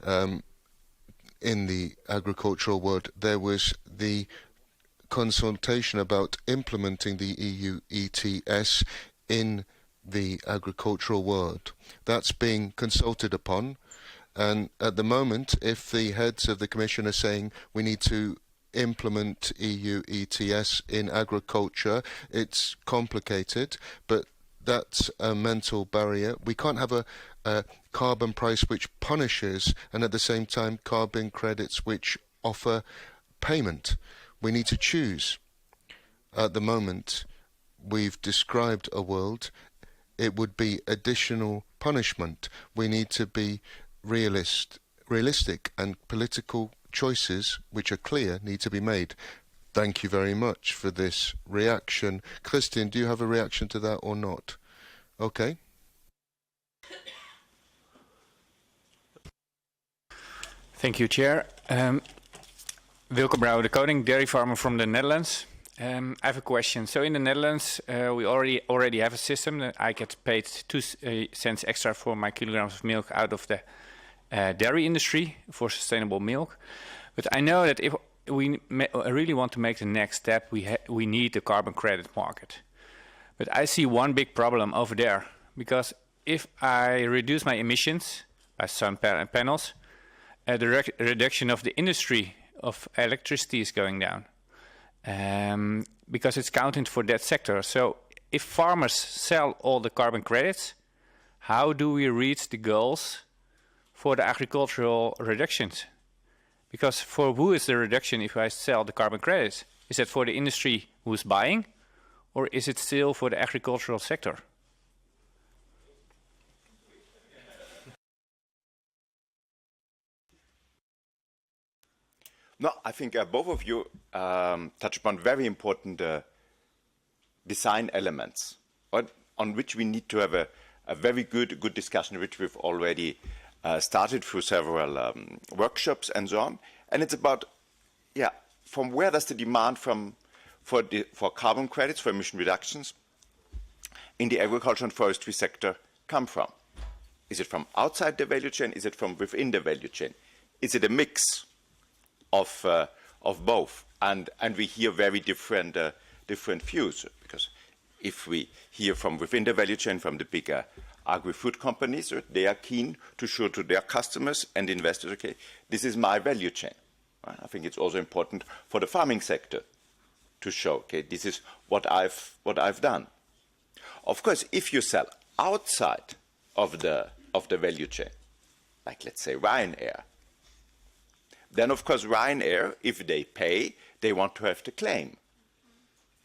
[SPEAKER 3] In the agricultural world, there was the consultation about implementing the EU ETS in the agricultural world. That's being consulted upon, and at the moment, if the heads of the Commission are saying we need to implement EU ETS in agriculture, it's complicated, but that's a mental barrier. We can't have a carbon price which punishes and at the same time carbon credits which offer payment. We need to choose. At the moment, we've described a world, it would be additional punishment. We need to be realistic, and political choices which are clear need to be made. Thank you very much for this reaction. Christian, do you have a reaction to that or not? Okay.
[SPEAKER 15] Thank you, Chair. Wilke Brouwer de Koning, dairy farmer from the Netherlands. I have a question. So in the Netherlands, we already have a system that I get paid 2 cents extra for my kilograms of milk out of the dairy industry for sustainable milk. But I know that if we really want to make the next step, we need the carbon credit market. But I see one big problem over there, because if I reduce my emissions by sun panels, the reduction of the industry of electricity is going down, because it's counted for that sector. So if farmers sell all the carbon credits, how do we reach the goals for the agricultural reductions? Because for who is the reduction if I sell the carbon credits? Is it for the industry who's buying, or is it still for the agricultural sector?
[SPEAKER 12] No, I think both of you touch upon very important design elements on which we need to have a very good discussion, which we've already started through several workshops and so on. And it's about, from where does the demand for carbon credits, for emission reductions in the agriculture and forestry sector come from? Is it from outside the value chain? Is it from within the value chain? Is it a mix of both? And we hear very different views, because if we hear from within the value chain, from the bigger agri-food companies, they are keen to show to their customers and investors, okay, this is my value chain. Right? I think it's also important for the farming sector to show, okay, this is what I've done. Of course, if you sell outside of the value chain, like let's say Ryanair, then of course Ryanair, if they pay, they want to have the claim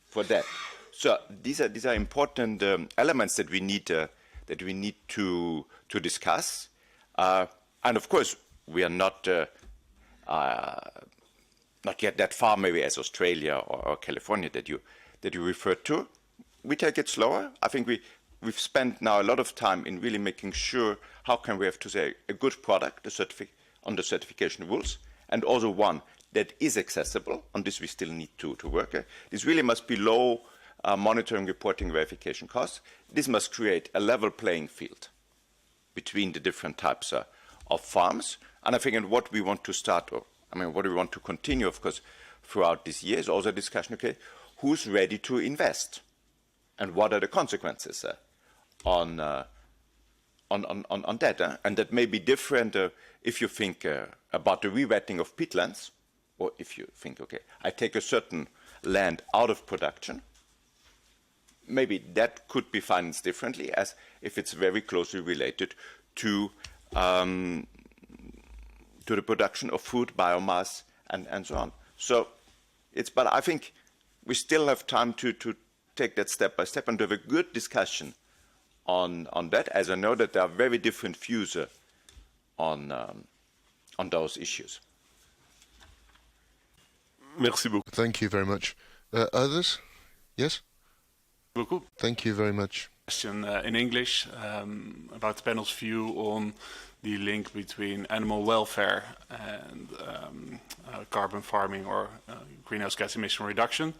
[SPEAKER 12] for that. So these are important elements that we need to discuss. And of course, we are not yet that far, maybe as Australia or California that you referred to. We take it slower. I think we've spent now a lot of time in really making sure how can we have to say a good product, on the certification rules, and also one that is accessible. On this we still need to work. This really must be low monitoring, reporting, verification costs. This must create a level playing field between the different types of farms. And I think in what we want to start, what we want to continue, of course, throughout this year is also a discussion, okay, who's ready to invest? And what are the consequences on that? And that may be different if you think about the re-wetting of peatlands, or if you think, okay, I take a certain land out of production. Maybe that could be financed differently, as if it's very closely related to the production of food, biomass, and so on. So but I think we still have time to take that step by step and to have a good discussion on that, as I know that there are very different views on those issues.
[SPEAKER 5] Merci beaucoup.
[SPEAKER 3] Thank you very much. Others? Yes?
[SPEAKER 16] Beaucoup.
[SPEAKER 3] Thank you very much.
[SPEAKER 16] Question in English about the panel's view on the link between animal welfare and carbon farming or greenhouse gas emission reduction.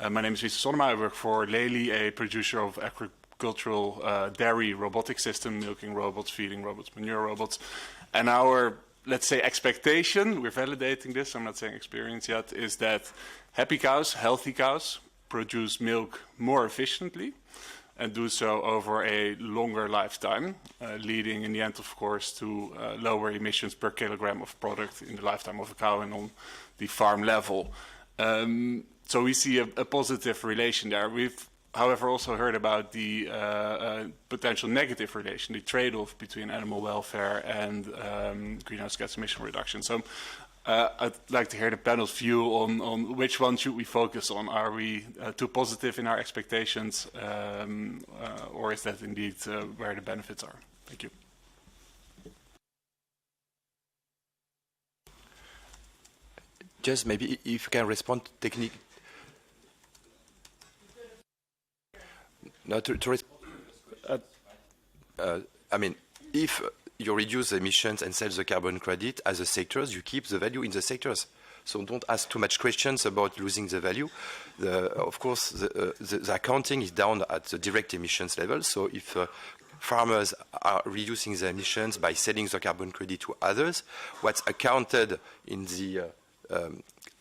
[SPEAKER 16] My name is Wietse Sonnema. I work for Lely, a producer of agricultural dairy robotic system, milking robots, feeding robots, manure robots. And our, let's say, expectation, we're validating this, I'm not saying experience yet, is that happy cows, healthy cows, produce milk more efficiently, and do so over a longer lifetime, leading in the end, of course, to lower emissions per kilogram of product in the lifetime of a cow and on the farm level. So we see a positive relation there. We've, however, also heard about the potential negative relation, the trade-off between animal welfare and greenhouse gas emission reduction. So I'd like to hear the panel's view on which one should we focus on. Are we too positive in our expectations, or is that indeed where the benefits are? Thank you.
[SPEAKER 14] Just maybe if you can respond technically. No, I mean, if you reduce the emissions and sell the carbon credit as the sectors, you keep the value in the sectors. So don't ask too much questions about losing the value. Of course, the accounting is down at the direct emissions level. So if farmers are reducing the emissions by selling the carbon credit to others, what's accounted in the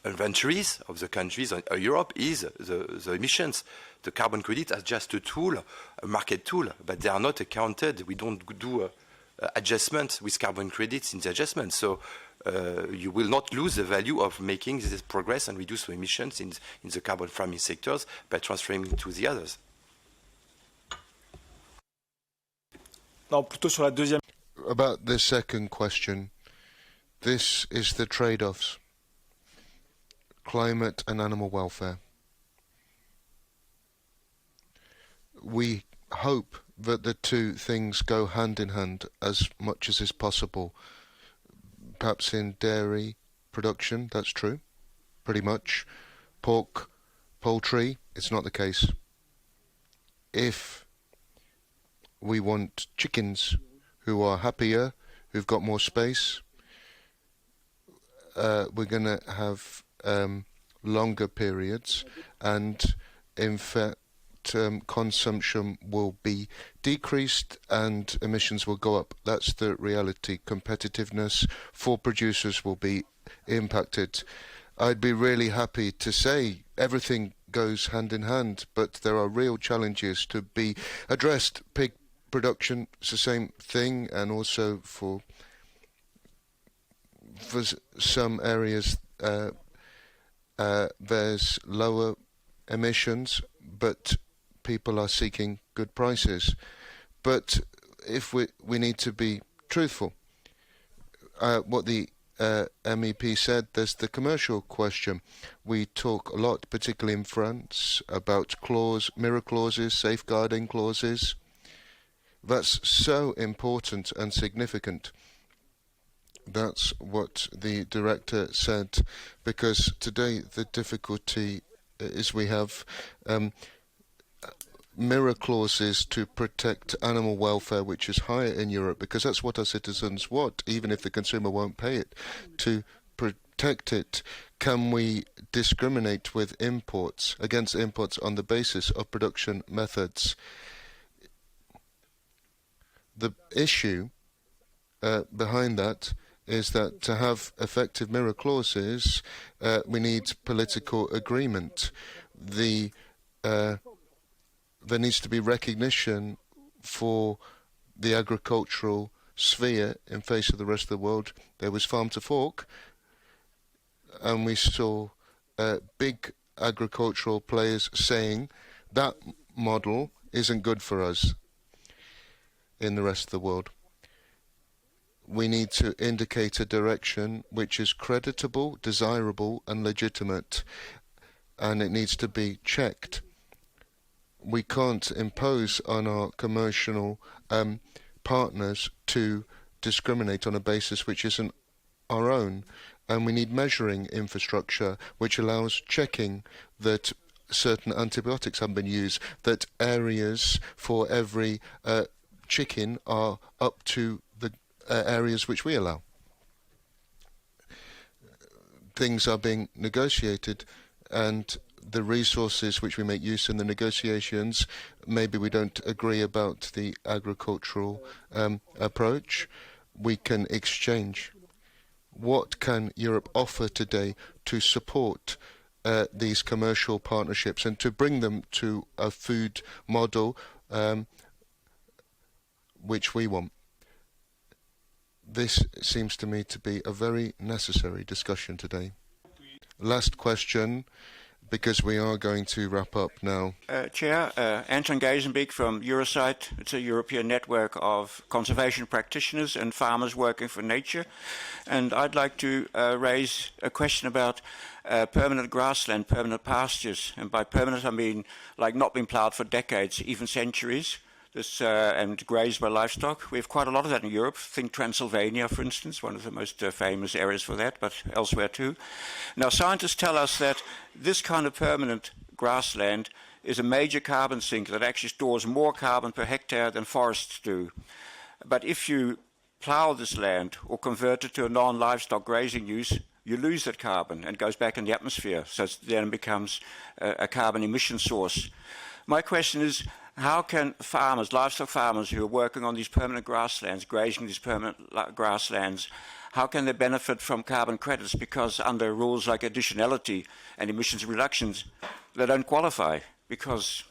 [SPEAKER 14] inventories of the countries in Europe is the emissions. The carbon credit as just a tool, a market tool, but they are not accounted. We don't do adjustments with carbon credits in the adjustment. So you will not lose the value of making this progress and reduce the emissions in the carbon farming sectors by transferring to the others.
[SPEAKER 3] About the second question, this is the trade-offs. Climate and animal welfare. We hope that the two things go hand in hand as much as is possible. Perhaps in dairy production, that's true, pretty much. Pork, poultry, it's not the case. If we want chickens who are happier, who've got more space, we're going to have longer periods, and in fact consumption will be decreased and emissions will go up. That's the reality. Competitiveness for producers will be impacted. I'd be really happy to say everything goes hand in hand, but there are real challenges to be addressed. Pig production is the same thing, and also for some areas there's lower emissions, but people are seeking good prices. But if we need to be truthful, what the MEP said, there's the commercial question. We talk a lot, particularly in France, about mirror clauses, safeguarding clauses. That's so important and significant. That's what the director said, because today the difficulty is we have mirror clauses to protect animal welfare, which is higher in Europe, because that's what our citizens want, even if the consumer won't pay it. To protect it, can we discriminate with imports, against imports on the basis of production methods? The issue behind that is that to have effective mirror clauses, we need political agreement. There needs to be recognition for the agricultural sphere in face of the rest of the world. There was farm to fork, and we saw big agricultural players saying that model isn't good for us in the rest of the world. We need to indicate a direction which is creditable, desirable and legitimate, and it needs to be checked. We can't impose on our commercial partners to discriminate on a basis which isn't our own, and we need measuring infrastructure which allows checking that certain antibiotics have been used, that areas for every chicken are up to the areas which we allow. Things are being negotiated, and the resources which we make use in the negotiations, maybe we don't agree about the agricultural approach, we can exchange. What can Europe offer today to support these commercial partnerships and to bring them to a food model which we want. This seems to me to be a very necessary discussion today. Last question, because we are going to wrap up now.
[SPEAKER 17] Chair, Anton Geisenbeek from Eurosite. It's a European network of conservation practitioners and farmers working for nature. And I'd like to raise a question about permanent grassland, permanent pastures. And by permanent, I mean like not been ploughed for decades, even centuries. And grazed by livestock. We have quite a lot of that in Europe. Think Transylvania, for instance, one of the most famous areas for that, but elsewhere too. Now, scientists tell us that this kind of permanent grassland is a major carbon sink that actually stores more carbon per hectare than forests do. But if you plough this land or convert it to a non-livestock grazing use, you lose that carbon and it goes back in the atmosphere, so it then becomes a carbon emission source. My question is, how can farmers, livestock farmers who are working on these permanent grasslands, grazing these permanent grasslands, how can they benefit from carbon credits? Because under rules like additionality and emissions reductions, they don't qualify because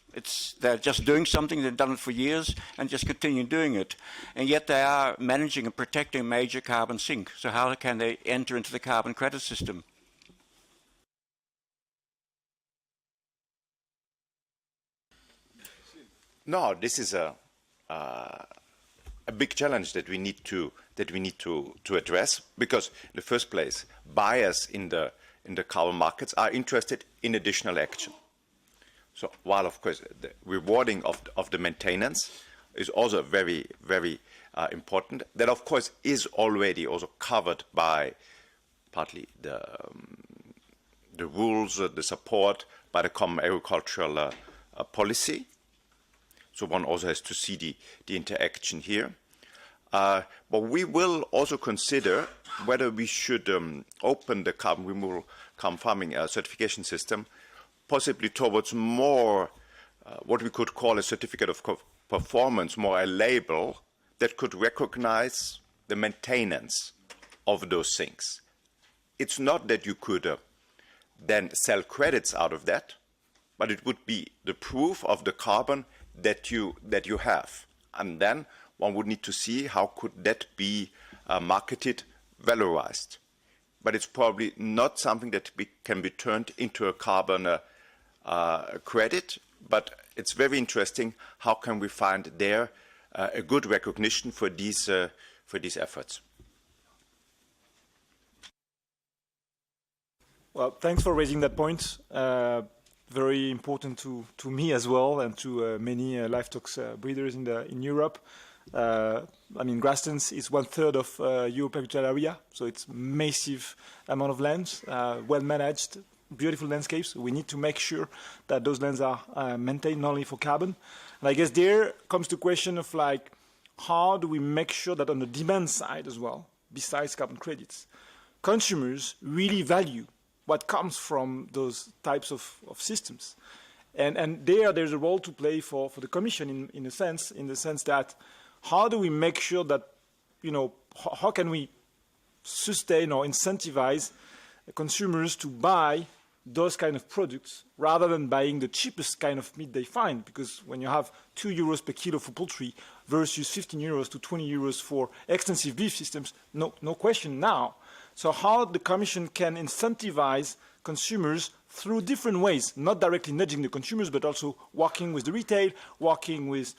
[SPEAKER 17] they're just doing something, they've done it for years and just continue doing it. And yet they are managing and protecting a major carbon sink. So how can they enter into the carbon credit system?
[SPEAKER 12] No, this is a big challenge that we need to address, because in the first place, buyers in the carbon markets are interested in additional action. So while of course the rewarding of the maintenance is also very, very important, that of course is already also covered by partly the rules, the support by the common agricultural policy. So one also has to see the interaction here. But we will also consider whether we should open the carbon removal, carbon farming certification system, possibly towards more what we could call a certificate of performance, more a label that could recognize the maintenance of those things. It's not that you could then sell credits out of that, but it would be the proof of the carbon that you have, and then one would need to see how could that be marketed, valorized. But it's probably not something that can be turned into a carbon credit. But it's very interesting. How can we find there a good recognition for these efforts?
[SPEAKER 13] Well, thanks for raising that point. Very important to me as well, and to many livestock breeders in Europe. I mean, grasslands is 1/3 of European agricultural area, so it's massive amount of land, well managed, beautiful landscapes. We need to make sure that those lands are maintained not only for carbon. And I guess there comes the question of like, how do we make sure that on the demand side as well, besides carbon credits, consumers really value what comes from those types of systems. And there's a role to play for the Commission in the sense that how do we make sure that, how can we sustain or incentivize consumers to buy those kind of products rather than buying the cheapest kind of meat they find? Because when you have €2 per kilo for poultry versus €15 to €20 for extensive beef systems, no question now. So how the Commission can incentivize consumers through different ways, not directly nudging the consumers, but also working with the retail, working with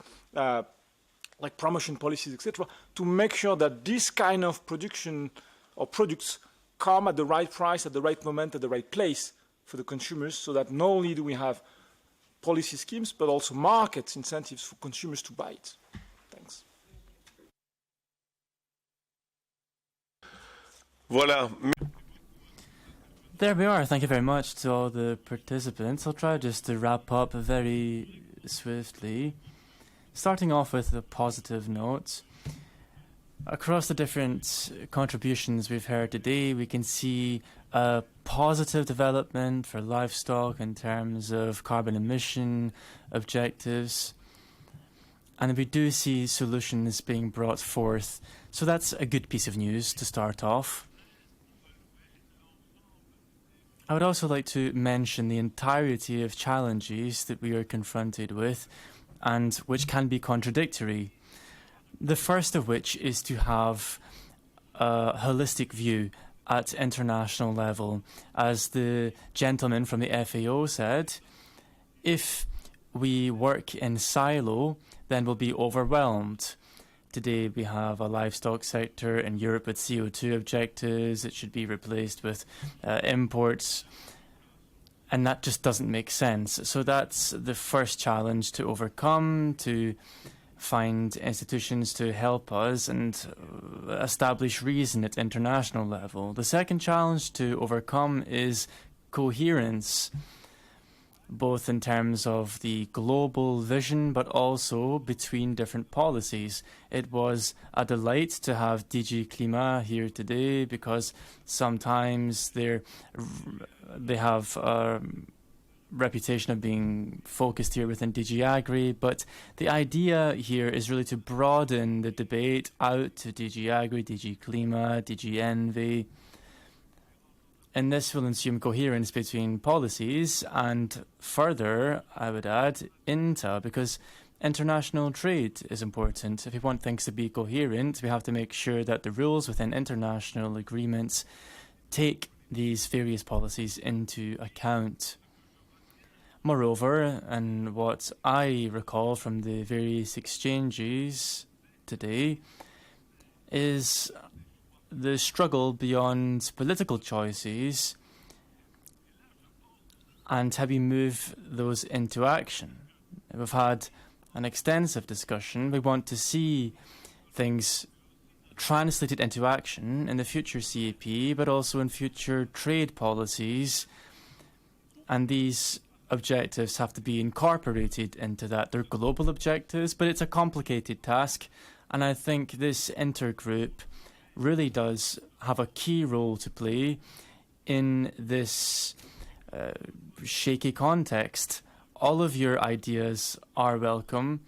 [SPEAKER 13] like promotion policies, etc., to make sure that this kind of production or products come at the right price, at the right moment, at the right place for the consumers, so that not only do we have policy schemes, but also market incentives for consumers to buy it. Thanks.
[SPEAKER 17] Voilà.
[SPEAKER 2] There we are. Thank you very much to all the participants. I'll try just to wrap up very swiftly. Starting off with a positive note. Across the different contributions we've heard today, we can see a positive development for livestock in terms of carbon emission objectives. And we do see solutions being brought forth. So that's a good piece of news to start off. I would also like to mention the entirety of challenges that we are confronted with and which can be contradictory. The first of which is to have a holistic view at international level. As the gentleman from the FAO said, if we work in silo, then we'll be overwhelmed. Today we have a livestock sector in Europe with CO2 objectives. It should be replaced with imports. And that just doesn't make sense. So that's the first challenge to overcome, to find institutions to help us and establish reason at international level. The second challenge to overcome is coherence, both in terms of the global vision, but also between different policies. It was a delight to have DG Climat here today, because sometimes they have a reputation of being focused here within DG Agri, but the idea here is really to broaden the debate out to DG Agri, DG Climat, DG Envy. And this will ensure coherence between policies and further, I would add, INTA, because international trade is important. If we want things to be coherent, we have to make sure that the rules within international agreements take these various policies into account. Moreover, and what I recall from the various exchanges today, is the struggle beyond political choices and how we move those into action. We've had an extensive discussion. We want to see things translated into action in the future CAP, but also in future trade policies, and these objectives have to be incorporated into that. They're global objectives, but it's a complicated task, and I think this intergroup really does have a key role to play in this shaky context. All of your ideas are welcome.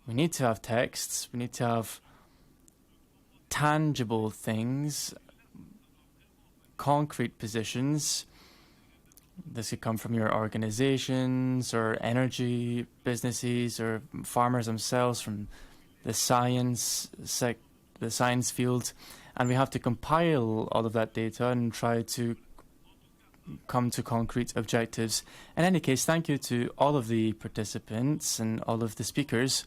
[SPEAKER 2] We need to have texts, we need to have tangible things, concrete positions. This could come from your organizations or energy businesses or farmers themselves, from the science field, and we have to compile all of that data and try to come to concrete objectives. In any case, thank you to all of the participants and all of the speakers.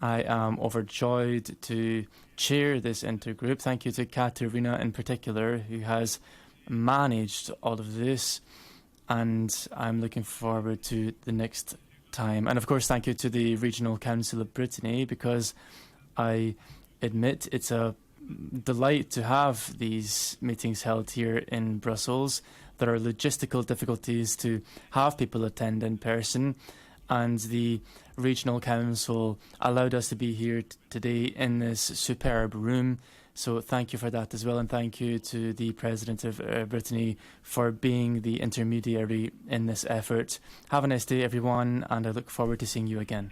[SPEAKER 2] I am overjoyed to chair this intergroup. Thank you to Katerina in particular, who has managed all of this, and I'm looking forward to the next time. And of course, thank you to the Regional Council of Brittany, because I admit it's a delight to have these meetings held here in Brussels. There are logistical difficulties to have people attend in person, and the Regional Council allowed us to be here today in this superb room. So thank you for that as well, and thank you to the President of Brittany for being the intermediary in this effort. Have a nice day, everyone, and I look forward to seeing you again.